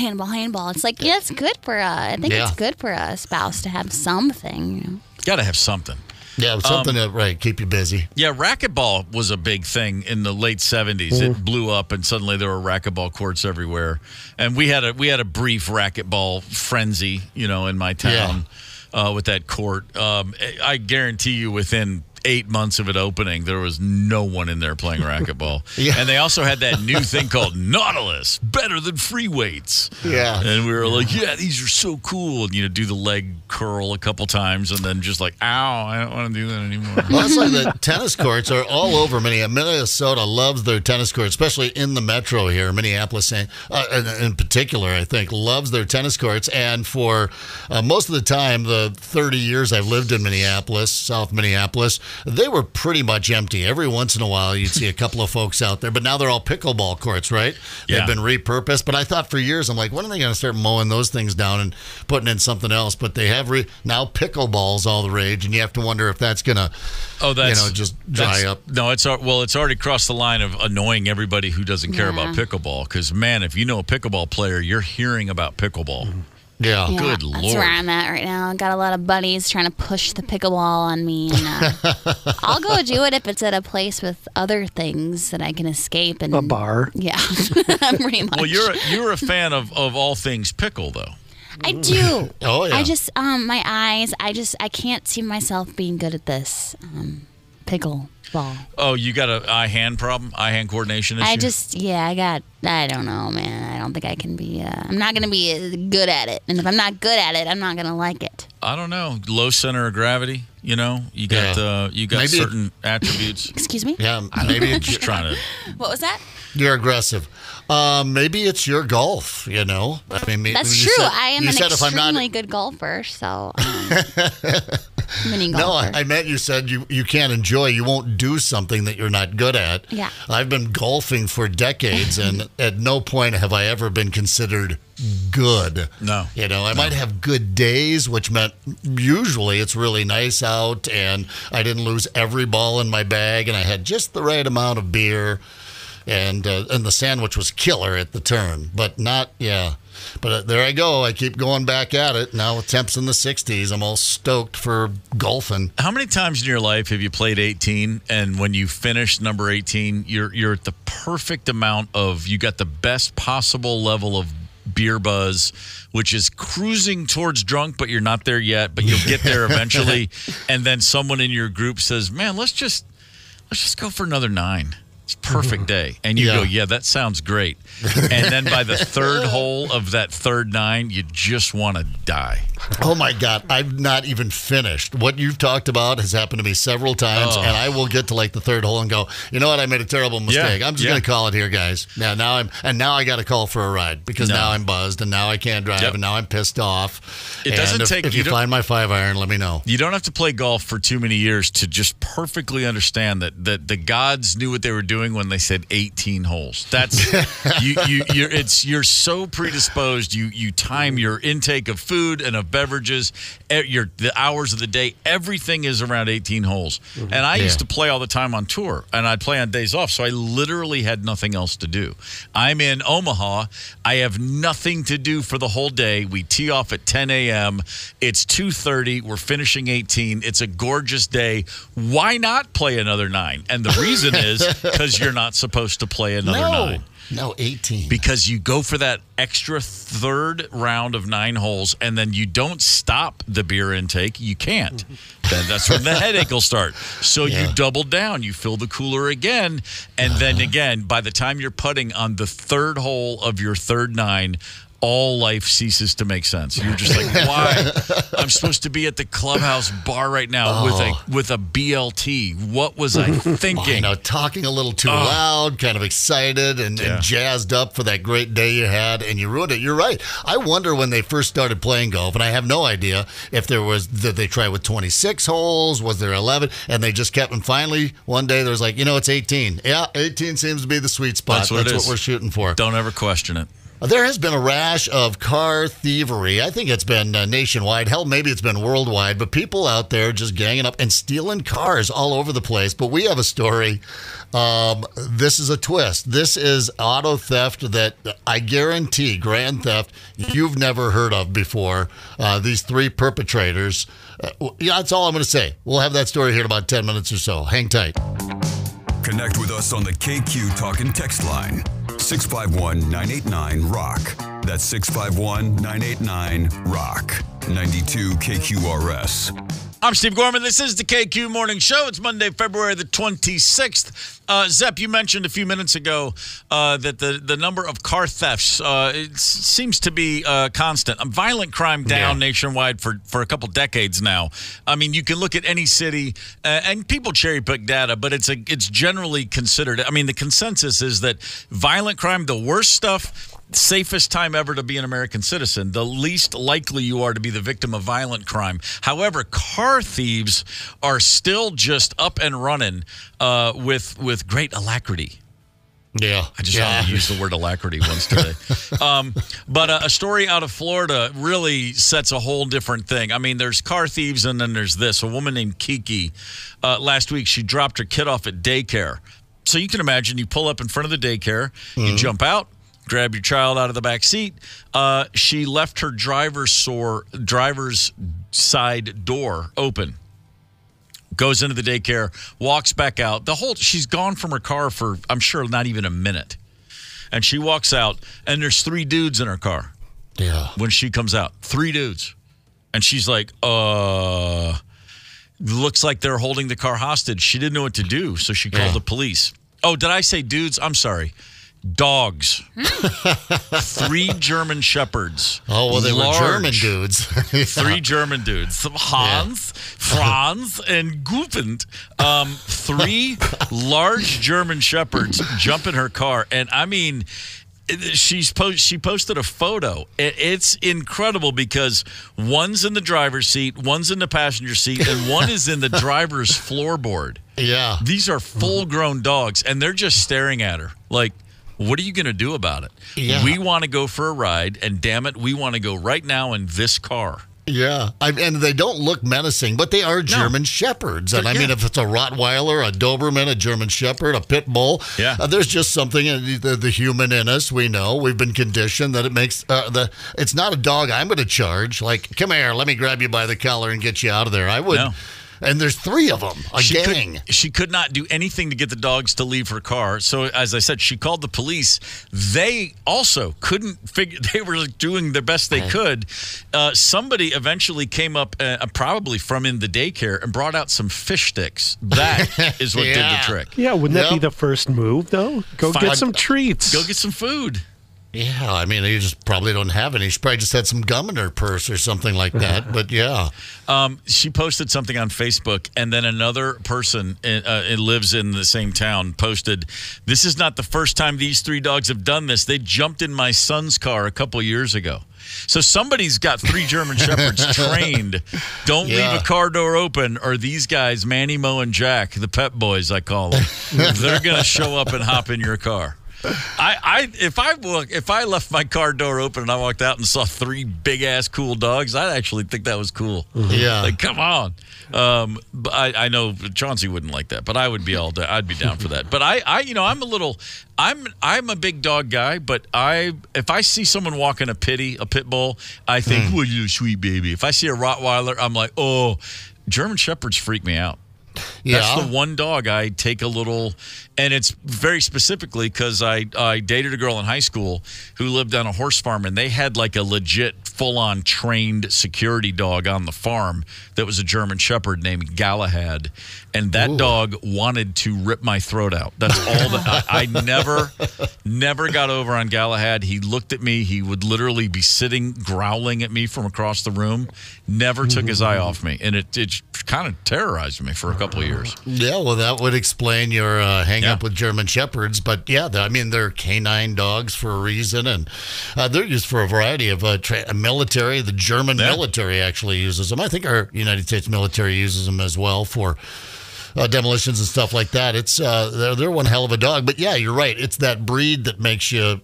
It's like, it's good for I think it's good for a spouse to have something. Got to have something. Yeah, something to keep you busy. Yeah, racquetball was a big thing in the late 70s. It blew up, and suddenly there were racquetball courts everywhere. And we had a brief racquetball frenzy, in my town with that court. I guarantee you, within 8 months of it opening, there was no one in there playing racquetball. And they also had that new thing called Nautilus, better than free weights. Yeah. And we were like, these are so cool. And, do the leg curl a couple times and then just like, ow, I don't want to do that anymore. Well, that's like the tennis courts are all over Minnesota loves their tennis courts, especially in the metro here. Minneapolis, in particular, I think, loves their tennis courts. And for most of the time, the 30 years I've lived in Minneapolis, South Minneapolis, they were pretty much empty. Every once in a while, you'd see a couple of folks out there, but now they're all pickleball courts, right? Yeah. They've been repurposed. But I thought for years, I'm like, when are they going to start mowing those things down and putting in something else? But they have now pickleball's all the rage, and you have to wonder if that's going to, just dry up. No, it's already crossed the line of annoying everybody who doesn't care about pickleball. Because man, if you know a pickleball player, you're hearing about pickleball. Yeah. Good Lord. That's where I'm at right now. I got a lot of buddies trying to push the pickleball on me. And, I'll go do it if it's at a place with other things that I can escape. And a bar. Yeah, pretty much. Well, you're a fan of all things pickle, though. I do. Oh, yeah. I just, my eyes, I can't see myself being good at this pickleball. Oh, you got a eye-hand problem? Eye-hand coordination issue? I don't know, man. I don't think I can be, I'm not going to be good at it. And if I'm not good at it, I'm not going to like it. I don't know. Low center of gravity, you got maybe certain attributes. Excuse me? Yeah, maybe it's just trying to. What was that? You're aggressive. Maybe it's your golf, I mean, that's true. I am an extremely good golfer, so mini golfer. No, I meant you said you can't enjoy. You won't do something that you're not good at. Yeah. I've been golfing for decades, and at no point have I ever been considered good. No. I might have good days, which meant usually it's really nice out, and I didn't lose every ball in my bag, and I had just the right amount of beer. And the sandwich was killer at the turn, but not, But there I go. I keep going back at it. Now with temps in the 60s, I'm all stoked for golfing. How many times in your life have you played 18, and when you finish number 18, you're at the perfect amount of, you got the best possible level of beer buzz, which is cruising towards drunk, but you're not there yet, but you'll get there eventually. And then someone in your group says, man, let's just go for another 9. It's a perfect day. And you go, that sounds great. And then by the third hole of that third 9, you just want to die. Oh, my God. I've not even finished. What you've talked about has happened to me several times, and I will get to like the third hole and go, you know what? I made a terrible mistake. I'm just going to call it here, guys. Now I got to call for a ride because now I'm buzzed, and now I can't drive, and now I'm pissed off. If you find my 5-iron, let me know. You don't have to play golf for too many years to just perfectly understand that the gods knew what they were doing when they said 18 holes. That's you're so predisposed. You time your intake of food and of beverages, the hours of the day. Everything is around 18 holes. Mm-hmm. And I used to play all the time on tour, and I'd play on days off. So I literally had nothing else to do. I'm in Omaha. I have nothing to do for the whole day. We tee off at 10 a.m. It's 2:30. We're finishing 18. It's a gorgeous day. Why not play another 9? And the reason is because you're not supposed to play another 9. No, 18. Because you go for that extra third round of 9 holes, and then you don't stop the beer intake. You can't. Then that's when the headache will start. So you double down. You fill the cooler again, and then again, by the time you're putting on the third hole of your third 9, all life ceases to make sense. You're just like, why? I'm supposed to be at the clubhouse bar right now with a BLT. What was I thinking? Talking a little too loud, kind of excited and jazzed up for that great day you had, and you ruined it. You're right. I wonder when they first started playing golf, and I have no idea if did they try with 26 holes? Was there 11? And they just kept, and finally, one day there was like, it's 18. Yeah, 18 seems to be the sweet spot. That's what we're shooting for. Don't ever question it. There has been a rash of car thievery. I think it's been nationwide. Hell, maybe it's been worldwide. But people out there just ganging up and stealing cars all over the place. But we have a story. This is a twist. This is auto theft that I guarantee, grand theft, you've never heard of before. These 3 perpetrators. That's all I'm going to say. We'll have that story here in about 10 minutes or so. Hang tight. Connect with us on the KQ Talk and Text line. 651-989-ROCK. That's 651-989-ROCK. 92 KQRS. I'm Steve Gorman. This is the KQ Morning Show. It's Monday, February the 26th. Zepp, you mentioned a few minutes ago that the number of car thefts it seems to be constant. Violent crime down nationwide for a couple decades now. I mean, you can look at any city, and people cherry pick data, but it's generally considered. I mean, the consensus is that violent crime, the worst stuff, safest time ever to be an American citizen, the least likely you are to be the victim of violent crime. However, car thieves are still just up and running with great alacrity. Yeah. I just want to use the word alacrity once today. But a story out of Florida really sets a whole different thing. I mean, there's car thieves, and then there's this. A woman named Kiki, last week, she dropped her kid off at daycare. So you can imagine you pull up in front of the daycare, you jump out, grab your child out of the back seat. She left her driver's side door open. Goes into the daycare, walks back out. She's gone from her car for, I'm sure, not even a minute. And she walks out, and there's 3 dudes in her car. Yeah. When she comes out, 3 dudes. And she's like, looks like they're holding the car hostage. She didn't know what to do, so she called the police. Oh, did I say dudes? I'm sorry. Dogs. 3 German shepherds. Oh, well, they were German dudes. 3 German dudes. Hans, Franz, and Gupend. 3 large German shepherds jump in her car. And, I mean, she posted a photo. It's incredible because one's in the driver's seat, one's in the passenger seat, and one is in the driver's floorboard. Yeah. These are full-grown dogs, and they're just staring at her like, what are you going to do about it? Yeah. We want to go for a ride, and damn it, we want to go right now in this car. Yeah, and they don't look menacing, but they are German Shepherds. And I mean, if it's a Rottweiler, a Doberman, a German Shepherd, a Pit Bull, there's just something in the human in us. We know, we've been conditioned that it makes it's not a dog I'm going to charge. Like, come here, let me grab you by the collar and get you out of there. I would. No. And there's 3 of them, gang. She could not do anything to get the dogs to leave her car. So, as I said, she called the police. They also couldn't figure. They were doing the best they could. Somebody eventually came up, probably from in the daycare, and brought out some fish sticks. That is what did the trick. Yeah, wouldn't that be the first move, though? Go get some treats. Go get some food. Yeah, I mean, you just probably don't have any. She probably just had some gum in her purse or something like that. But yeah, she posted something on Facebook, and then another person lives in the same town posted, "This is not the first time these 3 dogs have done this. They jumped in my son's car a couple years ago." So somebody's got 3 German Shepherds trained. Don't leave a car door open, or these guys, Manny, Mo, and Jack, the pet boys, I call them, they're going to show up and hop in your car. If I left my car door open and I walked out and saw 3 big ass cool dogs, I'd actually think that was cool. Yeah, like, come on. But I know Chauncey wouldn't like that, but I would be I'd be down for that. But I'm a big dog guy, but if I see someone walking a pit bull, I think, well, you sweet baby. If I see a Rottweiler, I'm like, oh, German Shepherds freak me out. Yeah. That's the one dog I take a little, and it's very specifically because I dated a girl in high school who lived on a horse farm, and they had like a legit full-on trained security dog on the farm that was a German Shepherd named Galahad, and that dog wanted to rip my throat out. That's all that I never got over on Galahad. He looked at me. He would literally be sitting growling at me from across the room. Never took his eye off me, and it kind of terrorized me for a couple of years. Yeah, well, that would explain your hang-up with German Shepherds. But, yeah, they're canine dogs for a reason, and they're used for a variety of military. The German military actually uses them. I think our United States military uses them as well for demolitions and stuff like that. It's they're one hell of a dog. But, yeah, you're right. It's that breed that makes you,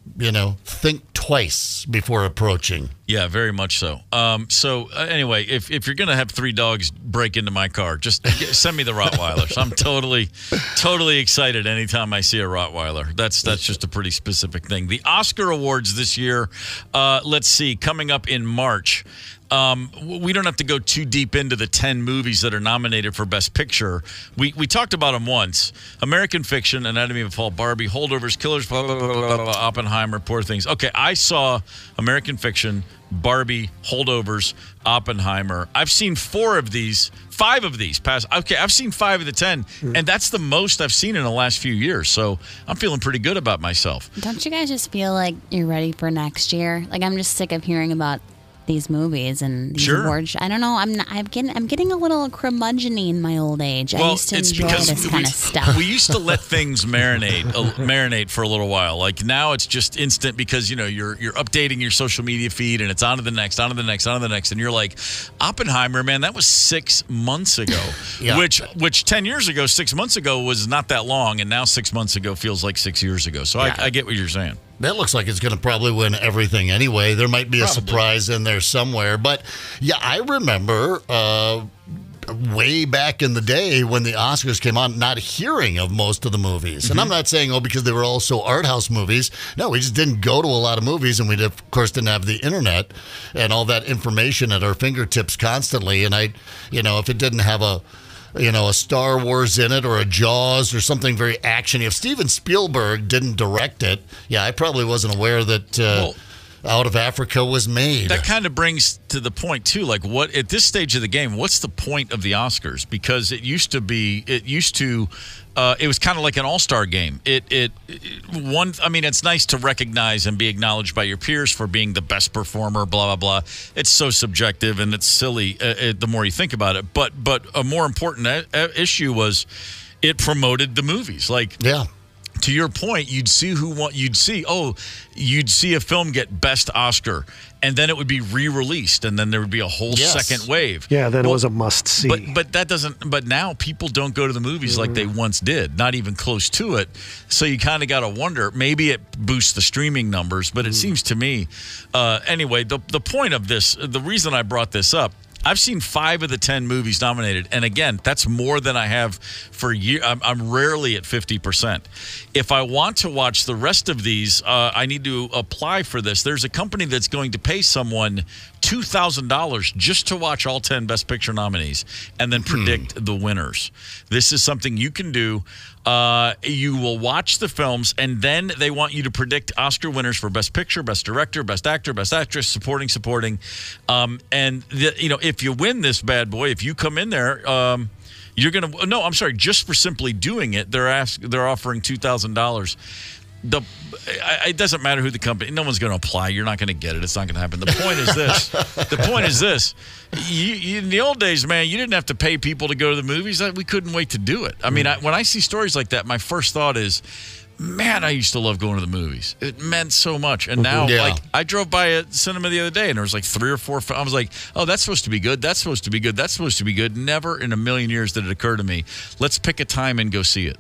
think twice before approaching. Yeah, very much so. Anyway, if you're going to have 3 dogs break into my car, just send me the Rottweilers. I'm totally excited anytime I see a Rottweiler. That's just a pretty specific thing. The Oscar Awards this year, let's see, coming up in March. We don't have to go too deep into the 10 movies that are nominated for Best Picture. We talked about them once. American Fiction, Anatomy of a Fall, Barbie, Holdovers, Killers, blah, blah, blah, blah, blah, Oppenheimer, Poor Things. Okay, I saw American Fiction, Barbie, Holdovers, Oppenheimer. I've seen 5 of these. Okay, I've seen 5 of the 10, and that's the most I've seen in the last few years. So I'm feeling pretty good about myself. Don't you guys just feel like you're ready for next year? Like, I'm just sick of hearing about these movies and these awards. I don't know. I'm getting a little curmudgeon-y in my old age. I used to enjoy this kind of stuff. We used to let things marinate for a little while. Like now, it's just instant because you're updating your social media feed and it's on to the next, and you're like, Oppenheimer, man, that was 6 months ago. Yeah. Which 10 years ago, 6 months ago was not that long, and now 6 months ago feels like 6 years ago. So I get what you're saying. That looks like it's going to probably win everything anyway. There might be a surprise in there somewhere. But, yeah, I remember way back in the day when the Oscars came on, not hearing of most of the movies. And I'm not saying, because they were all so art house movies. No, we just didn't go to a lot of movies, and we, of course, didn't have the internet and all that information at our fingertips constantly. And if it didn't have a Star Wars in it or a Jaws or something very actiony. If Steven Spielberg didn't direct it, I probably wasn't aware that Out of Africa was made. That kind of brings to the point, too, like what at this stage of the game, what's the point of the Oscars? Because it was kind of like an all-star game. It's nice to recognize and be acknowledged by your peers for being the best performer, blah, blah, blah. It's so subjective and it's silly the more you think about it. But a more important issue was it promoted the movies. To your point, you'd see a film get Best Oscar, and then it would be re-released, and then there would be a whole second wave. Yeah, then it was a must-see. But now people don't go to the movies like they once did, not even close to it. So you kind of got to wonder, maybe it boosts the streaming numbers, but it seems to me, anyway, the point of this, the reason I brought this up, I've seen 5 of the 10 movies nominated, and again, that's more than I have for years. I'm rarely at 50%. If I want to watch the rest of these, I need to apply for this. There's a company that's going to pay someone $2,000 just to watch all 10 Best Picture nominees and then predict the winners. This is something you can do. You will watch the films, and then they want you to predict Oscar winners for Best Picture, Best Director, Best Actor, Best Actress, Supporting. If you win this bad boy, if you come in there, you're going to – no, I'm sorry, just for simply doing it, they're offering $2,000. It doesn't matter who the company. No one's going to apply. You're not going to get it. It's not going to happen. The point is this. In the old days, man, you didn't have to pay people to go to the movies. We couldn't wait to do it. I mean, when I see stories like that, my first thought is, man, I used to love going to the movies. It meant so much. And now, I drove by a cinema the other day, and there was like 3 or 4. I was like, oh, that's supposed to be good. That's supposed to be good. That's supposed to be good. Never in a million years did it occur to me. Let's pick a time and go see it.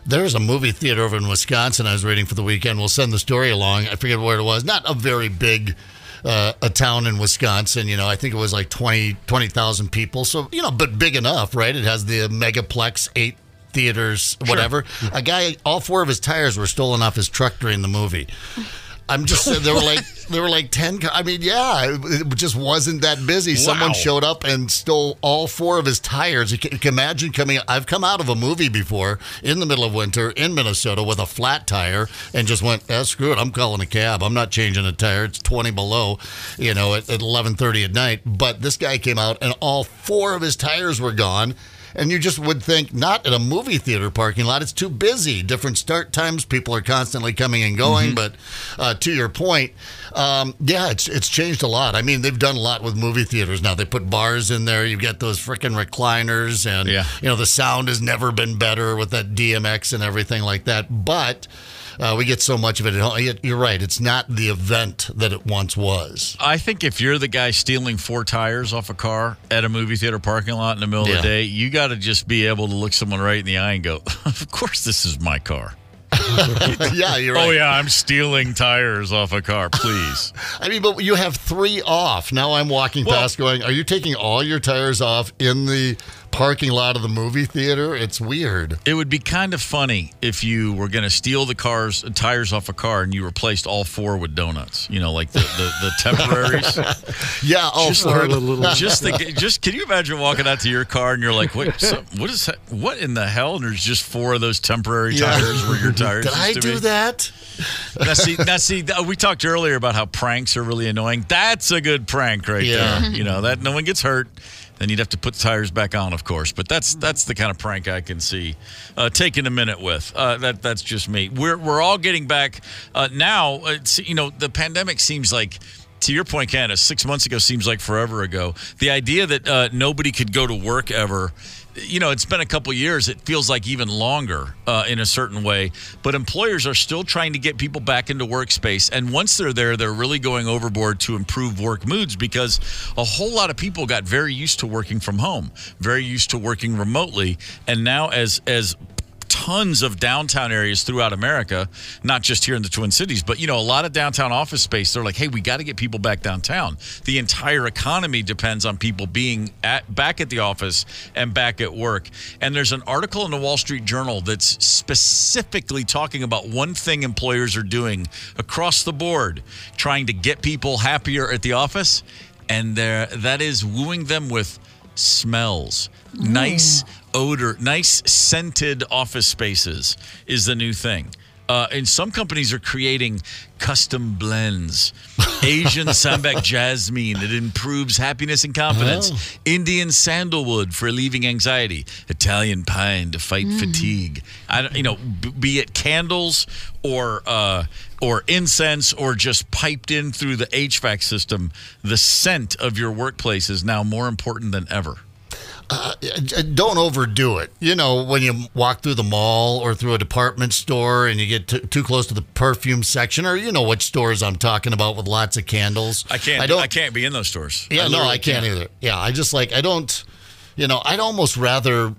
There's a movie theater over in Wisconsin I was reading for the weekend. We'll send the story along. I forget where it was. Not a very big a town in Wisconsin. I think it was like 20,000 people. So, but big enough, right? It has the megaplex, 8 theaters, whatever. Sure. A guy, all 4 of his tires were stolen off his truck during the movie. I'm just saying there were like 10. I mean, yeah, it just wasn't that busy. Wow. Someone showed up and stole all 4 of his tires. You can imagine I've come out of a movie before in the middle of winter in Minnesota with a flat tire and just went, screw it, I'm calling a cab. I'm not changing a tire. It's 20 below, at 11:30 at night. But this guy came out and all 4 of his tires were gone. And you just would think, not at a movie theater parking lot. It's too busy. Different start times. People are constantly coming and going. But to your point, it's changed a lot. I mean, they've done a lot with movie theaters now. They put bars in there. You get those freaking recliners. And, the sound has never been better with that DMX and everything like that. But we get so much of it. You're right. It's not the event that it once was. I think if you're the guy stealing 4 tires off a car at a movie theater parking lot in the middle of the day, you got to just be able to look someone right in the eye and go, of course this is my car. Yeah, you're right. Oh, yeah, I'm stealing tires off a car, please. I mean, but you have 3 off. Now I'm walking past going, are you taking all your tires off in the parking lot of the movie theater? It's weird. It would be kind of funny if you were going to steal the tires off a car and you replaced all 4 with donuts. Like the temporaries. Yeah, all 4. Can you imagine walking out to your car and you're like, wait, what in the hell? And there's just 4 of those temporary tires where your tires. Did I do that? Now see, we talked earlier about how pranks are really annoying. That's a good prank right there. That no one gets hurt. Then you'd have to put the tires back on, of course. But that's the kind of prank I can see taking a minute with. That's just me. We're all getting back now. The pandemic seems like, to your point, Candace, 6 months ago seems like forever ago. The idea that nobody could go to work ever. It's been a couple years. It feels like even longer in a certain way. But employers are still trying to get people back into workspace. And once they're there, they're really going overboard to improve work moods because a whole lot of people got very used to working from home, very used to working remotely. And now as tons of downtown areas throughout America, not just here in the Twin Cities, but, a lot of downtown office space. They're like, hey, we got to get people back downtown. The entire economy depends on people being back at the office and back at work. And there's an article in the Wall Street Journal that's specifically talking about one thing employers are doing across the board, trying to get people happier at the office. And that is wooing them with smells. Nice odor, nice scented office spaces is the new thing. And some companies are creating custom blends. Asian sambac jasmine that improves happiness and confidence. Indian sandalwood for relieving anxiety. Italian pine to fight fatigue. Be it candles or incense or just piped in through the HVAC system, the scent of your workplace is now more important than ever. Don't overdo it. When you walk through the mall or through a department store and you get too close to the perfume section, or which stores I'm talking about with lots of candles. I can't be in those stores. Yeah, I can't either. Yeah, I'd almost rather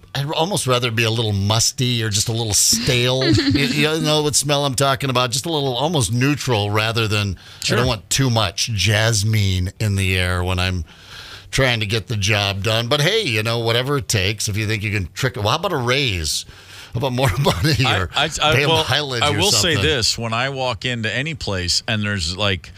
be a little musty or just a little stale. you know what smell I'm talking about? Just a little almost neutral rather than I don't want too much jasmine in the air when I'm trying to get the job done. But hey, whatever it takes. If you think you can trick it, well, how about a raise? How about more money or mileage? I will say this: when I walk into any place and there's like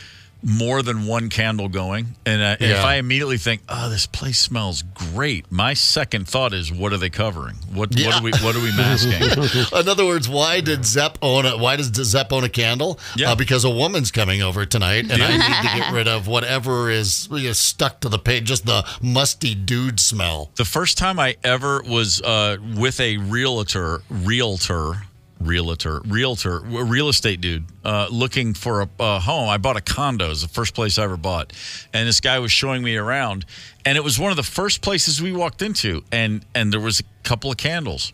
more than one candle going, and if I immediately think, "Oh, this place smells great," my second thought is, "What are they covering? What are we masking?" In other words, why does Zepp own a candle? Yeah. Because a woman's coming over tonight, and I need to get rid of whatever is stuck to the page, just the musty dude smell. The first time I ever was with a real estate dude looking for a home. I bought a condo. It was the first place I ever bought. And this guy was showing me around. And it was one of the first places we walked into. And there was a couple of candles.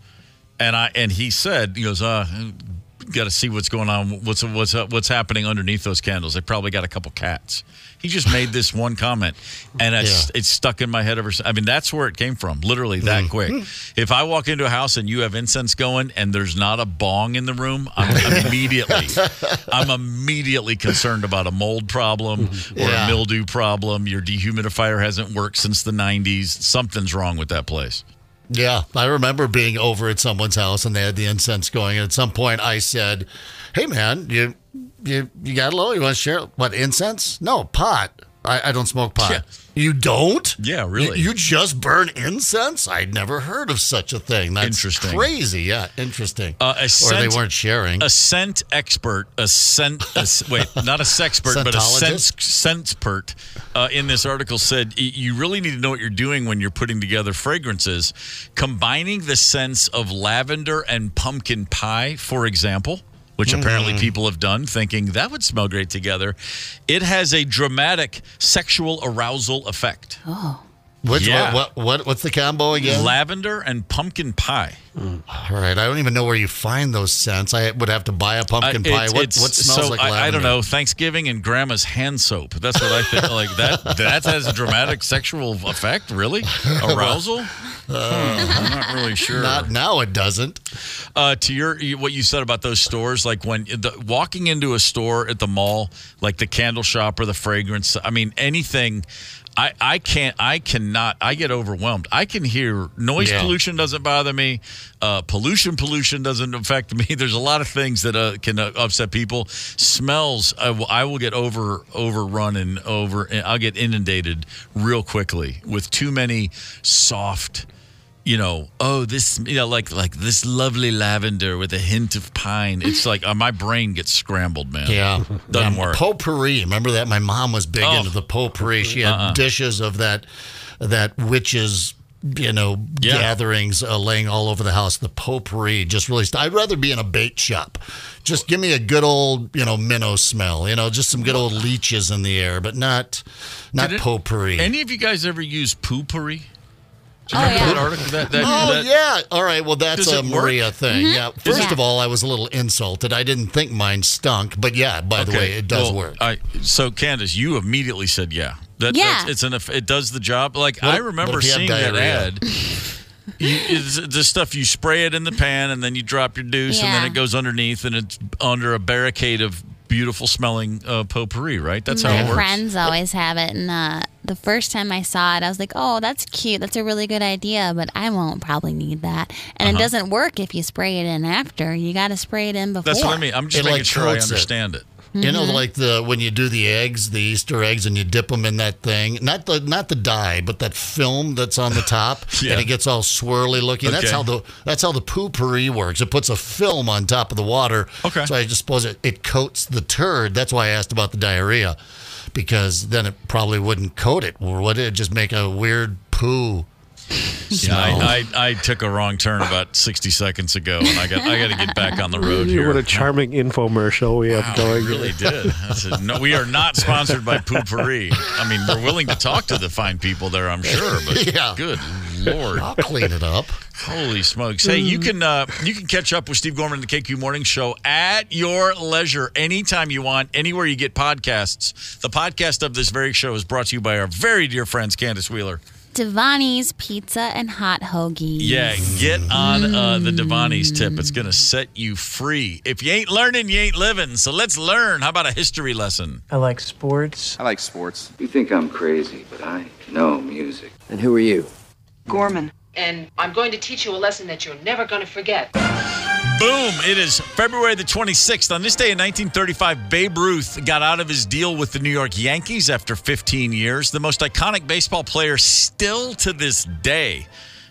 And he said, he goes, got to see what's going on. What's happening underneath those candles. They probably got a couple cats. He just made this one comment, and it's stuck in my head ever since. I mean, that's where it came from, literally that quick. If I walk into a house and you have incense going and there's not a bong in the room, I'm immediately concerned about a mold problem or a mildew problem. Your dehumidifier hasn't worked since the 90s. Something's wrong with that place. Yeah, I remember being over at someone's house and they had the incense going. And at some point, I said, "Hey, man, you got a little? You want to share? What, incense? No, pot. I don't smoke pot." Yeah. You don't? Yeah, really. You just burn incense? I'd never heard of such a thing. That's interesting. Crazy. Yeah, interesting. Or they weren't sharing. A scent expert, not a sexpert, but a scentspert in this article said you really need to know what you're doing when you're putting together fragrances. Combining the scents of lavender and pumpkin pie, for example, which apparently people have done, thinking that would smell great togetger. It has a dramatic sexual arousal effect. Oh. What's the combo again? Lavender and pumpkin pie. All right. I don't even know where you find those scents. I would have to buy a pumpkin pie. What smells like lavender? I don't know. Thanksgiving and Grandma's hand soap. That's what I think. Like that has a dramatic sexual effect? Really? Arousal? I'm not really sure. Not now. It doesn't. To what you said about those stores, like when walking into a store at the mall, like the candle shop or the fragrance. I mean, anything. I cannot. I get overwhelmed. I can hear noise pollution doesn't bother me. Pollution doesn't affect me. There's a lot of things that can upset people. Smells, I will get overrun and I'll get inundated real quickly with too many soft. Like this lovely lavender with a hint of pine. It's like my brain gets scrambled, man. Yeah. Doesn't work. Potpourri. Remember that? My mom was big into the potpourri. She had dishes of that witches, gatherings laying all over the house. The potpourri just really. I'd rather be in a bait shop. Just give me a good old, minnow smell. Just some good old leeches in the air, but not potpourri. Any of you guys ever use poo-pourri? That article? Yeah. All right. Well, that's a Maria thing. Mm-hmm. Yeah. First of all, I was a little insulted. I didn't think mine stunk, but by the way, it does work. So, Candace, you immediately said it does the job. Like I remember seeing that ad. The stuff you spray it in the pan and then you drop your deuce and then it goes underneath and it's under a barricade of beautiful smelling potpourri, right? That's how it works. My friends always have it, and the first time I saw it, I was like, "Oh, that's cute. That's a really good idea, but I won't probably need that." And it doesn't work if you spray it in after. You got to spray it in before. That's what I mean. I'm just making sure I understand it. Mm-hmm. Like when you do the eggs, the Easter eggs, and you dip them in that thing, not the dye, but that film that's on the top, and it gets all swirly looking. Okay. That's how the potpourri works. It puts a film on top of the water. Okay. So I just suppose it coats the turd. That's why I asked about the diarrhea, because then it probably wouldn't coat it, or would it just make a weird poo? Yeah, I took a wrong turn about 60 seconds ago, and I got to get back on the road here. What a charming infomercial we have going. I really did. No, we are not sponsored by Potpourri. I mean, we're willing to talk to the fine people there, I'm sure, but good Lord. I'll clean it up. Holy smokes. Hey, you can catch up with Steve Gorman and the KQ Morning Show at your leisure anytime you want, anywhere you get podcasts. The podcast of this very show is brought to you by our very dear friends, Candace Wheeler. Devani's Pizza and Hot Hoagies. Yeah, get on the Devani's tip. It's going to set you free. If you ain't learning, you ain't living. So let's learn. How about a history lesson? I like sports. I like sports. You think I'm crazy, but I know music. And who are you? Gorman. And I'm going to teach you a lesson that you're never going to forget. Boom! It is February the 26th. On this day in 1935, Babe Ruth got out of his deal with the New York Yankees after 15 years. The most iconic baseball player still to this day.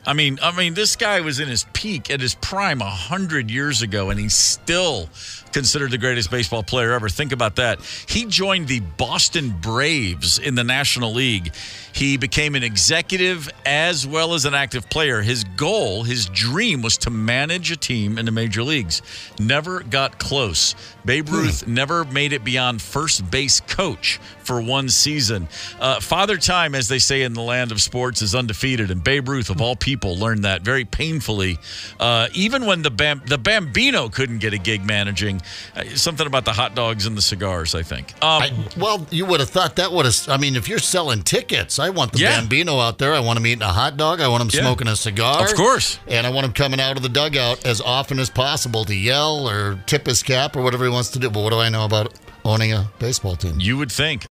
I mean, this guy was in his peak, at his prime 100 years ago, and he's still considered the greatest baseball player ever. Think about that. He joined the Boston Braves in the National League. He became an executive as well as an active player. His goal, his dream, was to manage a team in the major leagues. Never got close. Babe Ruth never made it beyond first base coach for one season. Father Time, as they say in the land of sports, is undefeated, and Babe Ruth, of all people, learned that very painfully. Even when the Bambino couldn't get a gig managing, something about the hot dogs and the cigars, I think. Well, you would have thought that would have. I mean, if you're selling tickets, I want the Bambino out there. I want him eating a hot dog. I want him smoking a cigar. Of course. And I want him coming out of the dugout as often as possible to yell or tip his cap or whatever he wants to do. But what do I know about owning a baseball team? You would think.